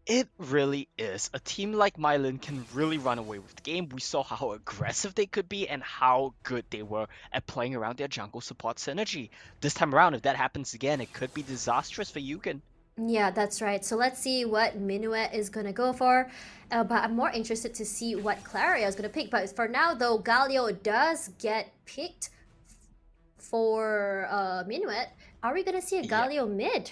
A: It really is. A team like MaiLinh can really run away with the game. We saw how aggressive they could be and how good they were at playing around their jungle support synergy. This time around, if that happens again, it could be disastrous for Yugen.
B: Yeah, that's right. So let's see what Minuet is going to go for. But I'm more interested to see what Claria is going to pick. But for now, though, Galio does get picked for Minuet. Are we going to see a Galio mid?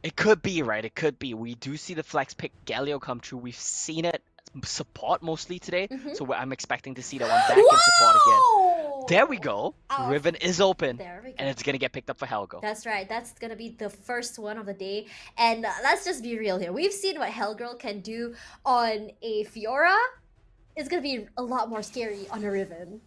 A: It could be, right? It could be. We do see the flex pick Galio come true. We've seen it support mostly today,
B: Mm-hmm.
A: so I'm expecting to see that one back in support again.
B: Whoa!
A: There we go.
B: Our
A: Riven is open,
B: There we go.
A: and it's gonna get picked up for Helgo.
B: That's right. That's gonna be the first one of the day. And let's just be real here. We've seen what Hellgirl can do on a Fiora. It's gonna be a lot more scary on a Riven.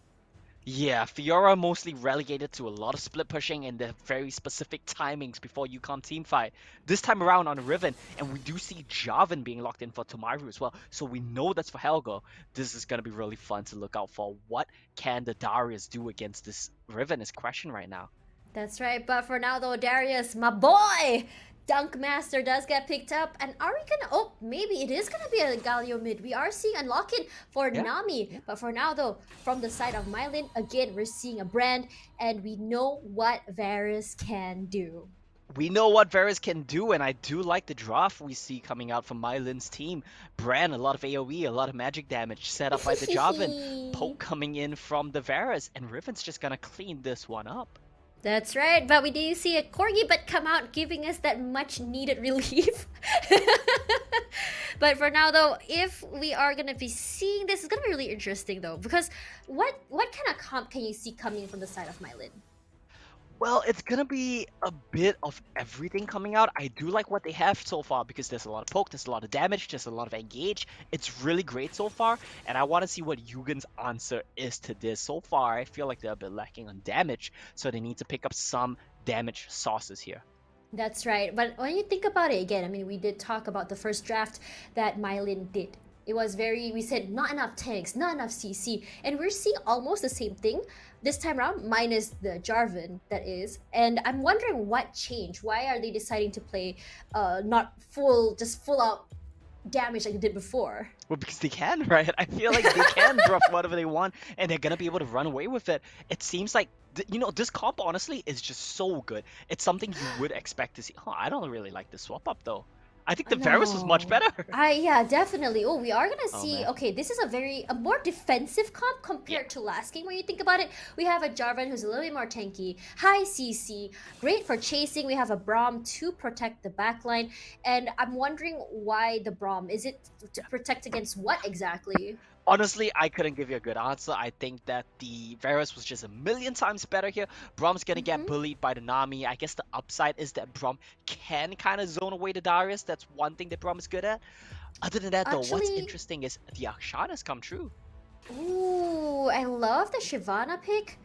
A: Yeah, Fiora mostly relegated to a lot of split pushing and the very specific timings before you come teamfight. This time around on Riven, and we do see Jarvan being locked in for Tomaru as well, so we know that's for Helgo. This is gonna be really fun to look out for. What can the Darius do against this Riven is question right now.
B: That's right. But for now, though, Darius, my boy, Dunk Master does get picked up. And are we gonna? Oh, maybe it is gonna be a Galio mid. We are seeing unlock-in for
A: Yeah.
B: Nami. But for now, though, from the side of MaiLinh, again, we're seeing a brand, and we know what Varus can do.
A: We know what Varus can do, and I do like the draft we see coming out from MaiLinh's team. Bran, a lot of AoE, a lot of magic damage set up by the Jarvan. Poke coming in from the Varus, and Riven's just gonna clean this one up.
B: That's right, but we do see a Corgi but come out giving us that much needed relief. But for now though, if we are gonna be seeing this, it's gonna be really interesting though, because what kind of comp can you see coming from the side of MaiLinh?
A: Well, it's gonna be a bit of everything coming out. I do like what they have so far because there's a lot of poke, there's a lot of damage, there's a lot of engage. It's really great so far, and I want to see what Yugen's answer is to this. So far, I feel like they're a bit lacking on damage, so they need to pick up some damage sources here.
B: That's right, but when you think about it again, I mean, we did talk about the first draft that MaiLinh did. It was we said not enough tanks, not enough CC, and we're seeing almost the same thing this time around, minus the Jarvan, that is. And I'm wondering what changed. Why are they deciding to play not just full out damage like they did before?
A: Well, because they can, right? I feel like they can drop whatever they want, and they're gonna be able to run away with it. It seems like, this comp honestly is just so good. It's something you would expect to see. Oh, I don't really like the swap up though. I think the Varus was much better.
B: Yeah, definitely. Oh, we are gonna
A: Oh,
B: see.
A: man.
B: Okay, this is a more defensive comp compared to last game. When you think about it, we have a Jarvan who's a little bit more tanky, high CC, great for chasing. We have a Braum to protect the backline, and I'm wondering why the Braum. Is it to protect against what exactly?
A: Honestly, I couldn't give you a good answer. I think that the Varus was just a million times better here. Brom's gonna get bullied by the Nami. I guess the upside is that Brom can kind of zone away the Darius. That's one thing that Brom is good at. Other than that, though, what's
B: Actually-
A: interesting is the Akshan has come true.
B: Ooh, I love the Shyvana pick.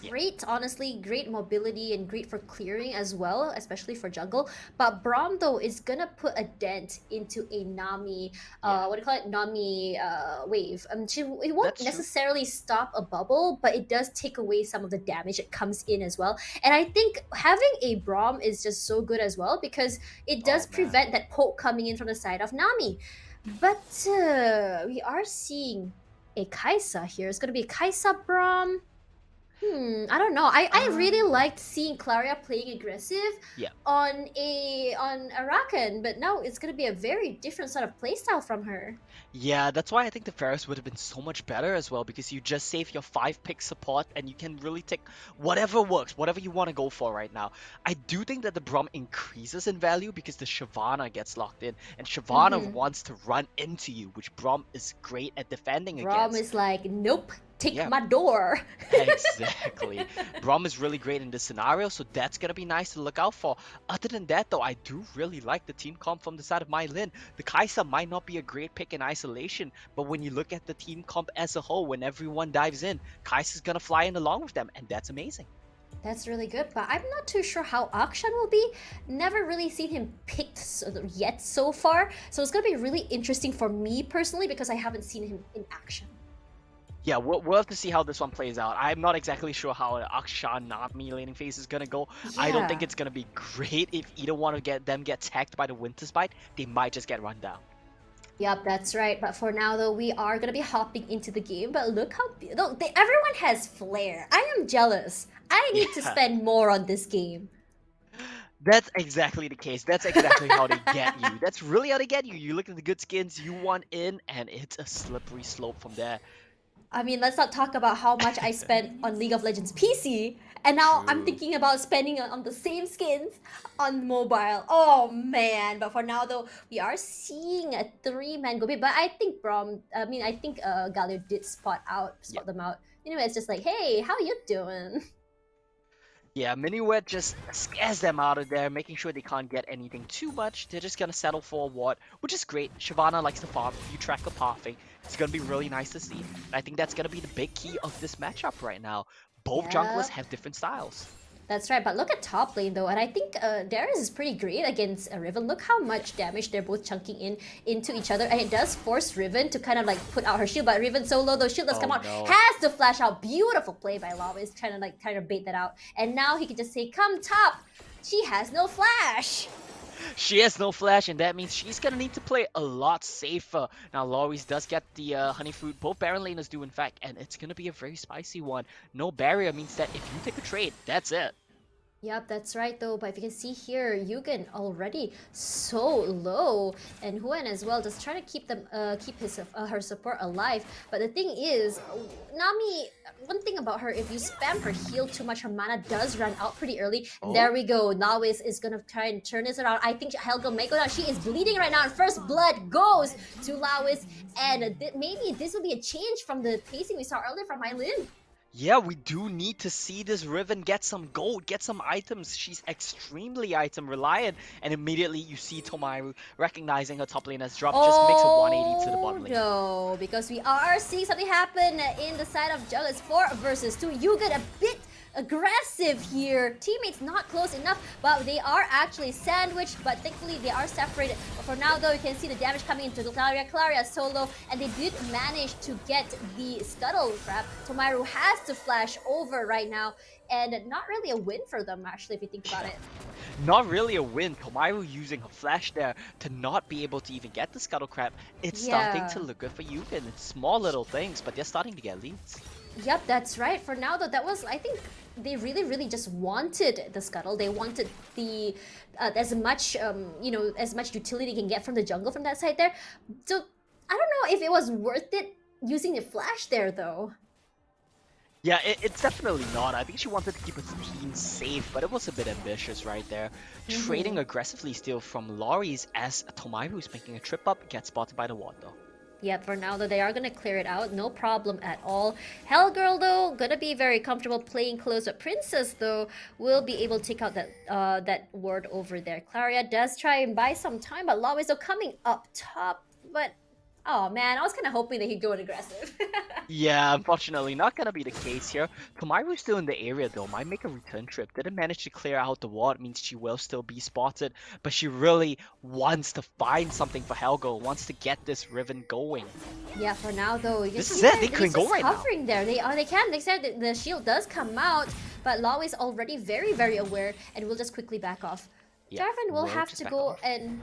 B: Great, honestly, great mobility and great for clearing as well, especially for jungle. But Braum though is gonna put a dent into a Nami, what do you call it? Nami wave. It won't
A: That's true.
B: necessarily stop a bubble, but it does take away some of the damage that comes in as well. And I think having a Braum is just so good as well because it does
A: Oh, man.
B: prevent that poke coming in from the side of Nami. But we are seeing a Kai'Sa here. It's gonna be a Kai'Sa Braum. I don't know. I really liked seeing Claria playing aggressive
A: Yeah.
B: on Arakan, but now it's gonna be a very different sort of playstyle from her.
A: Yeah, that's why I think the Varus would have been so much better as well, because you just save your 5-pick support and you can really take whatever works, whatever you want to go for right now. I do think that the Braum increases in value because the Shyvana gets locked in, and Shyvana wants to run into you, which Braum is great at defending
B: Braum
A: against.
B: is like, nope, take
A: Yeah.
B: my door.
A: Exactly. Braum is really great in this scenario, so that's gonna be nice to look out for. Other than that, though, I do really like the team comp from the side of MaiLinh. The Kai'Sa might not be a great pick in isolation, but when you look at the team comp as a whole, when everyone dives in, Kai'Sa's gonna fly in along with them, and that's amazing.
B: That's really good, but I'm not too sure how Akshan will be. Never really seen him picked yet so far, so it's gonna be really interesting for me personally because I haven't seen him in action.
A: Yeah, we'll have to see how this one plays out. I'm not exactly sure how Akshan Nami laning phase is gonna go. I don't think
B: Yeah.
A: it's gonna be great if either one of them get tagged by the Winter's Bite. They might just get run down.
B: Yep, that's right. But for now, though, we are gonna be hopping into the game. But look how everyone has flair. I am jealous. I need to
A: Yeah.
B: spend more on this game.
A: That's exactly the case. That's exactly how they get you. That's really how they get you. You look at the good skins, you want in, and it's a slippery slope from there.
B: I mean, let's not talk about how much I spent on League of Legends PC, and now I'm
A: True.
B: thinking about spending on the same skins on mobile. Oh man! But for now, though, we are seeing a three-man go big. But I think I think Galio did spot
A: Yeah.
B: them out. You know, it's just like, hey, how you doing?
A: Yeah, Minuet just scares them out of there, making sure they can't get anything too much. They're just gonna settle for a ward, which is great. Shyvana likes to farm, you track the pathing. It's gonna be really nice to see. And I think that's gonna be the big key of this matchup right now. Both junglers
B: Yep.
A: have different styles.
B: That's right, but look at top lane though, and I think Darius is pretty great against Riven. Look how much damage they're both chunking into each other, and it does force Riven to kind of like put out her shield. But Riven so low, though shield does come out,
A: No.
B: has to flash out. Beautiful play by Lawis, trying to bait that out, and now he can just say, "Come top." She has no flash.
A: She has no flash, and that means she's gonna need to play a lot safer. Now, Loris does get the honey fruit. Both Baron laners do, in fact, and it's gonna be a very spicy one. No barrier means that if you take a trade, that's it.
B: Yep, that's right though. But if you can see here, Yugen already so low, and Huan as well, just trying to keep her support alive. But the thing is, Nami. One thing about her, if you spam her heal too much, her mana does run out pretty early.
A: Oh.
B: There we go. Lawis is gonna try and turn this around. I think Helga may go down. She is bleeding right now, and first blood goes to Lawis. And maybe this will be a change from the pacing we saw earlier from MaiLinh.
A: Yeah, we do need to see this Riven get some gold, get some items. She's extremely item reliant, and immediately you see Tomaru recognizing her top lane as dropped, just makes a 180 to the bottom lane.
B: No, because we are seeing something happen in the side of jungle. It's 4 versus 2. Yugen a bit aggressive here. Teammates not close enough, but they are actually sandwiched, but thankfully they are separated. But for now though, you can see the damage coming into Claria. Claria solo, and they did manage to get the scuttle trap. Tomaru has to flash over right now, and not really a win for them actually if you think about it.
A: Not really a win. Tomaru using her flash there to not be able to even get the scuttle crab. It's starting to look good for Yugen. It's small little things, but they're starting to get leads.
B: Yep, that's right. For now though, that was, I think, they really just wanted the scuttle. They wanted the as much as much utility they can get from the jungle from that side there. So I don't know if it was worth it using the flash there though.
A: Yeah, it's definitely not. I think she wanted to keep her team safe, but it was a bit ambitious right there. Trading aggressively still from Loris as Tomaru's making a trip up, gets spotted by the ward though.
B: Yeah, for now though, they are gonna clear it out, no problem at all. Hellgirl though, gonna be very comfortable playing close, but Princess though will be able to take out that ward over there. Claria does try and buy some time, but Lawis though coming up top, but oh man, I was kind of hoping that he'd go aggressive.
A: Yeah, unfortunately not gonna be the case here. Tomaru's still in the area though, might make a return trip. Didn't manage to clear out the ward, means she will still be spotted, but she really wants to find something for Helga, wants to get this Riven going.
B: Yeah, for now though, you
A: This
B: see
A: is it,
B: that
A: they
B: he's
A: can go
B: just
A: right now.
B: hovering there. They can. They said that the shield does come out, but Law is already very aware and will just quickly back off.
A: Yeah,
B: Jarvan will
A: will
B: have
A: just
B: to
A: back
B: go
A: off.
B: and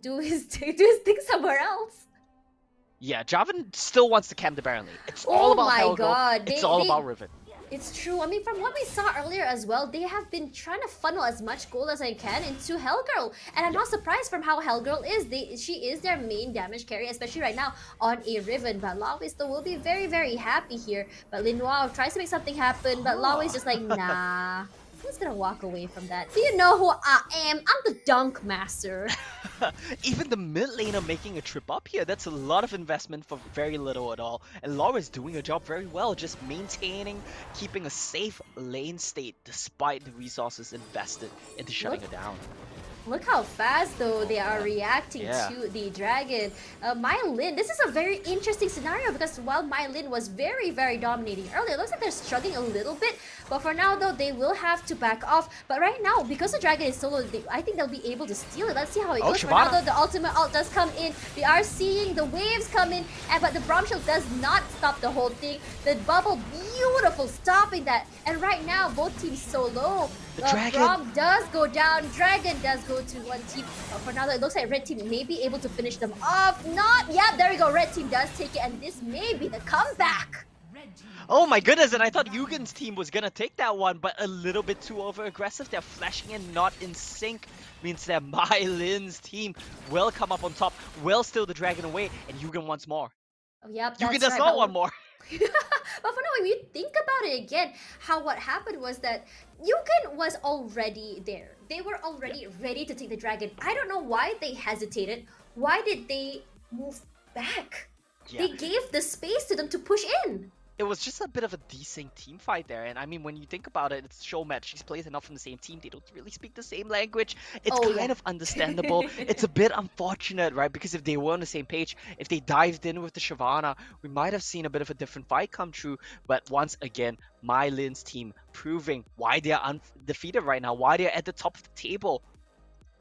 B: do his thing somewhere else.
A: Yeah, Jarvan still wants to camp the Baron lane. It's all about
B: my
A: Helga,
B: God,
A: it's all about Riven.
B: It's true. I mean, from what we saw earlier as well, they have been trying to funnel as much gold as I can into Hellgirl. And I'm not surprised from how Hellgirl is. She is their main damage carry, especially right now on a Riven. But Lawis though will be very happy here. But Linois tries to make something happen, but Lawis just like, nah. Who's gonna walk away from that? Do you know who I am? I'm the dunk master.
A: Even the mid laner making a trip up here, that's a lot of investment for very little at all. And Laura's doing her job very well, just maintaining, keeping a safe lane state despite the resources invested into shutting her down.
B: Look how fast though they are reacting to the dragon. MaiLinh, this is a very interesting scenario because while MaiLinh was very dominating earlier, it looks like they're struggling a little bit. But for now though, they will have to back off. But right now, because the dragon is solo, I think they'll be able to steal it. Let's see how it goes. For now though, the ultimate ult does come in. We are seeing the waves come in, but the Braum Shield does not stop the whole thing. The bubble, beautiful, stopping that. And right now, both teams solo.
A: The dragon
B: Braum does go down. Dragon does go to one team. But for now, though, it looks like red team may be able to finish them off. Not. Yeah, there we go. Red team does take it, and this may be the comeback.
A: Oh my goodness, and I thought Yugen's team was gonna take that one, but a little bit too over-aggressive. They're flashing in, not in sync. Means that MaiLinh's team will come up on top, will steal the dragon away, and Yugen wants more.
B: Oh, yep,
A: Yugen does not want more.
B: But for now, when you think about it again, how what happened was that Yugen was already there. They were already ready to take the dragon. I don't know why they hesitated. Why did they move back?
A: Yeah.
B: They gave the space to them to push in.
A: It was just a bit of a decent team fight there, and I mean, when you think about it, it's show match. These players are not from the same team. They don't really speak the same language. It's kind of understandable. It's a bit unfortunate, right? Because if they were on the same page, if they dived in with the Shyvana, we might have seen a bit of a different fight come true. But once again, MaiLinh's team proving why they're undefeated right now, why they're at the top of the table.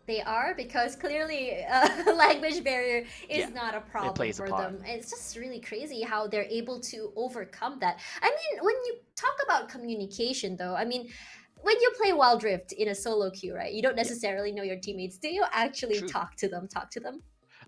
B: They are, because clearly language barrier is not a problem for them. It's just really crazy how they're able to overcome that. I mean, when you talk about communication though, I mean, when you play Wild Rift in a solo queue, right, you don't necessarily know your teammates. Do you actually talk to them?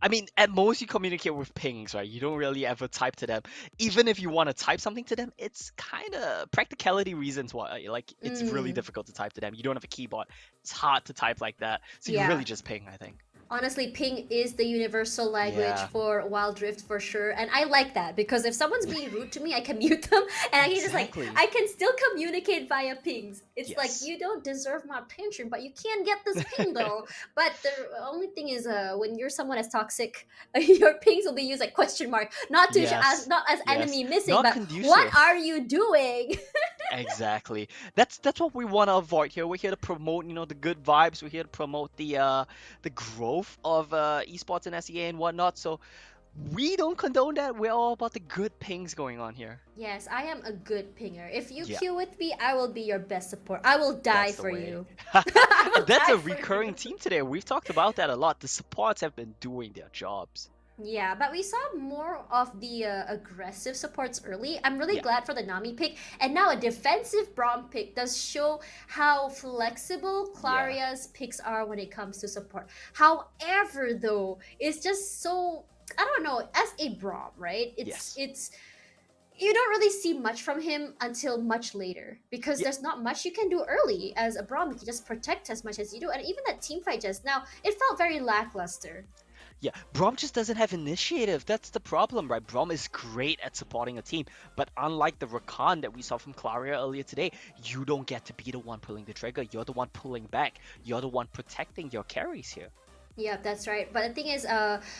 A: I mean, at most you communicate with pings, right? You don't really ever type to them. Even if you want to type something to them, it's kind of practicality reasons why. Like, it's really difficult to type to them. You don't have a keyboard. It's hard to type like that. So you really just ping, I think.
B: Honestly, ping is the universal language for Wild Rift for sure, and I like that because if someone's being rude to me, I can mute them, and I can just like I can still communicate via pings. It's like, you don't deserve my attention, but you can get this ping though. But the only thing is, when you're someone as toxic, your pings will be used like question mark, not to as enemy missing, not but conducive. What are you doing?
A: Exactly. That's what we want to avoid here. We're here to promote, you know, the good vibes. We're here to promote the growth of esports and SEA and whatnot. So we don't condone that. We're all about the good pings going on here.
B: Yes, I am a good pinger. If you queue with me, I will be your best support. I will die for you.
A: That's a recurring theme today. We've talked about that a lot. The supports have been doing their jobs.
B: Yeah, but we saw more of the aggressive supports early. I'm really glad for the Nami pick. And now a defensive Braum pick does show how flexible Claria's picks are when it comes to support. However, though, it's just so... I don't know, as a Braum, right? It's you don't really see much from him until much later because there's not much you can do early as a Braum. You can just protect as much as you do. And even that team fight just now, it felt very lackluster.
A: Yeah, Braum just doesn't have initiative. That's the problem, right? Braum is great at supporting a team, but unlike the Rakan that we saw from Claria earlier today, you don't get to be the one pulling the trigger. You're the one pulling back. You're the one protecting your carries here.
B: Yeah, that's right. But the thing is,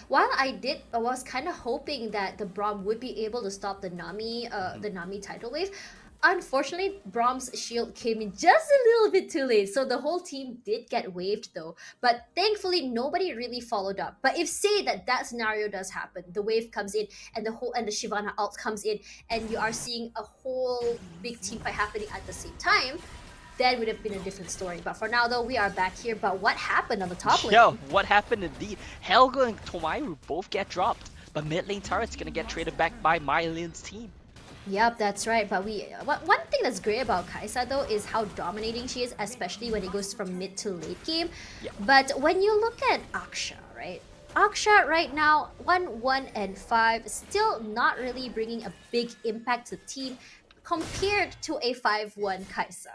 B: while I was kind of hoping that the Braum would be able to stop the Nami tidal wave, unfortunately, Braum's shield came in just a little bit too late, so the whole team did get waved though. But thankfully, nobody really followed up. But if say that scenario does happen, the wave comes in and the Shyvana ult comes in, and you are seeing a whole big team fight happening at the same time, that would have been a different story. But for now though, we are back here. But what happened on the top lane?
A: Yo, what happened indeed? Helga and Tomairu both get dropped, but mid lane turret's gonna get traded back by MaiLinh's team.
B: Yep, that's right. But one thing that's great about Kai'Sa though is how dominating she is, especially when it goes from mid to late game. But when you look at Aksha, right? Aksha right now, 1-1-5, still not really bringing a big impact to the team compared to a 5-1 Kai'Sa.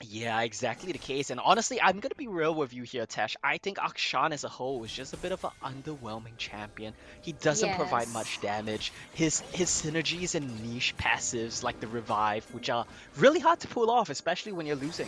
A: Yeah, exactly the case. And honestly, I'm gonna be real with you here, Tash. I think Akshan as a whole is just a bit of an underwhelming champion. He doesn't provide much damage. His synergies and niche passives like the revive, which are really hard to pull off, especially when you're losing.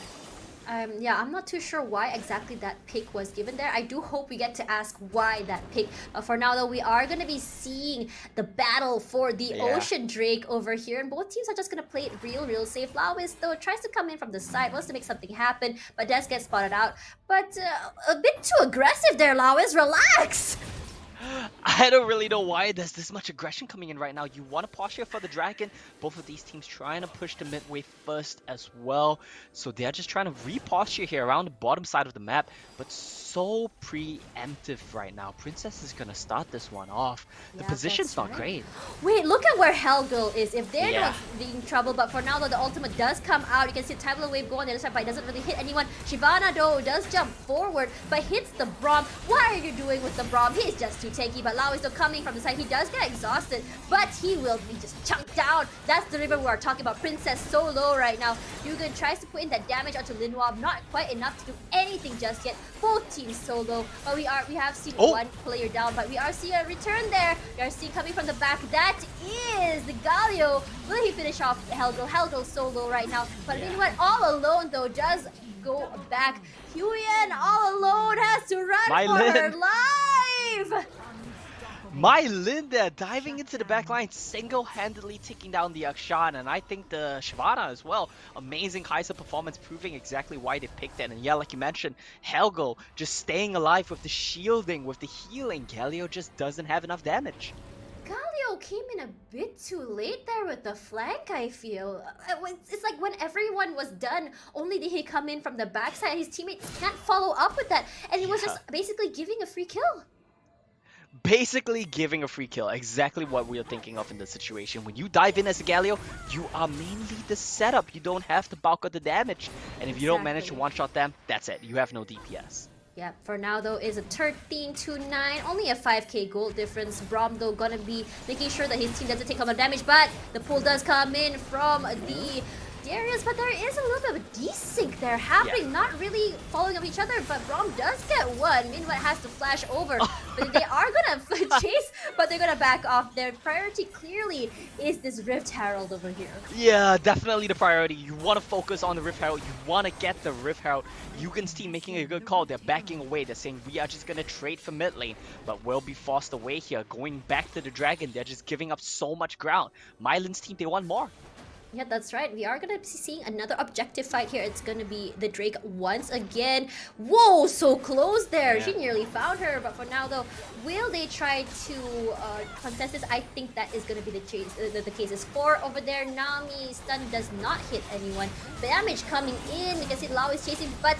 B: Yeah, I'm not too sure why exactly that pick was given there. I do hope we get to ask why that pick. For now though, we are going to be seeing the battle for the Ocean Drake over here. And both teams are just going to play it real safe. Lawis though tries to come in from the side, wants to make something happen, but does get spotted out. But a bit too aggressive there, Lawis. Relax!
A: I don't really know why there's this much aggression coming in right now. You want to posture for the dragon. Both of these teams trying to push the mid wave first as well. So they're just trying to reposture here around the bottom side of the map. But so preemptive right now. Princess is going to start this one off. The position's not great.
B: Wait, look at where Hellgirl is. If they're not being trouble, but for now though, the ultimate does come out. You can see the tidal wave go on the other side, but it doesn't really hit anyone. Shyvana though does jump forward, but hits the Braum. What are you doing with the Braum? He's just too tanky, but Lau is still coming from the side. He does get exhausted, but he will be just chunked down. That's the river we are talking about. Princess so low right now. Yugen tries to put in that damage onto Linwab. Not quite enough to do anything just yet. Both teams so low. But we have seen one player down, but we are seeing a return there. We are seeing coming from the back. That is the Galio. Will he finish off Helgel? Helgel's so low right now. But you know what? All alone though, does go back. Yugen all alone has to run for her life.
A: MaiLinh there diving into the backline, single-handedly taking down the Akshan, and I think the Shyvana as well. Amazing Kai'Sa performance, proving exactly why they picked it. And yeah, like you mentioned, Helgel just staying alive with the shielding, with the healing. Galio just doesn't have enough damage.
B: Galio came in a bit too late there with the flank, I feel. It's like when everyone was done, only did he come in from the backside. His teammates can't follow up with that. And he was just basically giving a free kill.
A: Basically giving a free kill. Exactly what we are thinking of in this situation. When you dive in as a Galio, you are mainly the setup. You don't have to bulk of the damage. And if you don't manage to one-shot them, that's it. You have no DPS.
B: Yeah, for now though is a 13-9, only a 5k gold difference. Braum though gonna be making sure that his team doesn't take a lot of damage, but the pull does come in from the areas, but there is a little bit of a desync there happening, not really following up each other, but Braum does get one. Minwet has to flash over, but they are gonna chase, but they're gonna back off. Their priority clearly is this Rift Herald over here.
A: Yeah, definitely the priority. You want to focus on the Rift Herald. You want to get the Rift Herald. Yugen's team making a good call. They're backing away. They're saying we are just gonna trade for mid lane, but we'll be forced away here. Going back to the Dragon, they're just giving up so much ground. MaiLinh's team, they want more.
B: Yeah, that's right. We are going to be seeing another objective fight here. It's going to be the Drake once again. Whoa, so close there. She nearly found her. But for now, though, will they try to contest this? I think that is going to be the case. Is 4 over there. Nami stun does not hit anyone. Damage coming in. You can see Lau is chasing, but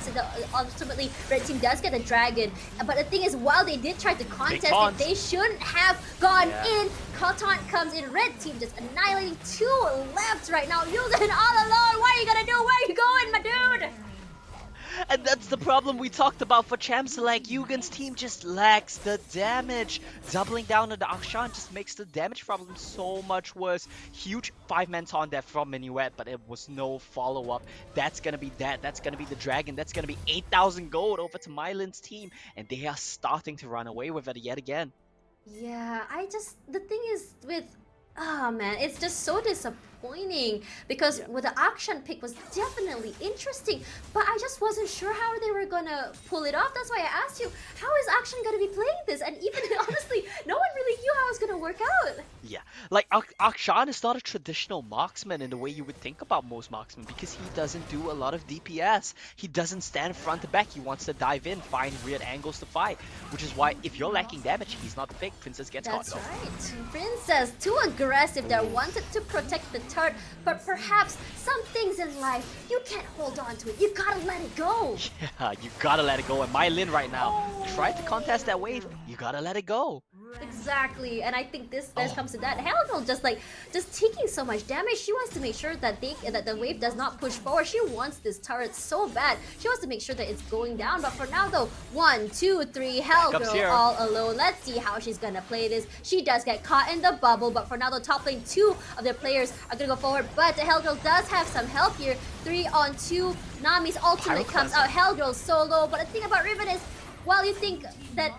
B: ultimately, Red Team does get the Dragon. But the thing is, while they did try to contest it, they shouldn't have gone in. Taunt comes in. Red Team just annihilating 2 left right now. Yugen all alone. What are you gonna do? Where are you going, my dude?
A: And that's the problem we talked about for champs. Like Yugen's team just lacks the damage. Doubling down on the Akshan just makes the damage problem so much worse. Huge 5-man taunt there from Minuet, but it was no follow-up. That's gonna be that. That's gonna be the Dragon. That's gonna be 8,000 gold over to MaiLinh's team, and they are starting to run away with it yet again.
B: Yeah, the thing is with, oh man, it's just so disappointing because with the Akshan pick was definitely interesting, but I just wasn't sure how they were gonna pull it off. That's why I asked you, how is Akshan gonna be playing this? And even honestly, no one really knew how it was gonna work out.
A: Yeah, like Akshan is not a traditional marksman in the way you would think about most marksmen, because he doesn't do a lot of DPS. He doesn't stand front to back. He wants to dive in, find weird angles to fight, which is why if you're lacking damage, he's not the pick. Princess gets caught.
B: That's right. Princess, too aggressive there, wanted to protect the turret, but perhaps some things in life, you can't hold on to it. You gotta let it go.
A: Yeah, you gotta let it go. And MaiLinh right now tried to contest that wave. You gotta let it go.
B: Exactly, and I think this comes to that. Helgel just taking so much damage. She wants to make sure that the wave does not push forward. She wants this turret so bad. She wants to make sure that it's going down. But for now, though, 1, 2, 3, Helgel all alone. Let's see how she's gonna play this. She does get caught in the bubble, but for now, the top lane, 2 of their players are gonna go forward. But Helgel does have some help here. 3 on 2. Nami's ultimate comes out. Helgel solo. But the thing about Riven is, while you think that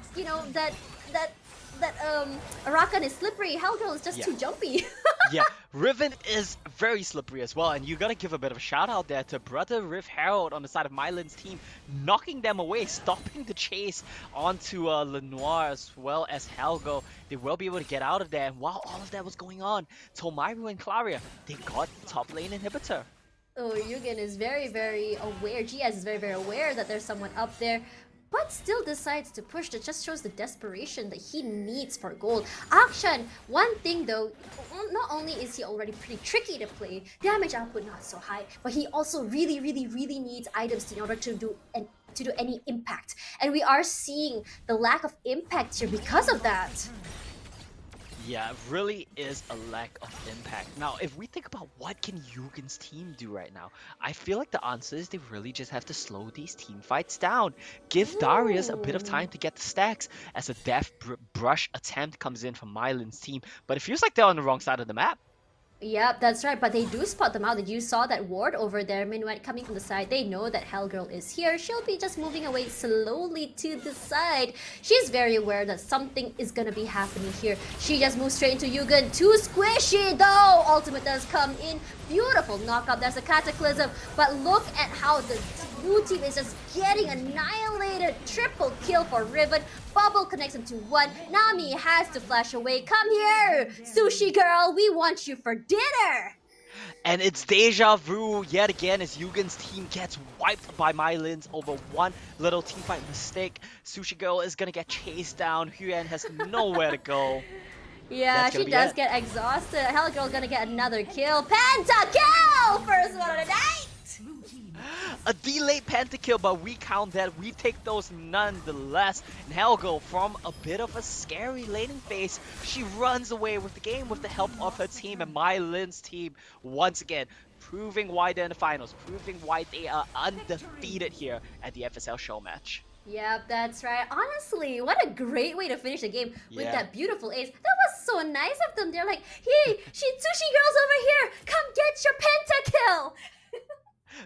B: Arakan is slippery, Helgel is just too jumpy.
A: Yeah, Riven is very slippery as well, and you gotta give a bit of a shout out there to Brother Rift Herald on the side of MaiLinh's team, knocking them away, stopping the chase onto Lenoir as well as Helgel. They will be able to get out of there, and while all of that was going on, Tomaru and Claria, they got top lane inhibitor.
B: Oh, Yugen is very, very aware. GS is very, very aware that there's someone up there, but still decides to push. That just shows the desperation that he needs for gold. Akshan, one thing though, not only is he already pretty tricky to play, damage output not so high, but he also really, really, really needs items in order to do any impact. And we are seeing the lack of impact here because of that.
A: Yeah, it really is a lack of impact. Now, if we think about what can Yugen's team do right now, I feel like the answer is they really just have to slow these team fights down. Give Darius a bit of
B: Ooh.
A: time to get the stacks as a death brush attempt comes in from MaiLin's team, but it feels like they're on the wrong side of the map.
B: Yep, that's right. But they do spot them out. That you saw that ward over there. I mean, when coming from the side, they know that Hellgirl is here. She'll be just moving away slowly to the side. She's very aware that something is gonna be happening here. She just moves straight into Yugen. Too squishy though. Ultimate does come in. Beautiful knockout. There's a Cataclysm. But look at how the blue team is just getting annihilated. Triple kill for Riven. Bubble connects into one. Nami has to flash away. Come here, Sushi Girl. We want you for dinner.
A: And it's deja vu yet again as Yugen's team gets wiped by MaiLin's over one little teamfight mistake. Sushi Girl is gonna get chased down. Yugen has nowhere to go.
B: Yeah, she does get exhausted. Hellgirl gonna get another kill. Pentakill! First one of the night!
A: A delayed pentakill, but we count that. We take those nonetheless. And Hellgirl, from a bit of a scary laning phase, she runs away with the game with the help of her team and MaiLin's team once again. Proving why they're in the finals, proving why they are undefeated here at the FSL show match.
B: Yep, that's right. Honestly, what a great way to finish the game with that beautiful ace. That was so nice of them. They're like, hey, Sushi Girl's over here. Come get your pentakill.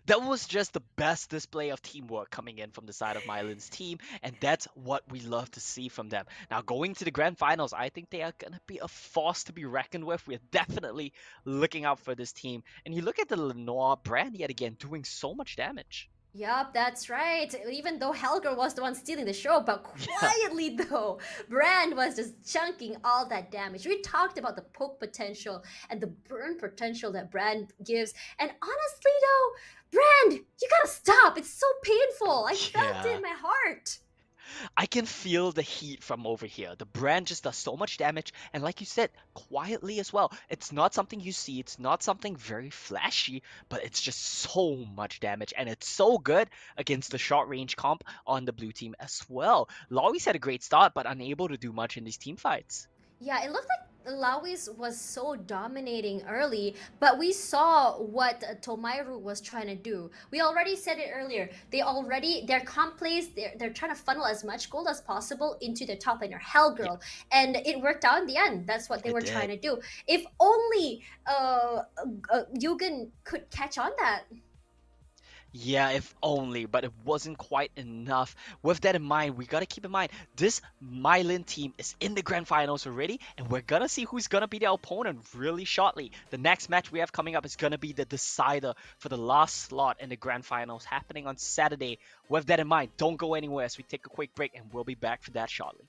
A: That was just the best display of teamwork coming in from the side of MaiLin's team, and that's what we love to see from them. Now, going to the grand finals, I think they are going to be a force to be reckoned with. We're definitely looking out for this team. And you look at the Lenoir brand yet again, doing so much damage.
B: Yup, that's right. Even though Hellgirl was the one stealing the show, but quietly though, Brand was just chunking all that damage. We talked about the poke potential and the burn potential that Brand gives. And honestly though, Brand, you gotta stop. It's so painful. I felt it in my heart.
A: I can feel the heat from over here. The brand just does so much damage, and like you said, quietly as well. It's not something you see, it's not something very flashy, but it's just so much damage, and it's so good against the short range comp on the blue team as well. Lawis had a great start, but unable to do much in these team fights.
B: Yeah, it looked like Lawis was so dominating early, but we saw what Tomairu was trying to do. We already said it earlier. Their comp plays, they're trying to funnel as much gold as possible into their top laner, Hellgirl. And it worked out in the end. That's what they were trying to do. If only Yugen could catch on that.
A: Yeah, if only, but it wasn't quite enough. With that in mind, we gotta keep in mind, this MaiLin team is in the grand finals already, and we're gonna see who's gonna be their opponent really shortly. The next match we have coming up is gonna be the decider for the last slot in the grand finals, happening on Saturday. With that in mind, don't go anywhere as we take a quick break, and we'll be back for that shortly.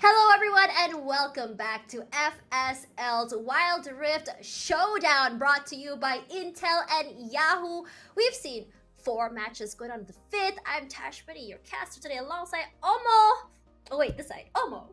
B: Hello, everyone, and welcome back to FSL's Wild Rift Showdown, brought to you by Intel and Yahoo. We've seen 4 matches going on the 5th. I'm Tash, your caster today, alongside Omo. Oh wait, this side, Omo.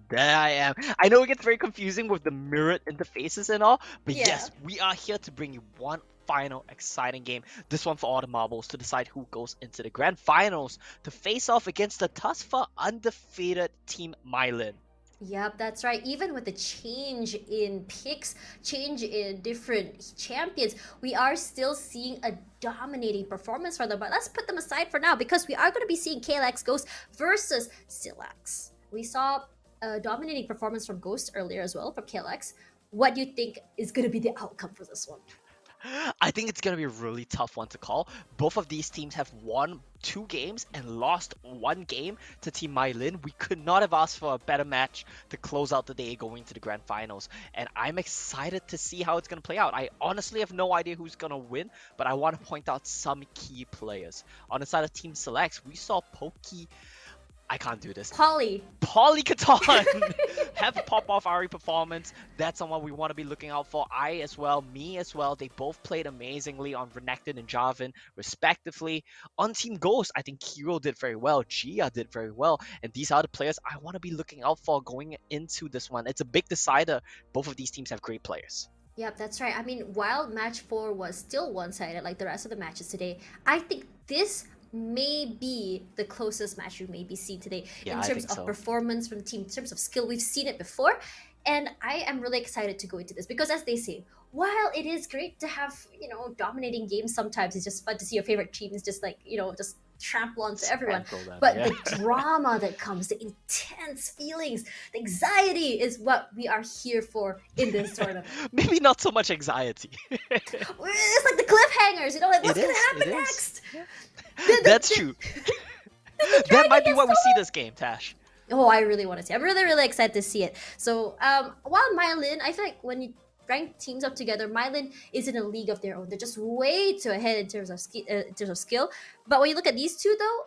A: There I am. I know it gets very confusing with the mirrored interfaces and all, but
B: Yeah.
A: yes, we are here to bring you one final exciting game. This one for all the marbles to decide who goes into the grand finals to face off against the thus far undefeated Team MaiLinh.
B: Yep, that's right. Even with the change in picks, change in different champions, we are still seeing a dominating performance from them. But let's put them aside for now because we are going to be seeing KLX Ghost versus Cillax. We saw a dominating performance from Ghost earlier as well, from KLX. What do you think is going to be the outcome for this one?
A: I think it's going to be a really tough one to call. Both of these teams have won 2 games and lost 1 game to Team MaiLinh. We could not have asked for a better match to close out the day going to the grand finals. And I'm excited to see how it's going to play out. I honestly have no idea who's going to win, but I want to point out some key players. On the side of Team Cillax, we saw Pokey... I can't do this.
B: Polly
A: Katon have a pop-off Ari performance. That's someone we want to be looking out for. I as well, me as well. They both played amazingly on Renekton and Jarvan, respectively. On Team Ghost, I think Kiro did very well. Gia did very well. And these are the players I want to be looking out for going into this one. It's a big decider. Both of these teams have great players.
B: Yep, that's right. I mean, while match 4 was still one-sided like the rest of the matches today, I think this may be the closest match we maybe see today in terms of performance from the team, in terms of skill. We've seen it before, and I am really excited to go into this because, as they say, while it is great to have, dominating games sometimes, it's just fun to see your favorite teams just just trample onto everyone. But the drama that comes, the intense feelings, the anxiety is what we are here for in this tournament.
A: Maybe not so much anxiety.
B: It's like the cliffhangers, like what's going to happen next?
A: Yeah. That's true. That might be what we see this game, Tash.
B: Oh, I really want to see. I'm really, really excited to see it. So, while MaiLinh, I feel like when you rank teams up together, MaiLinh is in a league of their own. They're just way too ahead in terms of skill. But when you look at these two, though,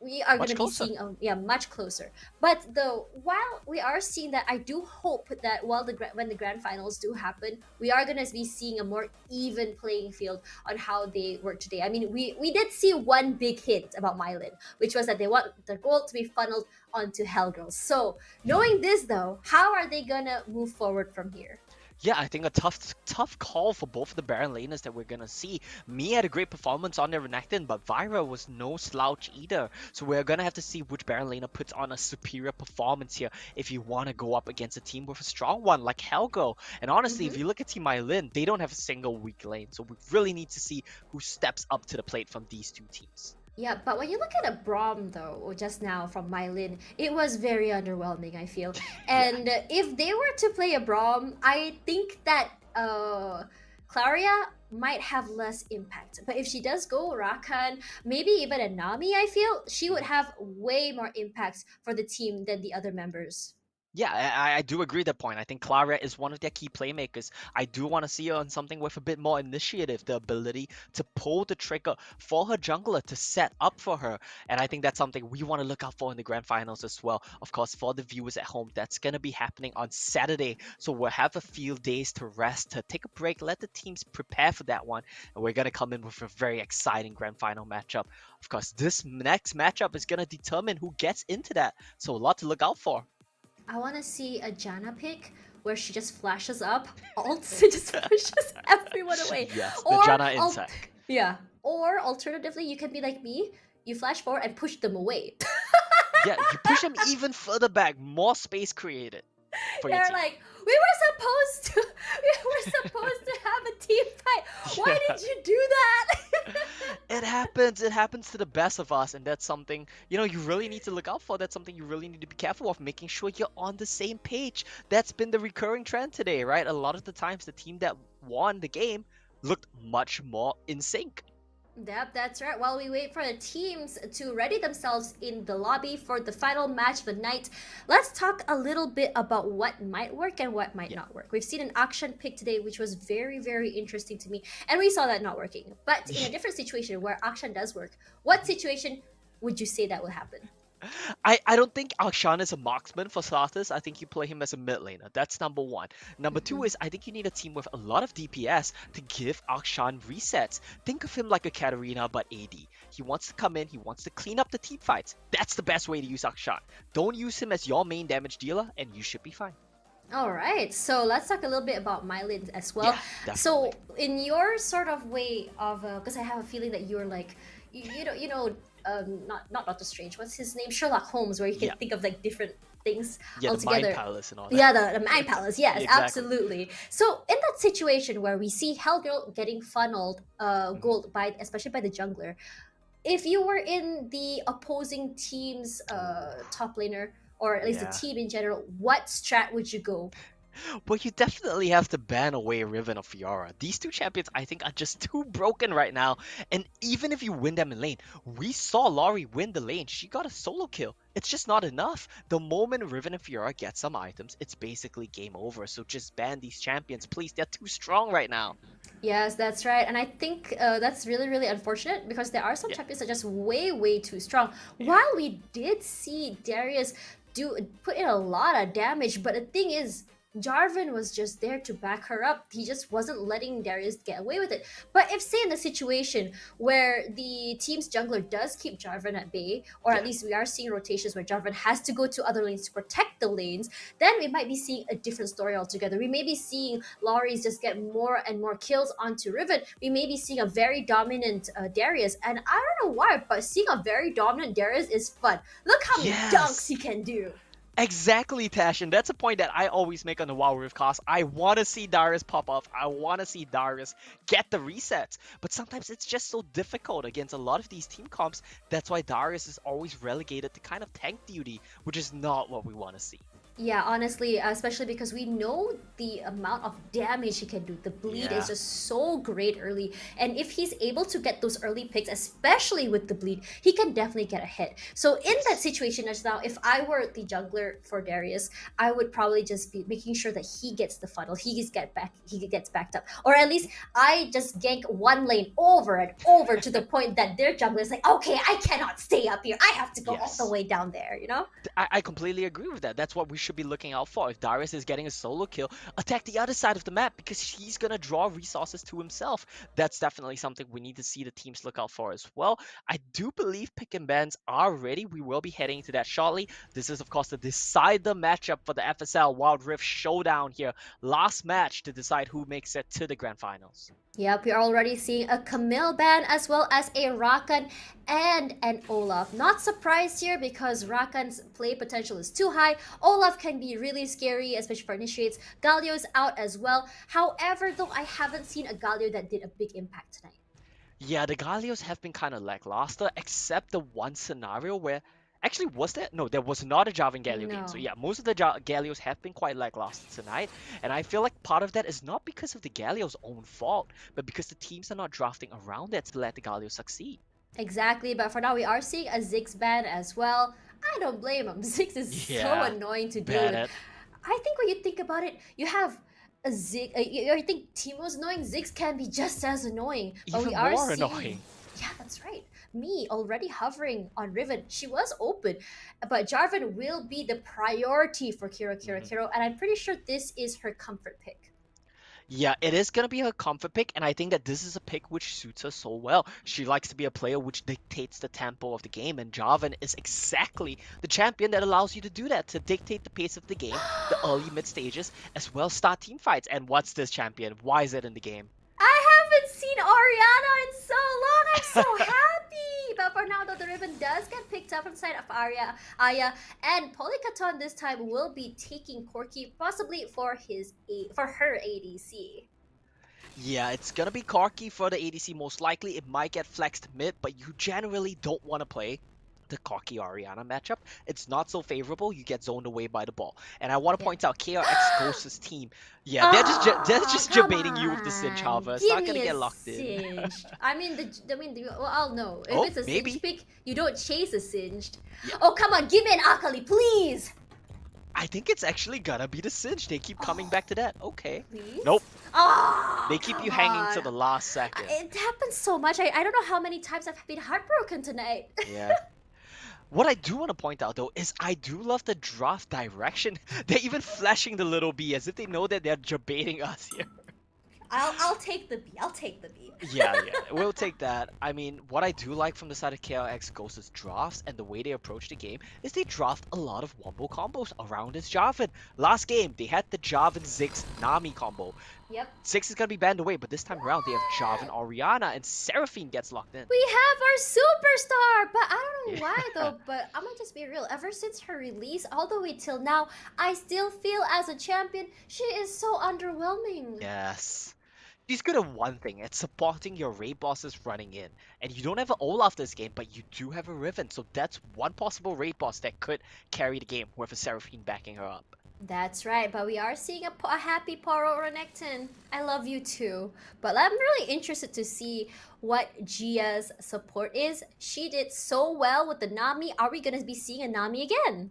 B: we are going to be seeing much closer. But though, while we are seeing that, I do hope that when the grand finals do happen, we are going to be seeing a more even playing field on how they work today. I mean, we did see one big hint about MaiLinh, which was that they want their gold to be funneled onto Hellgirls. So knowing this, though, how are they going to move forward from here?
A: Yeah, I think a tough call for both of the Baron laners that we're gonna see. Me had a great performance on their Renekton, but Vyra was no slouch either. So we're gonna have to see which Baron laner puts on a superior performance here if you want to go up against a team with a strong one like Hellgirl. And honestly, if you look at Team MaiLinh, they don't have a single weak lane. So we really need to see who steps up to the plate from these two teams.
B: Yeah, but when you look at a Braum, though, just now from MaiLinh, it was very underwhelming, I feel. And if they were to play a Braum, I think that Claria might have less impact. But if she does go Rakan, maybe even a Nami, I feel, she would have way more impact for the team than the other members.
A: Yeah, I do agree with that point. I think Clara is one of their key playmakers. I do want to see her on something with a bit more initiative, the ability to pull the trigger for her jungler to set up for her. And I think that's something we want to look out for in the grand finals as well. Of course, for the viewers at home, that's going to be happening on Saturday. So we'll have a few days to rest, to take a break, let the teams prepare for that one. And we're going to come in with a very exciting grand final matchup. Of course, this next matchup is going to determine who gets into that. So a lot to look out for.
B: I want to see a Janna pick where she just flashes up, ults, and just pushes everyone away.
A: Yes, the Janna insect.
B: Yeah. Or alternatively, you can be like me, you flash forward and push them away.
A: Yeah, you push them even further back, more space created.
B: They're like, we were supposed to have a team fight. Why did you do that?
A: It happens to the best of us, and that's something you really need to look out for. That's something you really need to be careful of, making sure you're on the same page. That's been the recurring trend today, right? A lot of the times the team that won the game looked much more in sync.
B: Yep, that's right. While we wait for the teams to ready themselves in the lobby for the final match of the night, let's talk a little bit about what might work and what might not work. We've seen an Akshan pick today, which was very, very interesting to me, and we saw that not working. But in a different situation where Akshan does work, what situation would you say that will happen?
A: I don't think Akshan is a marksman for starters. I think you play him as a mid laner. That's number one. Number two
B: Mhm.
A: is I think you need a team with a lot of DPS to give Akshan resets. Think of him like a Katarina but AD. He wants to come in, he wants to clean up the team fights. That's the best way to use Akshan. Don't use him as your main damage dealer and you should be fine.
B: All right, so let's talk a little bit about MaiLinh as well.
A: Yeah, definitely.
B: So, in your sort of way of, because I have a feeling that you're like, not Doctor Strange. What's his name? Sherlock Holmes, where you can
A: Yeah.
B: think of like different things
A: Yeah, the Mind
B: altogether.
A: Palace and all that.
B: Yeah, the Mind Palace. Yes,
A: Exactly.
B: absolutely. So in that situation where we see Hellgirl getting funneled,
A: Mhm.
B: gold by especially by the jungler, if you were in the opposing team's
A: Ooh,
B: top laner, or at least the
A: yeah.
B: team in general, what strat would you go?
A: Well, you definitely have to ban away Riven or Fiora. These two champions, I think, are just too broken right now. And even if you win them in lane, we saw Laurie win the lane. She got a solo kill. It's just not enough. The moment Riven and Fiora get some items, it's basically game over. So just ban these champions, please. They're too strong right now.
B: Yes, that's right. And I think that's really, really unfortunate because there are some
A: Yeah,
B: champions that are just way, way too strong.
A: yeah.
B: While we did see Darius put in a lot of damage, but the thing is, Jarvan was just there to back her up. He just wasn't letting Darius get away with it. But if, say, in the situation where the team's jungler does keep Jarvan at bay, or at
A: Yeah.
B: least we are seeing rotations where Jarvan has to go to other lanes to protect the lanes, then we might be seeing a different story altogether. We may be seeing Laurie's just get more and more kills onto Riven. We may be seeing a very dominant Darius, and I don't know why, but seeing a very dominant Darius is fun. Look how many dunks
A: Yes.
B: he can do.
A: Exactly, Tash, and that's a point that I always make on the Wild Rift cast. I want to see Darius pop off. I want to see Darius get the resets, but sometimes it's just so difficult against a lot of these team comps. That's why Darius is always relegated to kind of tank duty, which is not what we want to see.
B: Yeah, honestly, especially because we know the amount of damage he can do. The bleed is
A: Yeah.
B: just so great early. And if he's able to get those early picks, especially with the bleed, he can definitely get a hit. So in that
A: Yes.
B: situation as now, if I were the jungler for Darius, I would probably just be making sure that he gets the funnel, he gets backed up. Or at least I just gank one lane over and over to the point that their jungler is like, okay, I cannot stay up here. I have to go all the
A: Yes.
B: way down there, you know?
A: I completely agree with that. That's what we should be looking out for. If Darius is getting a solo kill, attack the other side of the map because he's gonna draw resources to himself. That's definitely something we need to see the teams look out for as well. I do believe pick and bans are ready. We will be heading to that shortly. This is, of course, the decider matchup for the FSL Wild Rift Showdown here. Last match to decide who makes it to the grand finals.
B: Yep, we're already seeing a Camille ban as well as a Rakan and an Olaf. Not surprised here because Rakan's play potential is too high. Olaf can be really scary, especially for initiates. Galio's out as well. However, though, I haven't seen a Galio that did a big impact tonight.
A: Yeah, the Gallios have been kind of lackluster, except the one scenario where actually was there? No, there was not a Jarvan Galio game. So
B: No.
A: yeah, most of the Gallios have been quite lackluster tonight, and I feel like part of that is not because of the Gallios' own fault, but because the teams are not drafting around it to let the Gallios succeed.
B: Exactly, but for now we are seeing a Ziggs ban as well. I don't blame him. Ziggs is so
A: Yeah,
B: annoying to deal with.
A: bad.
B: I think when you think about it, you have a Zig. You think Teemo's annoying. Ziggs can be just as annoying. But we
A: Even
B: are
A: more
B: seeing.
A: annoying.
B: Yeah, that's right. Me already hovering on Riven. She was open, but Jarvan will be the priority for
A: Mhm.
B: Kiro, and I'm pretty sure this is her comfort pick.
A: Yeah, it is gonna be her comfort pick, and I think that this is a pick which suits her so well. She likes to be a player which dictates the tempo of the game, and Jarvan is exactly the champion that allows you to do that, to dictate the pace of the game, the early mid stages, as well start team fights. And what's this champion? Why is it in the game?
B: I haven't seen Oriana in so long. I'm so happy. But for now, though, the ribbon does get picked up inside of Aya, and Polykaton this time will be taking Corki, possibly for for her ADC.
A: Yeah, it's gonna be Corki for the ADC most likely. It might get flexed mid, but you generally don't want to play the Corki Oriana matchup. It's not so favorable. You get zoned away by the ball. And I want to
B: Yeah.
A: point out KLX Ghost's team. Yeah, they're
B: Oh,
A: just
B: come
A: debating you with the cinch,
B: on.
A: however. It's
B: Give
A: not gonna
B: me a
A: get locked in.
B: singed. Well, I'll know. If
A: Oh,
B: it's a
A: maybe.
B: singed pick, you don't chase a singed.
A: Yeah,
B: Oh, come on. Give me an Akali, please.
A: I think it's actually gonna be the cinch. They keep coming back to that. Okay.
B: Please?
A: Nope.
B: Oh,
A: They keep you
B: come
A: hanging to
B: on.
A: the last second.
B: It happens so much. I don't know how many times I've been heartbroken tonight.
A: Yeah. What I do want to point out though is I do love the draft direction. They're even flashing the little B as if they know that they're debating us here.
B: I'll take the B. I'll take the B.
A: Yeah, yeah, we'll take that. I mean, what I do like from the side of KLX Ghost's drafts and the way they approach the game is they draft a lot of wombo combos around this Jarvan. Last game, they had the Jarvan Ziggs Nami combo.
B: Yep.
A: Ziggs is gonna be banned away, but this time around they have Jarvan Orianna and Seraphine gets locked in.
B: We have our superstar, but I don't know why
A: Yeah.
B: though. But I'm gonna just be real. Ever since her release, all the way till now, I still feel as a champion, she is so underwhelming.
A: Yes. She's good at one thing, it's supporting your raid bosses running in. And you don't have an Olaf this game, but you do have a Riven, so that's one possible raid boss that could carry the game with a Seraphine backing her up.
B: That's right, but we are seeing a happy Poro Renekton. I love you too. But I'm really interested to see what Gia's support is. She did so well with the Nami. Are we gonna be seeing a Nami again?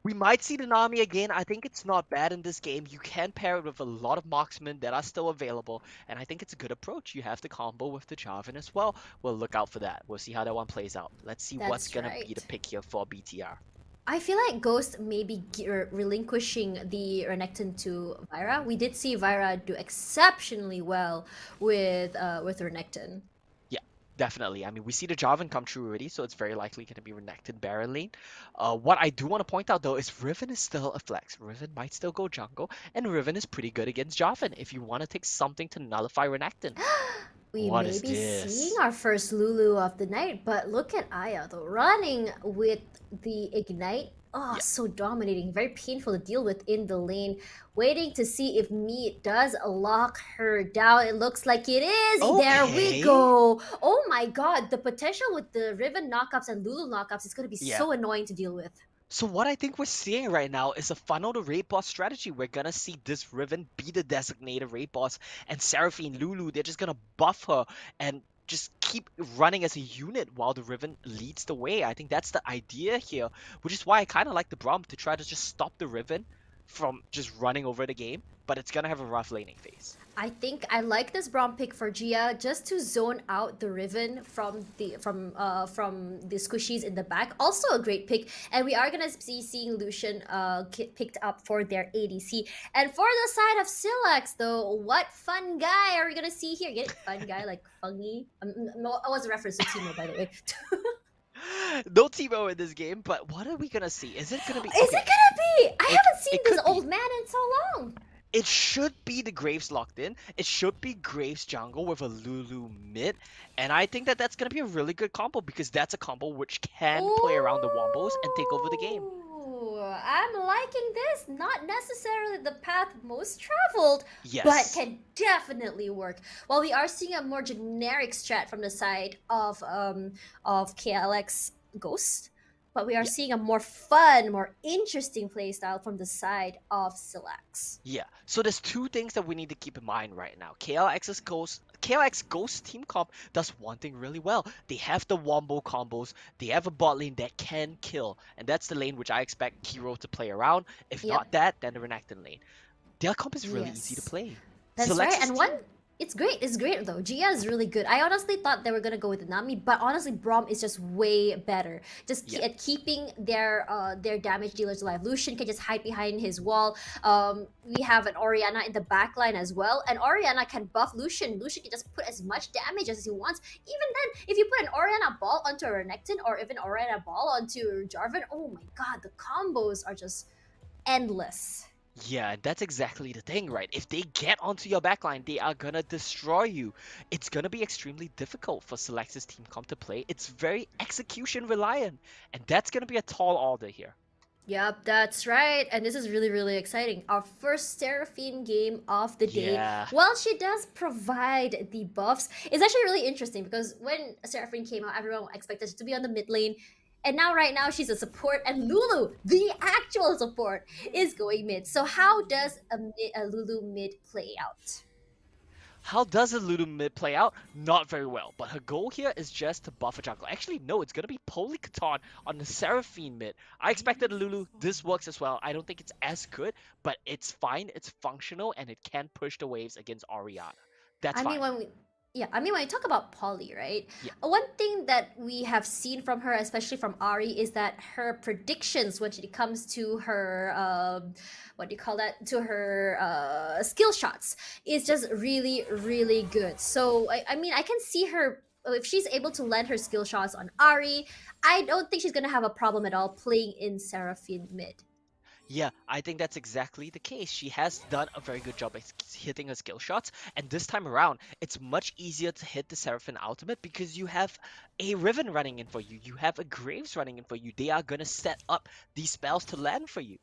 A: We might see the Nami again. I think it's not bad in this game. You can pair it with a lot of marksmen that are still available, and I think it's a good approach. You have the combo with the Jarvan as well. We'll look out for that. We'll see how that one plays out. Let's see what's
B: That's
A: gonna be
B: right.
A: the pick here for BTR.
B: I feel like Ghost may be relinquishing the Renekton to Vyra. We did see Vyra do exceptionally well with Renekton.
A: Yeah, definitely. I mean, we see the Jarvan come true already, so it's very likely going to be Renekton Baron lane. What I do want to point out though is Riven is still a flex. Riven might still go jungle, and Riven is pretty good against Jarvan if you want to take something to nullify Renekton.
B: We
A: What
B: may
A: is
B: be seeing
A: this?
B: our first Lulu of the night, but look at Aya though, running with the Ignite. Oh,
A: Yeah.
B: so dominating, very painful to deal with in the lane. Waiting to see if Meat does lock her down. It looks like it is. There we
A: Okay.
B: go. Oh my god, the potential with the Riven knockups and Lulu knockups is going to be
A: Yeah.
B: so annoying to deal with.
A: So what I think we're seeing right now is a funnel to raid boss strategy. We're gonna see this Riven be the designated raid boss, and Seraphine, Lulu, they're just gonna buff her and just keep running as a unit while the Riven leads the way. I think that's the idea here, which is why I kind of like the Braum to try to just stop the Riven from just running over the game, but it's gonna have a rough laning phase.
B: I think I like this Braum pick for Gia just to zone out the Riven from the squishies in the back. Also a great pick, and we are gonna be seeing Lucian picked up for their ADC. And for the side of Cillax though, what fun guy are we gonna see here? Get it? Fun guy like funny? No, it was a reference to Timo by the way.
A: No Teemo in this game, but what are we gonna see? Is it gonna be?
B: Is it
A: Okay,
B: gonna be? I haven't seen
A: it
B: this
A: could be.
B: old man in so long.
A: It should be the Graves locked in. It should be Graves jungle with a Lulu mid. And I think that that's going to be a really good combo because that's a combo which can play around the wombos and take over the game.
B: Ooh, I'm liking this. Not necessarily the path most traveled,
A: Yes.
B: but can definitely work. While we are seeing a more generic strat from the side of KLX Ghost, but we are
A: Yeah.
B: seeing a more fun, more interesting playstyle from the side of Cillax.
A: Yeah. So there's two things that we need to keep in mind right now. KLX Ghost team comp does one thing really well. They have the wombo combos. They have a bot lane that can kill, and that's the lane which I expect Hero to play around. If
B: Yep.
A: not that, then the Renekton lane. Their comp is really easy to
B: Yes.
A: play.
B: That's
A: Selex's
B: right, and
A: team-
B: one it's great though. Gia is really good. I honestly thought they were gonna go with Nami, but honestly Braum is just way better. Just
A: Yeah.
B: at keeping their damage dealers alive. Lucian can just hide behind his wall. We have an Orianna in the backline as well, and Orianna can buff Lucian. Lucian can just put as much damage as he wants. Even then, if you put an Orianna ball onto a Renekton or even Orianna ball onto Jarvan, oh my god, the combos are just endless.
A: Yeah, and that's exactly the thing, right? If they get onto your backline, they are gonna destroy you. It's gonna be extremely difficult for Selex's team comp to play. It's very execution reliant, and that's gonna be a tall order here.
B: Yep, that's right. And this is really, really exciting. Our first Seraphine game of the day.
A: Yeah.
B: While she does provide the buffs, it's actually really interesting because when Seraphine came out, everyone expected her to be on the mid lane. And now, right now, she's a support, and Lulu, the actual support, is going mid. So how does a Lulu mid play out?
A: How does a Lulu mid play out? Not very well, but her goal here is just to buff a jungle. Actually, no, it's gonna be Polykaton on the Seraphine mid. I expected a Lulu. This works as well. I don't think it's as good, but it's fine, it's functional, and it can push the waves against Orianna. That's
B: I
A: fine.
B: mean, Yeah, I mean, when you talk about Polly, right?
A: Yeah.
B: One thing that we have seen from her, especially from Ari, is that her predictions when it comes to her, what do you call that? To her skill shots is just really, really good. So, I mean, I can see her. If she's able to land her skill shots on Ari, I don't think she's gonna have a problem at all playing in Seraphine mid.
A: Yeah, I think that's exactly the case. She has done a very good job at hitting her skill shots, and this time around, it's much easier to hit the Seraphine ultimate because you have a Riven running in for you, you have a Graves running in for you. They are gonna set up these spells to land for you.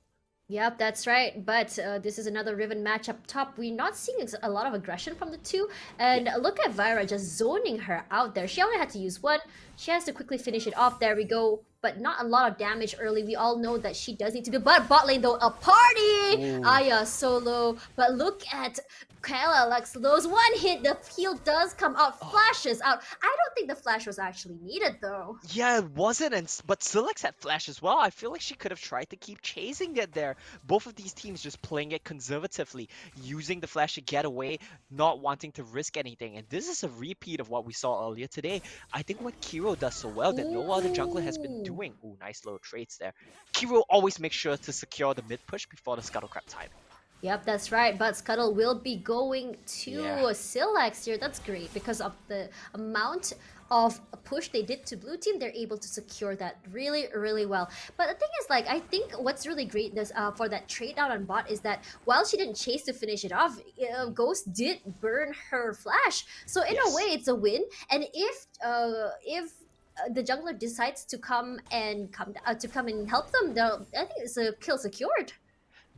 B: Yep, that's right. But this is another Riven match up top. We're not seeing a lot of aggression from the two.
A: Yeah.
B: And look at Vyra just zoning her out there. She only had to use one. She has to quickly finish it off. There we go. But not a lot of damage early. We all know that she does need to do. But bot lane though, a party!
A: Ooh.
B: Aya solo. But look at KLX Low's one hit. The heal does come out, flashes out. I don't think the flash was actually needed though.
A: Yeah, it wasn't, but Cillax had flash as well. I feel like she could have tried to keep chasing it there. Both of these teams just playing it conservatively, using the flash to get away, not wanting to risk anything. And this is a repeat of what we saw earlier today. I think what Kiro does so well that no other jungler has been doing. Ooh, nice little trades there. Kiro always makes sure to secure the mid push before the scuttle crab time.
B: Yep, that's right. But Scuttle will be going to Cillax here. That's great because of the amount of push they did to blue team. They're able to secure that really, really well. But the thing is, like, I think what's really great this for that trade down on bot is that while she didn't chase to finish it off, Ghost did burn her flash. So in a way, it's a win. And if the jungler decides to come and help them, I think it's a kill secured.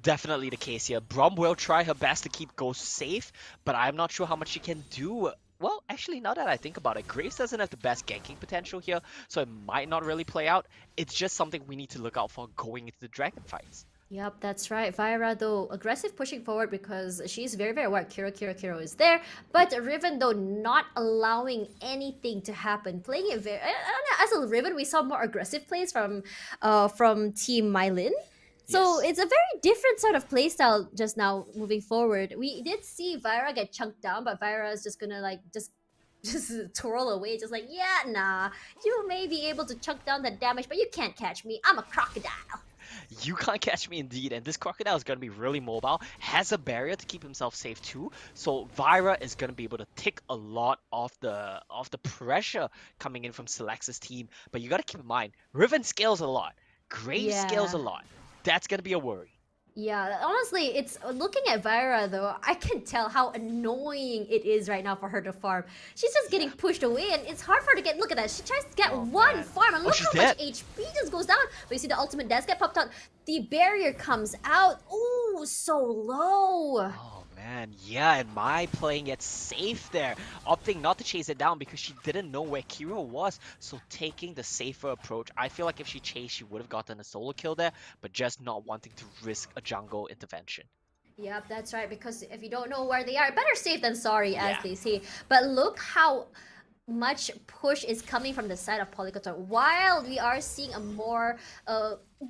A: Definitely the case here. Brom will try her best to keep Ghost safe, but I'm not sure how much she can do. Well, actually, now that I think about it, Graves doesn't have the best ganking potential here, so it might not really play out. It's just something we need to look out for going into the dragon fights.
B: Yep, that's right. Vyra, though, aggressive pushing forward because she's very, very aware Kiro is there. But Riven, though, not allowing anything to happen. Playing it very... As a Riven, we saw more aggressive plays from Team MaiLinh. So it's a very different sort of playstyle just now moving forward. We did see Vyra get chunked down, but Vyra is just gonna like just twirl away, just like, yeah, nah. You may be able to chunk down that damage, but you can't catch me. I'm a crocodile.
A: You can't catch me indeed, and this crocodile is going to be really mobile, has a barrier to keep himself safe too, so Vyra is going to be able to take a lot of the pressure coming in from Cillax's team. But you got to keep in mind, Riven scales a lot, Graves scales a lot. That's going to be a worry.
B: Yeah, honestly, it's looking at Vyra though, I can tell how annoying it is right now for her to farm. She's just getting pushed away and it's hard for her to get, look at that, she tries to get one farm and look how much HP just goes down. But you see the ultimate does get popped out, the barrier comes out, ooh, so low.
A: Oh man, yeah, and Mai playing it safe there, opting not to chase it down because she didn't know where Kiro was, so taking the safer approach. I feel like if she chased, she would have gotten a solo kill there, but just not wanting to risk a jungle intervention.
B: Yep, that's right, because if you don't know where they are, better safe than sorry, as they say. But look how much push is coming from the side of Polycotor, while we are seeing a more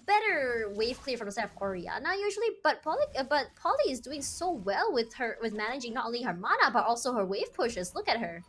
B: better wave clear from the side of Orianna usually, but Poly is doing so well with managing not only her mana but also her wave pushes. Look at her.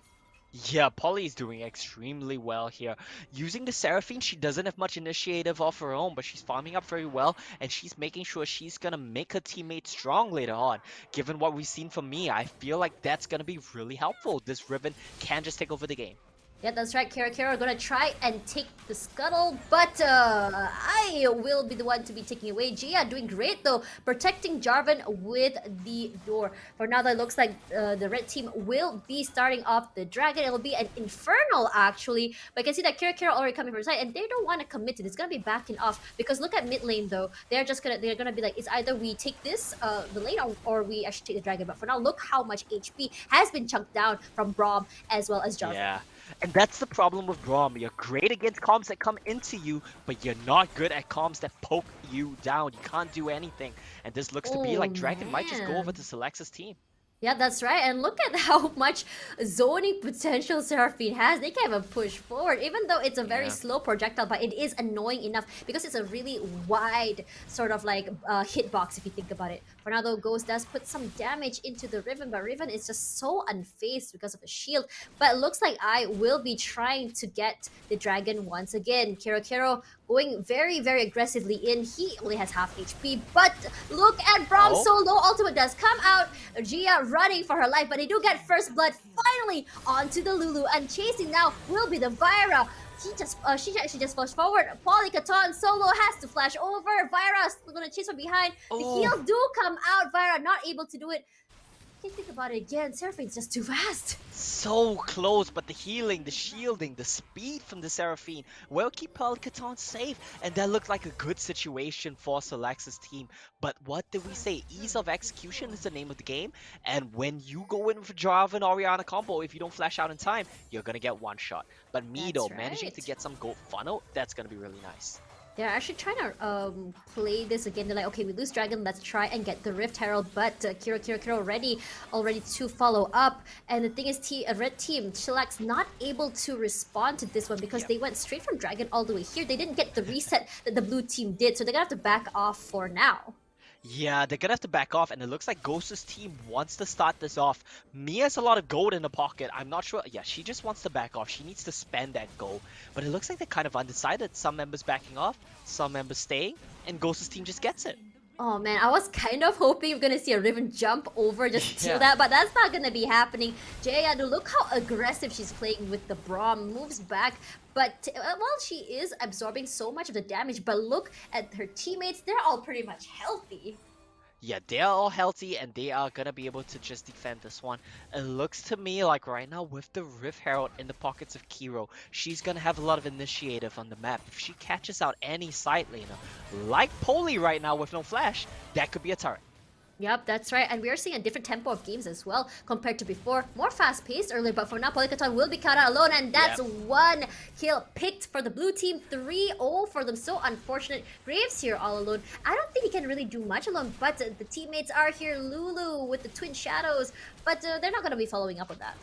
A: Yeah, Polly is doing extremely well here. Using the Seraphine, she doesn't have much initiative of her own, but she's farming up very well, and she's making sure she's gonna make her teammates strong later on. Given what we've seen from me, I feel like that's gonna be really helpful. This Riven can just take over the game.
B: Yeah, that's right. Kara gonna try and take the scuttle, but I will be the one to be taking away. Gia doing great though, protecting Jarvan with the door. For now, that looks like the red team will be starting off the dragon. It'll be an infernal actually, but you can see that Kara already coming from the side, and they don't want to commit to this. It's gonna be backing off because look at mid lane though. They're gonna be like, it's either we take this the lane or we actually take the dragon. But for now, look how much HP has been chunked down from Braum as well as Jarvan.
A: Yeah. And that's the problem with Braum. You're great against comms that come into you, but you're not good at comms that poke you down. You can't do anything. And this looks to be like Dragon might just go over to Cillax's team.
B: Yeah, that's right. And look at how much zoning potential Seraphine has. They can even push forward, even though it's a very
A: Yeah.
B: slow projectile, but it is annoying enough because it's a really wide sort of like hitbox if you think about it. For now, though, Ghost does put some damage into the Riven, but Riven is just so unfazed because of the shield. But it looks like I will be trying to get the dragon once again. Kero going very, very aggressively in. He only has half HP, but look at Braum
A: Oh.
B: solo. Ultimate does come out. Gia running for her life, but they do get first blood finally onto the Lulu, and chasing now will be the Vyra. She just flashed forward. Polycaton solo has to flash over. Vyra's gonna chase from behind. The
A: Oh.
B: heals do come out. Vyra not able to do it. Can't think about it again. Seraphine's just too fast.
A: So close, but the healing, the shielding, the speed from the Seraphine will keep Pelicatan safe, and that looked like a good situation for Cillax's team. But what did we say? Ease of execution is the name of the game, and when you go in with a Jarvan Orianna combo, if you don't flash out in time, you're gonna get one shot. But Mido
B: That's
A: managing to
B: right.
A: get some gold funnel, that's gonna be really nice.
B: They're actually trying to play this again. They're like, okay, we lose Dragon, let's try and get the Rift Herald. But Kiro already to follow up. And the thing is, Red Team, Cillax not able to respond to this one because
A: Yep.
B: they went straight from Dragon all the way here. They didn't get the reset that the blue team did, so they're gonna have to back off for now.
A: Yeah, they're gonna have to back off, and it looks like Ghost's team wants to start this off. Mia has a lot of gold in the pocket. I'm not sure. Yeah, she just wants to back off. She needs to spend that gold. But it looks like they're kind of undecided. Some members backing off, some members staying, and Ghost's team just gets it.
B: Oh man, I was kind of hoping we're gonna see a Riven jump over just to
A: Yeah.
B: that, but that's not gonna be happening. Jaya, look how aggressive she's playing with the Braum, moves back, but well, she is absorbing so much of the damage, but look at her teammates, they're all pretty much healthy.
A: Yeah, they are all healthy, and they are gonna be able to just defend this one. It looks to me like right now, with the Rift Herald in the pockets of Kiro, she's gonna have a lot of initiative on the map. If she catches out any side laner, like Poli right now with no flash, that could be a turret.
B: Yep, that's right. And we are seeing a different tempo of games as well compared to before. More fast-paced earlier, but for now, Polycaton will be caught out alone, and that's
A: Yep.
B: one kill picked for the blue team. 3-0 for them. So unfortunate. Graves here all alone. I don't think he can really do much alone, but the teammates are here. Lulu with the Twin Shadows, but they're not going to be following up on that.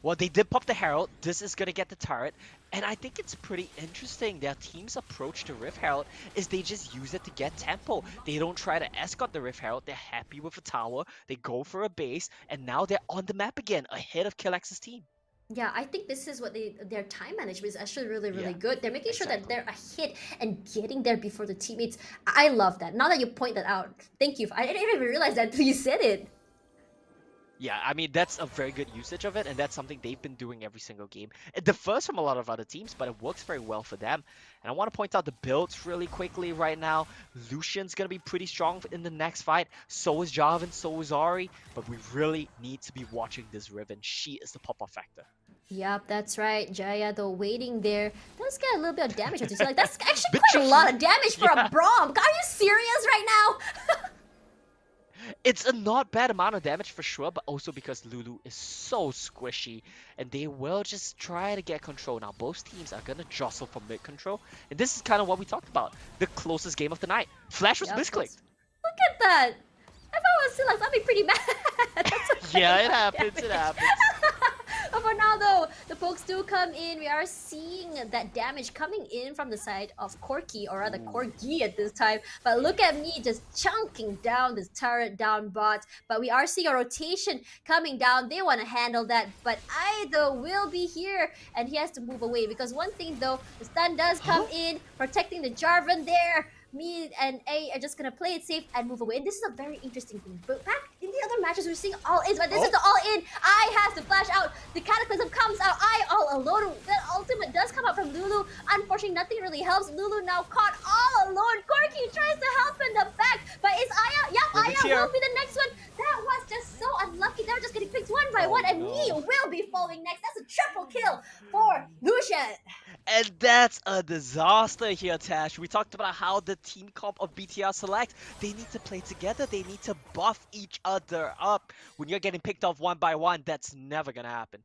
A: Well, they did pop the Herald. This is gonna get the turret. And I think it's pretty interesting. Their team's approach to Rift Herald is they just use it to get tempo. They don't try to escort the Rift Herald. They're happy with a tower. They go for a base. And now they're on the map again, ahead of KLX's team.
B: Yeah, I think this is what their time management is actually really, really
A: Yeah,
B: good. They're making sure that
A: exactly.
B: they're ahead and getting there before the teammates. I love that. Now that you point that out, thank you. I didn't even realize that you said it.
A: Yeah, I mean, that's a very good usage of it, and that's something they've been doing every single game. It differs from a lot of other teams, but it works very well for them. And I want to point out the builds really quickly right now. Lucian's going to be pretty strong in the next fight. So is Jarvan, so is Ari. But we really need to be watching this Riven. She is the pop-off factor.
B: Yep, that's right. Jaya, though, waiting there, does get a little bit of damage. Like, that's actually
A: Bit
B: quite a lot of damage for
A: Yeah.
B: a Braum. Are you serious right now?
A: It's a not bad amount of damage for sure, but also because Lulu is so squishy, and they will just try to get control. Now, both teams are going to jostle for mid control, and this is kind of what we talked about. The closest game of the night. Flash was
B: Yep,
A: misclicked.
B: look at that. If I was Silas, I'd be pretty mad. That's a
A: Yeah, it
B: lot of
A: happens, it
B: damage.
A: happens.
B: But for now, though, the pokes do come in. We are seeing that damage coming in from the side of Corki, or rather Corgi at this time. But look at me just chunking down this turret down bot. But we are seeing a rotation coming down. They want to handle that. But Aido will be here, and he has to move away. Because one thing, though, the stun does come in, protecting the Jarvan there. Me and A are just gonna play it safe and move away. And this is a very interesting thing. But back in the other matches, we're seeing all ins, but this is the all in. I has to flash out. The Cataclysm comes out. I all alone. The ultimate does come out from Lulu. Unfortunately, nothing really helps. Lulu now caught all alone. Corki tries to help in the back, but is Aya? Yep,
A: Riven's
B: Aya
A: here.
B: will be the next one. That was just so unlucky. They were just getting picked one by
A: Oh,
B: one, and
A: no.
B: me will be following next. That's a triple kill for Lucian.
A: And that's a disaster here, Tash. We talked about how the team comp of BTR Cillax, they need to play together. They need to buff each other up. When you're getting picked off one by one, that's never gonna happen.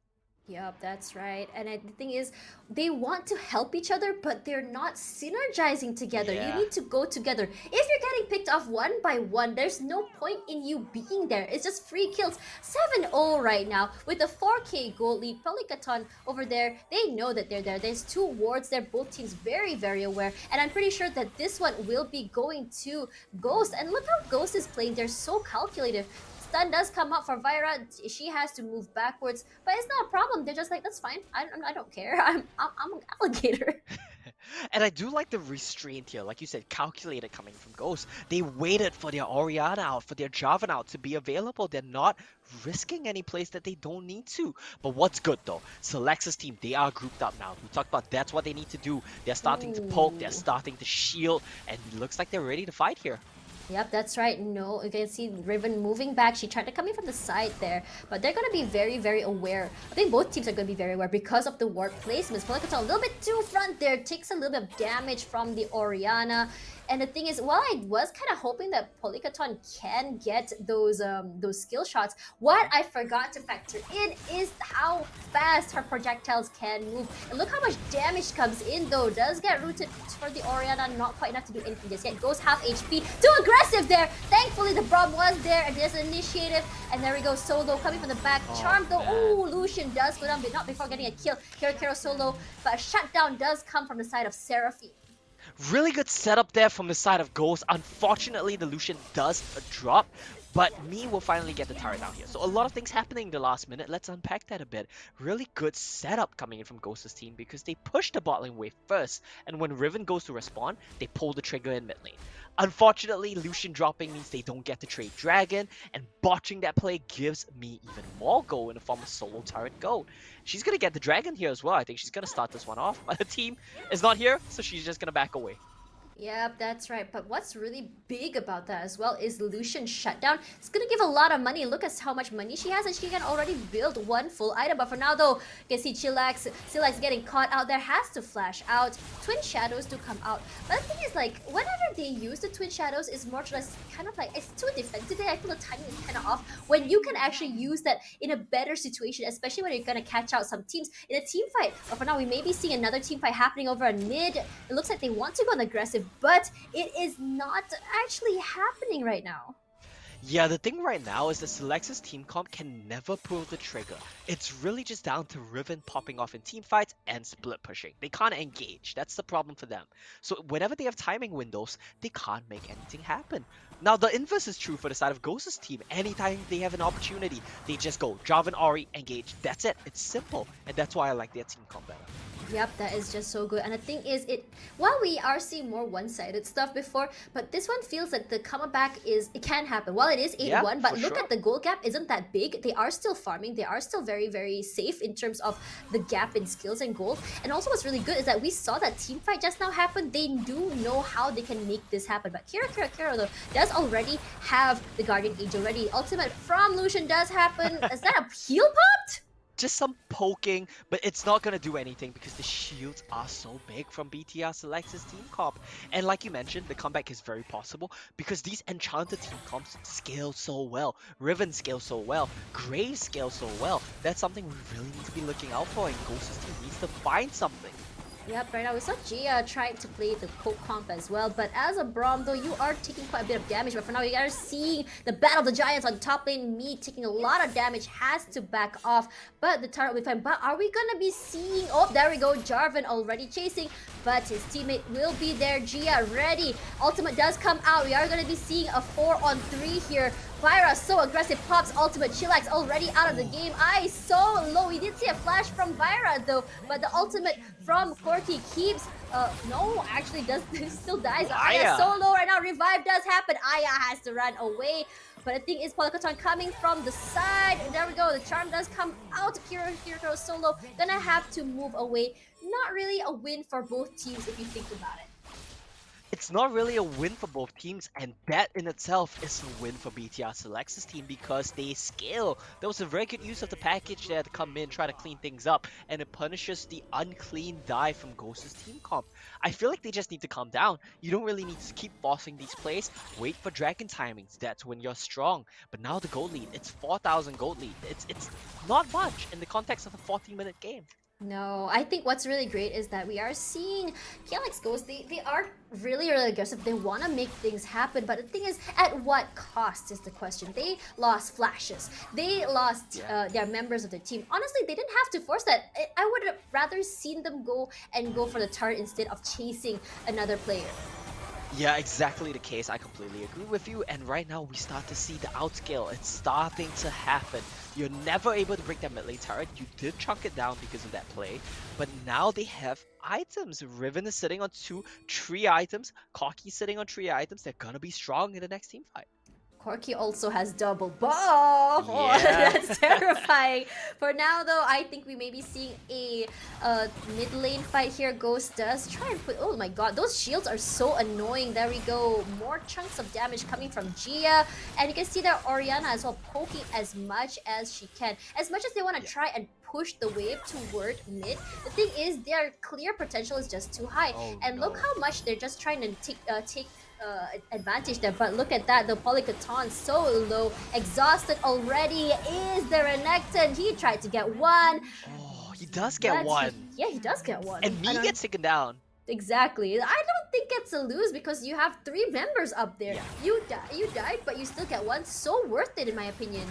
B: Yep, that's right. And the thing is, they want to help each other, but they're not synergizing together. You
A: Yeah.
B: need to go together. If you're getting picked off one by one, there's no point in you being there. It's just free kills. 7-0 right now with a 4K gold lead. Pelicaton over there, they know that they're there. There's two wards there. Both teams very, very aware. And I'm pretty sure that this one will be going to Ghost. And look how Ghost is playing. They're so calculative. Stun does come up for Vyra. She has to move backwards, but it's not a problem. They're just like, that's fine. I don't care. I'm an alligator.
A: And I do like the restraint here, like you said, calculated coming from Ghost. They waited for their Orianna out, for their Jarvan out to be available. They're not risking any place that they don't need to. But what's good though, Cillax's team, they are grouped up now. We talked about that's what they need to do. They're starting to poke, they're
B: Ooh.
A: starting to shield, and it looks like they're ready to fight here.
B: Yep, that's right. No, you can see Riven moving back. She tried to come in from the side there, but they're going to be very, very aware. I think both teams are going to be very aware because of the ward placements. Pelicaton a little bit too front there, takes a little bit of damage from the Orianna. And the thing is, while I was kind of hoping that Pelicaton can get those skill shots, what I forgot to factor in is how fast her projectiles can move. And look how much damage comes in though. Does get rooted for the Orianna, not quite enough to do anything just yet. Goes half HP. Too aggressive there. Thankfully the Braum was there and there's an initiative. And there we go, Solo coming from the back. Charm though. Ooh, Lucian does go down, but not before getting a kill. Kero Solo, but a shutdown does come from the side of Seraphine.
A: Really good setup there from the side of Ghost. Unfortunately, the Lucian does drop, but me will finally get the turret down here. So a lot of things happening in the last minute. Let's unpack that a bit. Really good setup coming in from Ghost's team because they push the bot lane wave first, and when Riven goes to respawn, they pull the trigger in mid lane. Unfortunately, Lucian dropping means they don't get to trade Dragon, and botching that play gives me even more go in the form of solo turret go. She's gonna get the Dragon here as well. I think she's gonna start this one off, but the team is not here, so she's just gonna back away.
B: Yep, that's right. But what's really big about that as well is Lucian shutdown. It's gonna give a lot of money. Look at how much money she has, and she can already build one full item. But for now, though, you can see Cillax getting caught out there, has to flash out. Twin Shadows to come out. But the thing is, like, whenever they use the Twin Shadows, is more or less kind of like it's too defensive. I feel the timing is kind of off. When you can actually use that in a better situation, especially when you're gonna catch out some teams in a team fight. But for now, we may be seeing another team fight happening over in mid. It looks like they want to go on aggressive, but it is not actually happening right now.
A: Yeah, the thing right now is that Cillax's team comp can never pull the trigger. It's really just down to Riven popping off in team fights and split pushing. They can't engage. That's the problem for them. So whenever they have timing windows, they can't make anything happen. Now the inverse is true for the side of Ghost's team. Anytime they have an opportunity, they just go Jarvan, Ori, engage. That's it. It's simple. And that's why I like their team comp better.
B: Yep, that is just so good. And the thing is, while we are seeing more one-sided stuff before, but this one feels that the comeback it can happen. While it is 8-1,
A: Yeah,
B: but
A: for
B: look
A: sure.
B: at the goal gap isn't that big. They are still farming. They are still very, very safe in terms of the gap in skills and gold. And also what's really good is that we saw that team fight just now happen. They do know how they can make this happen. But Kira though does already have the Guardian Age already. Ultimate from Lucian does happen. Is that a heal popped?
A: Just some poking, but it's not gonna do anything because the shields are so big from BTR Cillax's team comp. And like you mentioned, the comeback is very possible because these enchanted team comps scale so well. Riven scales so well. Grey scales so well. That's something we really need to be looking out for, and Ghost's team needs to find something.
B: Yep, right now we saw Gia trying to play the Coke comp as well, but as a Braum though, you are taking quite a bit of damage, but for now you are seeing the Battle of the Giants on top lane. Me taking a lot of damage, has to back off, but the turret will be fine. But are we gonna be seeing, oh there we go, Jarvan already chasing, but his teammate will be there. Gia ready, ultimate does come out. We are gonna be seeing a 4-on-3 here. Vyra so aggressive, pops ultimate. Cillax already out of the game. So low. We did see a flash from Vyra though, but the ultimate from Corki keeps no, actually does still dies. Aya so low right now. Revive does happen. Aya has to run away. But the thing is, Pelicaton coming from the side. There we go. The charm does come out. Kiro solo gonna have to move away. Not really a win for both teams if you think about it.
A: It's not really a win for both teams, and that in itself is a win for BTR Cillax's team because they scale. There was a very good use of the package there to come in, try to clean things up, and it punishes the unclean dive from Ghost's team comp. I feel like they just need to calm down. You don't really need to keep forcing these plays. Wait for dragon timings. That's when you're strong. But now the gold lead, it's 4,000 gold lead. It's not much in the context of a 40-minute game.
B: No, I think what's really great is that we are seeing KLX Ghost, they are really, really aggressive. They want to make things happen, but the thing is, at what cost is the question. They lost flashes. They lost their members of the team. Honestly, they didn't have to force that. I would have rather seen them go for the turret instead of chasing another player.
A: Yeah, exactly the case. I completely agree with you. And right now, we start to see the outscale. It's starting to happen. You're never able to break that mid lane turret. You did chunk it down because of that play. But now they have items. Riven is sitting on 3 items. Corki's sitting on 3 items. They're gonna be strong in the next team fight.
B: Corki also has double buff.
A: Yeah.
B: Oh, that's terrifying. For now, though, I think we may be seeing a mid lane fight here. Ghost does try and put... Oh my god, those shields are so annoying. There we go. More chunks of damage coming from Gia. And you can see that Orianna as well poking as much as she can. As much as they want to try and push the wave toward mid, the thing is their clear potential is just too high. And look how much they're just trying to take advantage there, but look at that, the Polycaton so low, exhausted already. Is there a Necton? He tried to get one.
A: Oh, he does get one.
B: Yeah, he does get one.
A: And me gets taken down.
B: Exactly. I don't think it's a lose because you have 3 members up there. You died, but you still get one. So worth it in my opinion.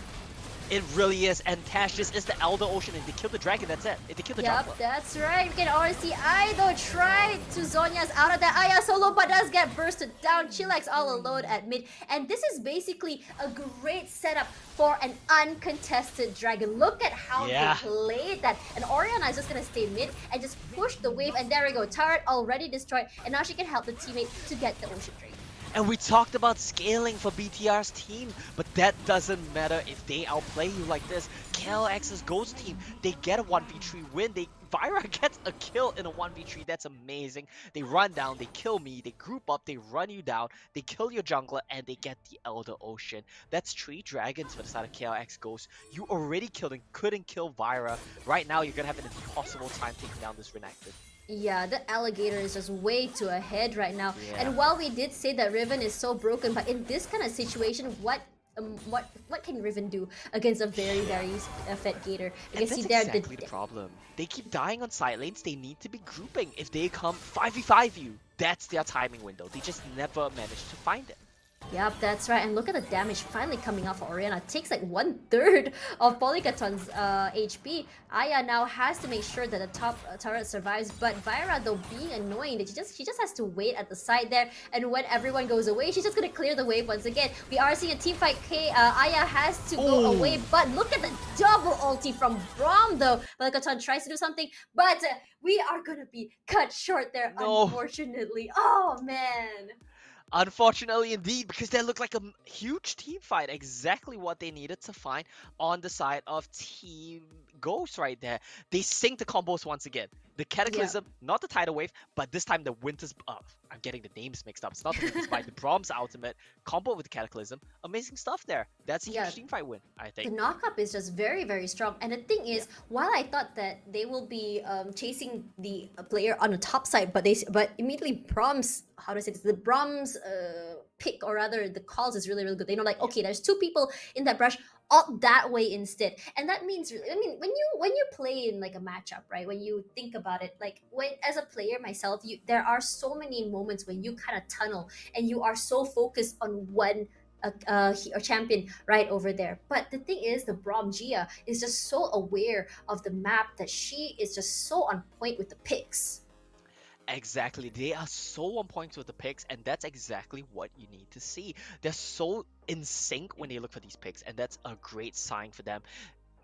A: It really is, and TASH, this is the Elder Ocean, and they kill the dragon, that's it. If they kill the jungler.
B: That's right. We can already see Aido try to Zhonya's out of that Aya solo, but does get bursted down. Cillax all alone at mid, and this is basically a great setup for an uncontested dragon. Look at how they played that, and Orianna is just gonna stay mid and just push the wave, and there we go. Turret already destroyed, and now she can help the teammate to get the Ocean Drake.
A: And we talked about scaling for BTR's team, but that doesn't matter if they outplay you like this. KLX's Ghost team, they get a 1v3 win. Vira gets a kill in a 1v3. That's amazing. They run down, they kill me, they group up, they run you down, they kill your jungler, and they get the Elder Ocean. That's 3 dragons for the side of KLX Ghost. You already killed and couldn't kill Vira. Right now, you're gonna have an impossible time taking down this Renekton.
B: Yeah, the alligator is just way too ahead right now. And while we did say that Riven is so broken, but in this kind of situation, what can Riven do against a very fed gator?
A: And that's exactly the problem. They keep dying on side lanes. They need to be grouping. If they come 5v5 you, that's their timing window. They just never manage to find it.
B: Yep, that's right. And look at the damage finally coming off of Orianna. It takes like 1/3 of Polycaton's HP. Aya now has to make sure that the top turret survives. But Vira, though, being annoying, that she just has to wait at the side there. And when everyone goes away, she's just gonna clear the wave once again. We are seeing a team fight. Aya has to go away. But look at the double ulti from Braum, though. Polycaton tries to do something, but we are gonna be cut short there, unfortunately. Oh man.
A: Unfortunately indeed, because that looked like a huge team fight. Exactly what they needed to find on the side of Team Ghost right there. They sync the combos once again. The Cataclysm, not the Tidal Wave, but this time the Winter's... I'm getting the names mixed up. It's not the Winter's Bite, the Brahms Ultimate, combo with the Cataclysm. Amazing stuff there. That's a huge team fight win, I think.
B: The knockup is just very strong. And the thing is, while I thought that they will be chasing the player on the top side, but immediately Brahms, how do I say this? The Brahms pick, or rather the calls is really good. They know, like, okay, there's 2 people in that brush, opt that way instead. And that means, I mean, when you play in like a matchup, right? When you think about it, like as a player myself, there are so many moments when you kind of tunnel and you are so focused on one a champion right over there. But the thing is, the Braum Gia is just so aware of the map that she is just so on point with the picks.
A: Exactly, they are so on point with the picks, and that's exactly what you need to see. They're so in sync when they look for these picks, and that's a great sign for them.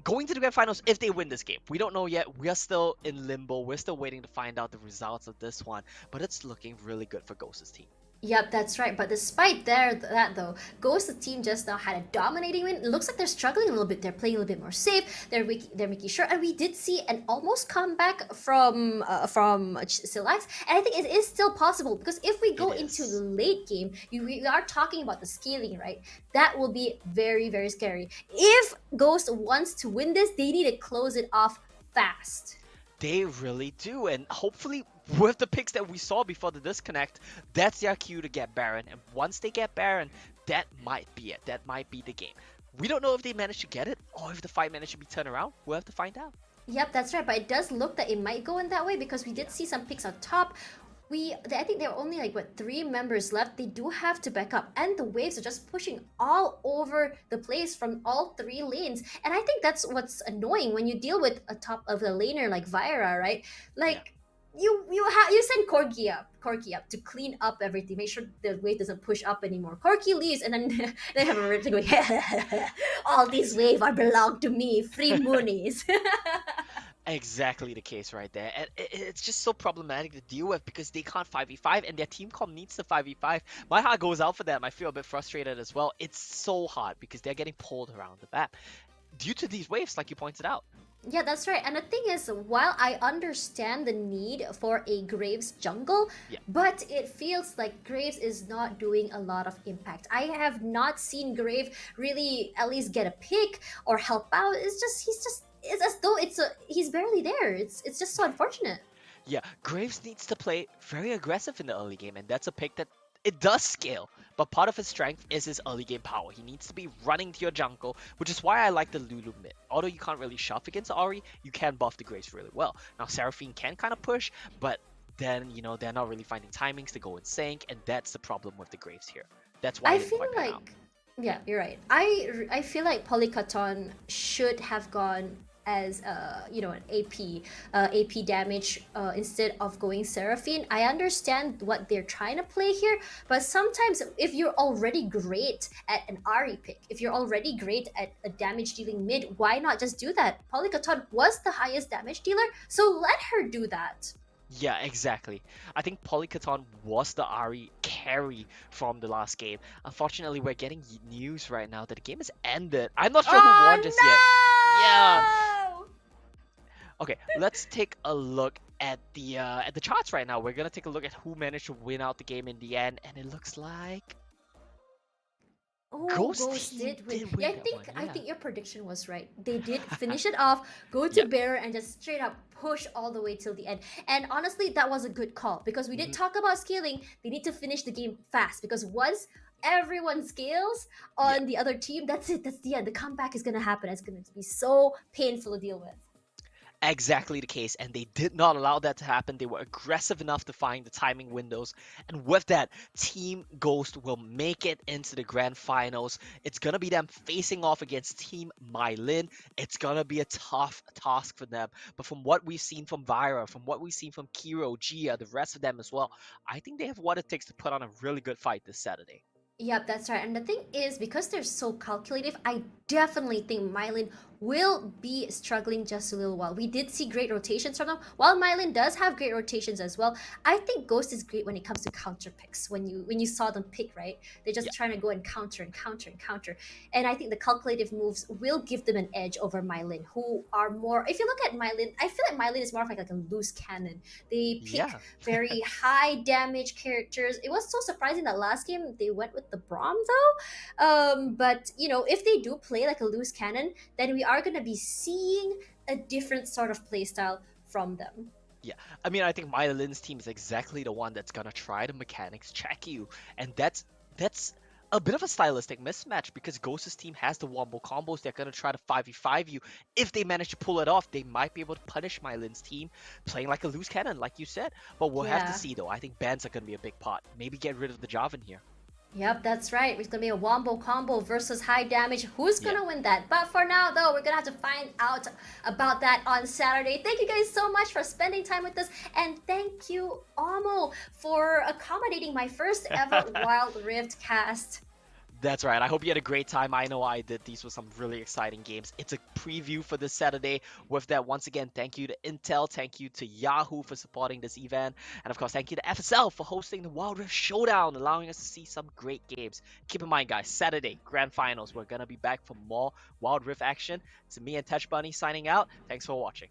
A: Going to the grand finals if they win this game. We don't know yet. We are still in limbo. We're still waiting to find out the results of this one, but it's looking really good for Ghost's team.
B: Yep, that's right. But despite that though, Ghost team just now had a dominating win. It looks like they're struggling a little bit. They're playing a little bit more safe. They're making sure, and we did see an almost comeback from Cillax, and I think it is still possible because if we
A: It
B: go into the
A: is.
B: late game, we are talking about the scaling, right? That will be very very scary. If Ghost wants to win this, they need to close it off fast.
A: They really do, and hopefully with the picks that we saw before the disconnect, that's their cue to get Baron. And once they get Baron, that might be it. That might be the game. We don't know if they manage to get it or if the fight managed to be turned around. We'll have to find out.
B: Yep, that's right. But it does look that it might go in that way because we did
A: Yeah.
B: see some picks on top. I think there are only like what 3 members left. They do have to back up, and the waves are just pushing all over the place from all 3 lanes. And I think that's what's annoying when you deal with a top of the laner like Vyra, right?
A: Yeah.
B: Like you send Corki up to clean up everything, make sure the wave doesn't push up anymore. Corki leaves, and then they have a rip going. All these waves are belong to me, free moonies.
A: Exactly the case right there. And it's just so problematic to deal with because they can't 5v5 and their team comp needs to 5v5. My heart goes out for them. I feel a bit frustrated as well. It's so hard because they're getting pulled around the map due to these waves, like you pointed out.
B: Yeah, that's right. And the thing is, while I understand the need for a Graves jungle,
A: Yeah.
B: but it feels like Graves is not doing a lot of impact. I have not seen Graves really at least get a pick or help out. It's as though he's barely there. It's just so unfortunate.
A: Yeah, Graves needs to play very aggressive in the early game, and that's a pick that it does scale. But part of his strength is his early game power. He needs to be running to your jungle, which is why I like the Lulu mid. Although you can't really shove against Ahri, you can buff the Graves really well. Now Seraphine can kind of push, but then they're not really finding timings to go and sync, and that's the problem with the Graves here. That's why
B: I
A: it didn't
B: feel
A: quite pan out.
B: like, yeah, you're right. I feel like Polycaton should have gone as an AP damage instead of going Seraphine. I understand what they're trying to play here, but sometimes if you're already great at an Ari pick, if you're already great at a damage dealing mid, why not just do that? Polycaton was the highest damage dealer, so let her do that.
A: Yeah, exactly. I think Polycaton was the Ari carry from the last game. Unfortunately, we're getting news right now that the game has ended. I'm not sure who won just yet. Yeah.
B: Oh
A: Okay, let's take a look at the charts right now. We're gonna take a look at who managed to win out the game in the end, and it looks like
B: Oh,
A: Ghost
B: Ghost
A: Team
B: did win.
A: did
B: Yeah,
A: win that one.
B: I
A: Yeah.
B: think your prediction was right. They did finish it off, go to
A: Yeah.
B: Bear, and just straight up push all the way till the end. And honestly, that was a good call because we did
A: Mhm.
B: talk about scaling. They need to finish the game fast because once everyone scales
A: Yeah.
B: on the other team, that's it. That's the end. The comeback is gonna happen. It's gonna be so painful to deal with.
A: Exactly the case, and they did not allow that to happen. They were aggressive enough to find the timing windows, and with that, Team Ghost will make it into the grand finals. It's gonna be them facing off against Team MaiLinh. It's gonna be a tough task for them, but from what we've seen from Vyra, from what we've seen from Kiro, Gia, the rest of them as well, I think they have what it takes to put on a really good fight this Saturday.
B: Yep, that's right. And the thing is, because they're so calculative, I definitely think MaiLinh will be struggling just a little while. We did see great rotations from them. While MaiLinh does have great rotations as well, I think Ghost is great when it comes to counter picks. When you saw them pick, right? They're just
A: Yeah.
B: trying to go and counter and counter and counter. And I think the calculative moves will give them an edge over MaiLinh, who are more. If you look at MaiLinh, I feel like MaiLinh is more of like a loose cannon. They pick
A: Yeah.
B: very high damage characters. It was so surprising that last game they went with the Braum though. But if they do play like a loose cannon, then we are gonna be seeing a different sort of playstyle from them.
A: Yeah, I mean, I think MaiLinh's team is exactly the one that's gonna try to mechanics check you, and that's a bit of a stylistic mismatch because Ghost's team has the wombo combos. They're gonna try to 5v5 you. If they manage to pull it off, they might be able to punish MaiLinh's team playing like a loose cannon, like you said. But we'll have to
B: Yeah.
A: see though. I think bans are gonna be a big part. Maybe get rid of the Jarvan here.
B: Yep, that's right. It's gonna be a wombo combo versus high damage. Who's
A: Yeah.
B: gonna win that? But for now, though, we're gonna have to find out about that on Saturday. Thank you guys so much for spending time with us, and thank you, Amo, for accommodating my first ever Wild Rift cast.
A: That's right. I hope you had a great time. I know I did. These were some really exciting games. It's a preview for this Saturday. With that, once again, thank you to Intel, thank you to Yahoo for supporting this event, and of course, thank you to FSL for hosting the Wild Rift Showdown, allowing us to see some great games. Keep in mind, guys, Saturday, Grand Finals. We're going to be back for more Wild Rift action. It's me and Tash Bunny signing out. Thanks for watching.